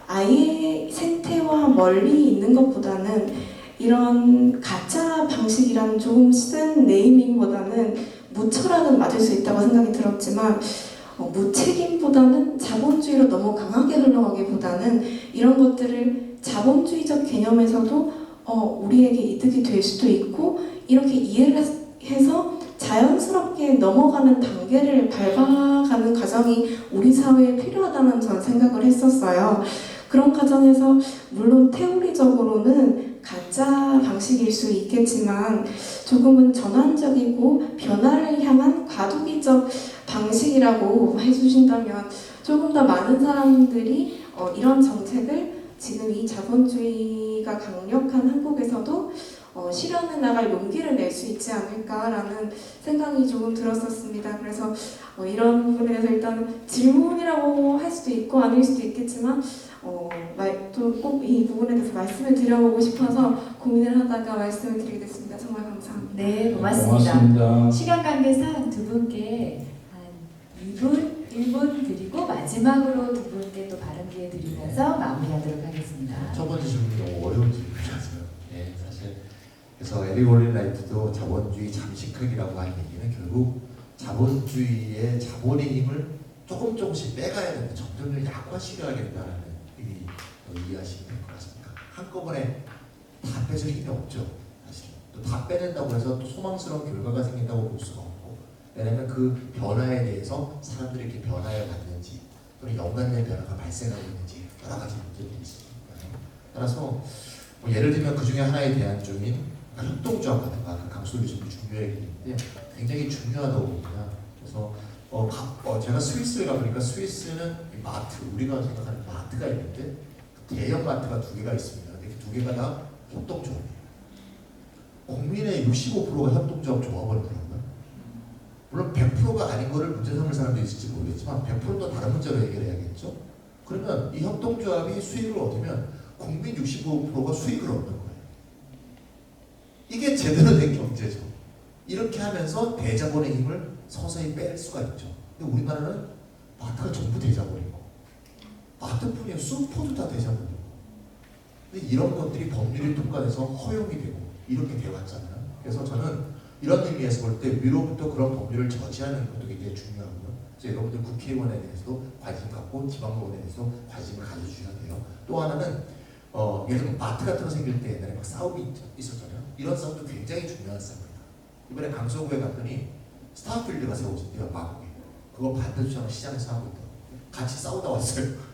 아예 생태와 멀리 있는 것보다는 이런 가짜 방식이라는 조금 센 네이밍보다는 무처라는 맞을 수 있다고 생각이 들었지만 무책임보다는 자본주의로 너무 강하게 흘러가기보다는 이런 것들을 자본주의적 개념에서도 우리에게 이득이 될 수도 있고 이렇게 이해를 해서 자연스럽게 넘어가는 단계를 밟아가는 과정이 우리 사회에 필요하다는 전 생각을 했었어요. 그런 과정에서 물론 테오리적으로는 가짜 방식일 수 있겠지만 조금은 전환적이고 변화를 향한 과도기적 방식이라고 해주신다면 조금 더 많은 사람들이 이런 정책을 지금 이 자본주의가 강력한 한국에서도 실현해 나갈 용기를 낼 수 있지 않을까라는 생각이 조금 들었었습니다. 그래서 이런 부분에 대해서 일단 질문이라고 할 수도 있고 아닐 수도 있겠지만 또 꼭 이 부분에 대해서 말씀을 드려보고 싶어서 고민을 하다가 말씀을 드리게 됐습니다. 정말 감사합니다. 네, 고맙습니다. 시간 관계상 두 분께 한 2분, 1분 드리고 마지막으로 두 분께 또 발언 기회 드리면서 마무리하도록 하겠습니다. 첫 번째 질문이 너무 어려운 질문이라서요. 네, 사실 그래서 에릭 올린라이트도 자본주의 잠식학이라고 하는 얘기는 결국 자본주의의 자본의 힘을 조금씩 빼가야 되는데 점점 약화시켜야 된다는 의미 이해하시면 될 것 같습니다. 한꺼번에 다 빼줄 힘이 없죠. 사실 또 다 빼낸다고 해서 또 소망스러운 결과가 생긴다고 볼 수가 없고 왜냐하면 그 변화에 대해서 사람들이 이렇게 변화를 받는지 또는 연관된 변화가 발생하고 있는지 여러 가지 문제들이 있으니까요. 따라서 뭐 예를 들면 그 중에 하나의 대안점인 협동조합이라든가 강수도 좀 중요했는데 굉장히 중요하다고 봅니다. 그래서 제가 스위스에 가보니까 스위스는 마트, 우리가 생각하는 마트가 있는데 대형 마트가 두 개가 있습니다. 근데 그 두 개가 다 협동조합이에요. 국민의 65%가 협동조합 조합을 하더라고요. 물론 100%가 아닌 거를 문제 삼을 사람도 있을지 모르겠지만 100%도 다른 문제로 해결해야겠죠. 그러면 이 협동조합이 수익을 얻으면 국민 65%가 수익을 얻는 거예요. 이게 제대로 된 경제죠. 이렇게 하면서 대자본의 힘을 서서히 뺄 수가 있죠. 근데 우리나라는 마트가 전부 대자본이고 마트뿐이야 슈퍼도 다 대자본이고 근데 이런 것들이 법률이 통과돼서 허용이 되고 이렇게 되어왔잖아요. 그래서 저는 이런 의미에서 볼 때 위로부터 그런 법률을 저지하는 것도 굉장히 중요하고요. 그래서 여러분들 국회의원에 대해서도 관심 갖고 지방법원에 대해서도 관심을 가져주셔야 돼요. 또 하나는 예를 들면 마트 같은 거 생길 때 옛날에 막 싸움이 있었잖아요. 이런 싸움도 굉장히 중요한 싸움입니다. 이번에 강서구에 갔더니 스타필드가 세워졌대요. 마곡에. 그거 반대 주장을 시장에서 하고 있더라고요. 같이 싸우다 왔어요.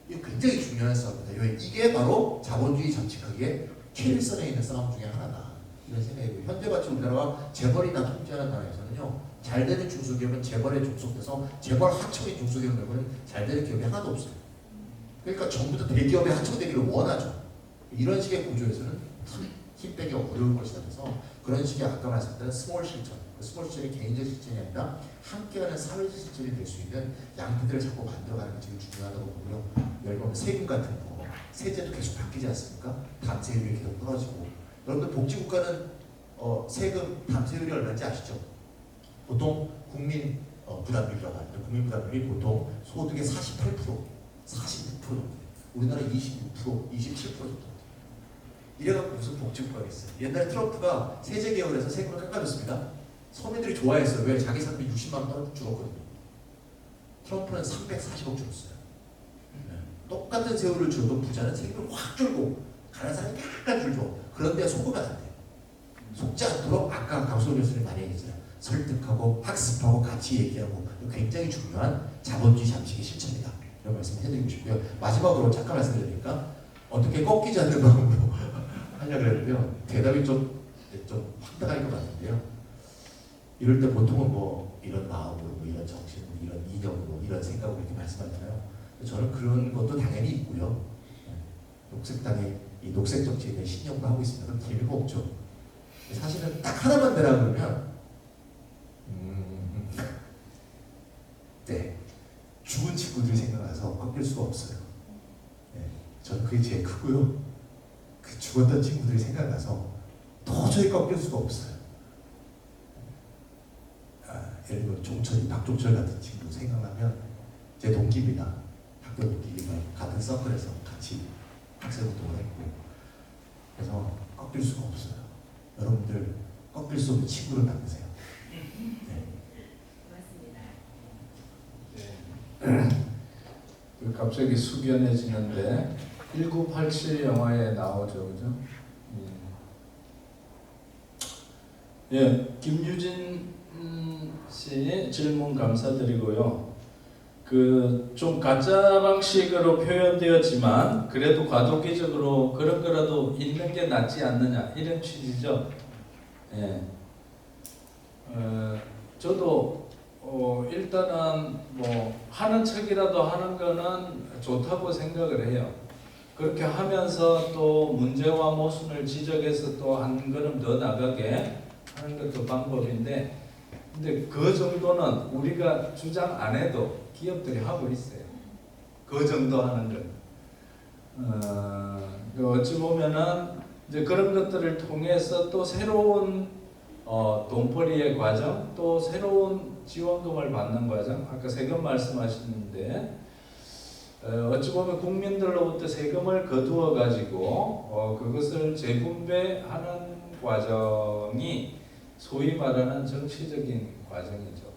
이게 굉장히 중요한 싸움입니다. 이게 바로 자본주의 정치학의 최일선에 있는 싸움 중에 하나다. 이런 생각이고 현재같이 우리나라가 재벌이나 통제하는 나라에서는요. 잘 되는 중소기업은 재벌에 종속돼서 재벌 하청인 중소기업 말고는 잘 되는 기업이 하나도 없어요. 그러니까 전부 다 대기업에 하청되기를 원하죠. 이런 식의 구조에서는 힘 빼기 어려울 것이다. 그래서 그런 식의 아까 말씀드린 스몰 실천, 스몰 실천이 개인적 실천이 아니라 함께하는 사회적 실천이 될 수 있는 양태들을 자꾸 만들어가는 게 제일 중요하다고 보고요. 예를 들면 세금 같은 거, 세제도 계속 바뀌지 않습니까? 담세율이 계속 떨어지고 여러분들 복지국가는 세금 담세율이 얼마인지 아시죠? 보통 국민 부담률이라고 하죠. 국민 부담률이 보통 소득의 48%, 49% 정도. 우리나라 26%, 27% 정도. 이래갖고 무슨 복지국가겠어요. 옛날에 트럼프가 세제 개혁을 해서 세금을 깎아줬습니다. 서민들이 좋아했어요. 왜? 자기 상비 60만 원 줄었거든요. 트럼프는 340억 줄었어요. 똑같은 세율을 줘도 부자는 세금을 확 줄고 가난한 사람이 약간 줄죠. 그런데 속으면 안 돼요. 속지 않도록 아까 강소월 교수님 많이 얘기했잖아요. 설득하고 학습하고 같이 얘기하고 굉장히 중요한 자본주의 잠식의 실천이다. 이런 말씀 해드리고 싶고요. 마지막으로 잠깐 말씀드리니까 어떻게 꺾이지 않는 마음으로 하려고 했는데요. 대답이 좀 황당할 것 같은데요. 이럴 때 보통은 뭐 이런 마음으로 뭐 이런 정신으로 이런 이념으로 이런 생각으로 이렇게 말씀하잖아요. 저는 그런 것도 당연히 있고요. 녹색당의 이 녹색 정치에 대한 신념도 하고 있습니다. 그럼 재미가 없죠. 사실은 딱 하나만 되라 그러면 네 죽은 친구들이 생각나서 꺾일 수가 없어요. 네, 저는 그게 제일 크고요. 그 죽었던 친구들이 생각나서 도저히 꺾일 수가 없어요. 예를 들면 종철이 박종철 같은 친구 생각나면 제 동기입니다. 학교 동기가 같은 서클에서 같이 학생운동을 했고 그래서 꺾일 수가 없어요. 여러분들 꺾일 수 없는 친구를 만드세요. 네. 네. 갑자기 숙연해지는데 1987 영화에 나오죠, 그죠? 예, 김유진 씨 질문 감사드리고요. 좀 가짜 방식으로 표현되었지만 그래도 과도기적으로 그런 거라도 있는 게 낫지 않느냐 이런 취지죠. 예. 저도 일단은 뭐 하는 척이라도 하는 거는 좋다고 생각을 해요. 그렇게 하면서 또 문제와 모순을 지적해서 또 한 걸음 더 나가게 하는 것도 방법인데, 근데 그 정도는 우리가 주장 안 해도 기업들이 하고 있어요. 그 정도 하는 건. 어찌 보면은 이제 그런 것들을 통해서 또 새로운 돈벌이의 과정, 또 새로운 지원금을 받는 과정, 아까 세금 말씀하셨는데 어찌 보면 국민들로부터 세금을 거두어 가지고 그것을 재분배하는 과정이 소위 말하는 정치적인 과정이죠.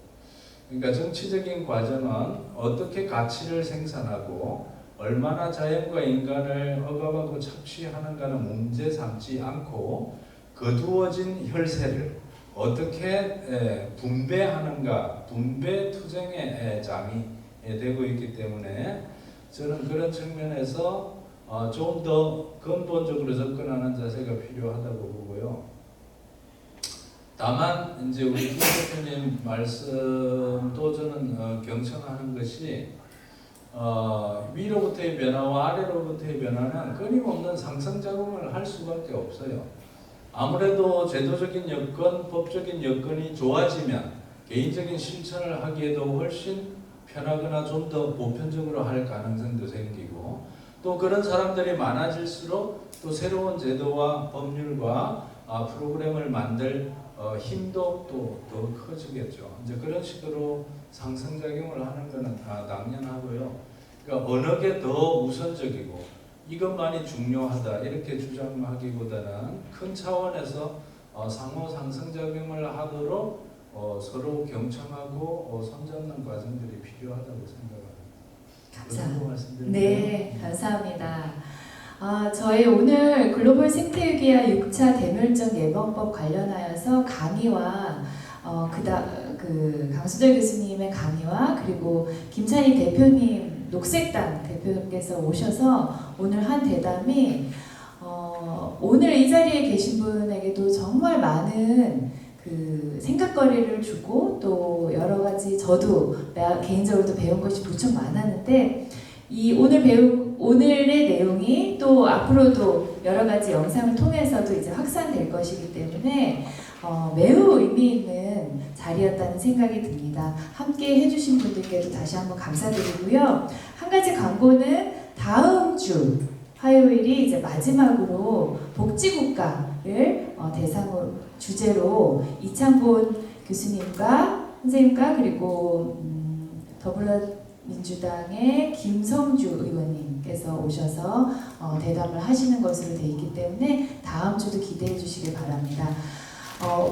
그러니까 정치적인 과정은 어떻게 가치를 생산하고 얼마나 자연과 인간을 억압하고 착취하는가는 문제 삼지 않고 거두어진 혈세를 어떻게 분배하는가, 분배 투쟁의 장이 되고 있기 때문에 저는 그런 측면에서 좀 더 근본적으로 접근하는 자세가 필요하다고 보고요. 다만 이제 우리 김 대표님 말씀도 저는 경청하는 것이 위로부터의 변화와 아래로부터의 변화는 끊임없는 상승 작용을 할 수밖에 없어요. 아무래도 제도적인 여건, 법적인 여건이 좋아지면 개인적인 실천을 하기에도 훨씬 편하거나 좀 더 보편적으로 할 가능성도 생기고, 또 그런 사람들이 많아질수록 또 새로운 제도와 법률과 프로그램을 만들 힘도 또 더 커지겠죠. 이제 그런 식으로 상승작용을 하는 것은 다 당연하고요. 그러니까 어느 게 더 우선적이고 이것만이 중요하다 이렇게 주장하기보다는 큰 차원에서 상호 상승작용을 하도록 서로 경청하고 손잡는 과정들이 필요하다고 생각합니다. 그 정도 말씀드립니다. 네, 감사합니다. 저희 오늘 글로벌 생태위기와 6차 대멸종 예방법 관련하여서 강의와 강수절 교수님의 강의와 그리고 김찬희 대표님, 녹색당 대표님께서 오셔서 오늘 한 대담이 오늘 이 자리에 계신 분에게도 정말 많은 생각거리를 주고 또 여러 가지 저도 개인적으로도 배운 것이 무척 많았는데 오늘의 내용이 또 앞으로도 여러 가지 영상을 통해서도 이제 확산될 것이기 때문에 매우 의미 있는 자리였다는 생각이 듭니다. 함께 해주신 분들께도 다시 한번 감사드리고요. 한 가지 광고는 다음 주 화요일이 이제 마지막으로 복지국가를 대상으로 주제로 이창본 교수님과 선생님과 그리고 더불어민주당의 김성주 의원님께서 오셔서 대담을 하시는 것으로 되어 있기 때문에 다음 주도 기대해 주시길 바랍니다.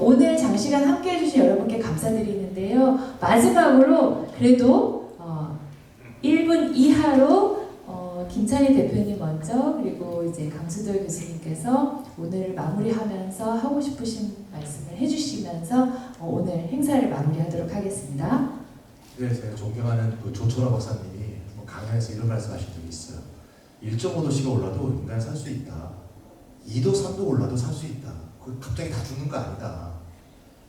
오늘 장시간 함께 해주신 여러분께 감사드리는데요. 마지막으로 그래도 1분 이하로 김찬희 대표님 먼저 그리고 이제 강수돌 교수님께서 오늘을 마무리하면서 하고 싶으신 말씀을 해주시면서 오늘 행사를 마무리하도록 하겠습니다. 네, 제가 존경하는 조철화 박사님이 강연에서 이런 말씀하신 적이 있어요. 1.5도씨가 올라도 인간은 살 수 있다. 2도, 3도 올라도 살 수 있다. 갑자기 다 죽는 거 아니다.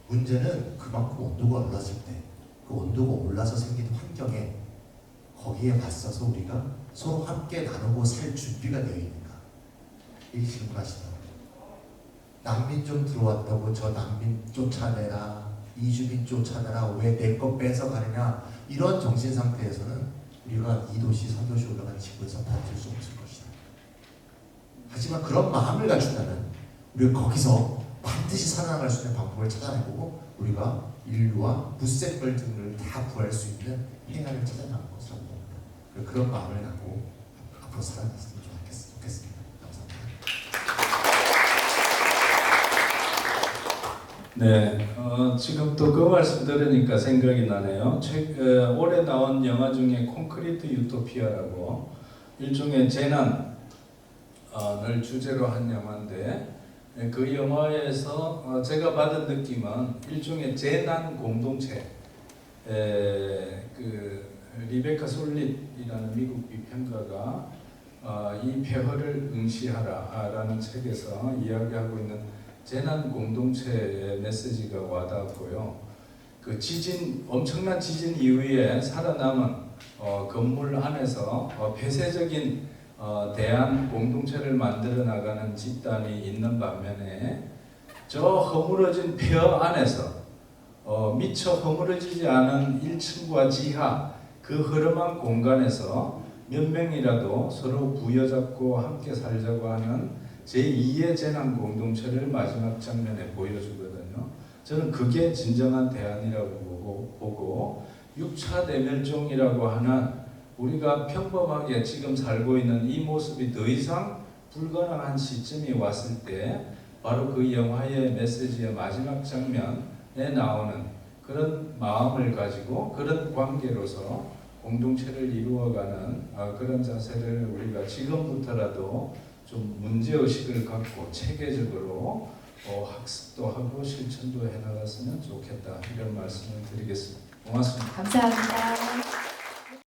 문제는 그만큼 온도가 올랐을 때 그 온도가 올라서 생긴 환경에 거기에 맞서서 우리가 서로 함께 나누고 살 준비가 되어 있는가. 이 질문하시더라고요. 난민 좀 들어왔다고 저 난민 쫓아내라, 이주민 쫓아내라, 왜 내 것 뺏어가느냐, 이런 정신 상태에서는 우리가 2도씨, 3도씨 올라가는 지구에서 버틸 수 없을 것이다. 하지만 그런 마음을 갖춘다면 우리가 거기서 반드시 살아나갈 수 있는 방법을 찾아내고 우리가 인류와 무색별 등을 다 구할 수 있는 해안을 찾아나갈 것이라고 봅니다. 그런 마음을 갖고 앞으로 살아갔으면 좋겠습니다. 감사합니다. 네, 지금 또 그 말씀 들으니까 생각이 나네요. 올해 나온 영화 중에 콘크리트 유토피아라고 일종의 재난을 주제로 한 영화인데 그 영화에서 제가 받은 느낌은 일종의 재난 공동체, 리베카 솔릿이라는 미국 비평가가 이 폐허를 응시하라라는 책에서 이야기하고 있는 재난 공동체의 메시지가 와닿았고요. 그 엄청난 지진 이후에 살아남은 건물 안에서 폐쇄적인 대한 공동체를 만들어 나가는 집단이 있는 반면에 저 허물어진 폐허 안에서 미처 허물어지지 않은 1층과 지하 그 허름한 공간에서 몇 명이라도 서로 부여잡고 함께 살자고 하는 제2의 재난 공동체를 마지막 장면에 보여주거든요. 저는 그게 진정한 대안이라고 보고 6차 대멸종이라고 하는 우리가 평범하게 지금 살고 있는 이 모습이 더 이상 불가능한 시점이 왔을 때 바로 그 영화의 메시지의 마지막 장면에 나오는 그런 마음을 가지고 그런 관계로서 공동체를 이루어가는 그런 자세를 우리가 지금부터라도 좀 문제의식을 갖고 체계적으로 학습도 하고 실천도 해나갔으면 좋겠다 이런 말씀을 드리겠습니다. 고맙습니다. 감사합니다.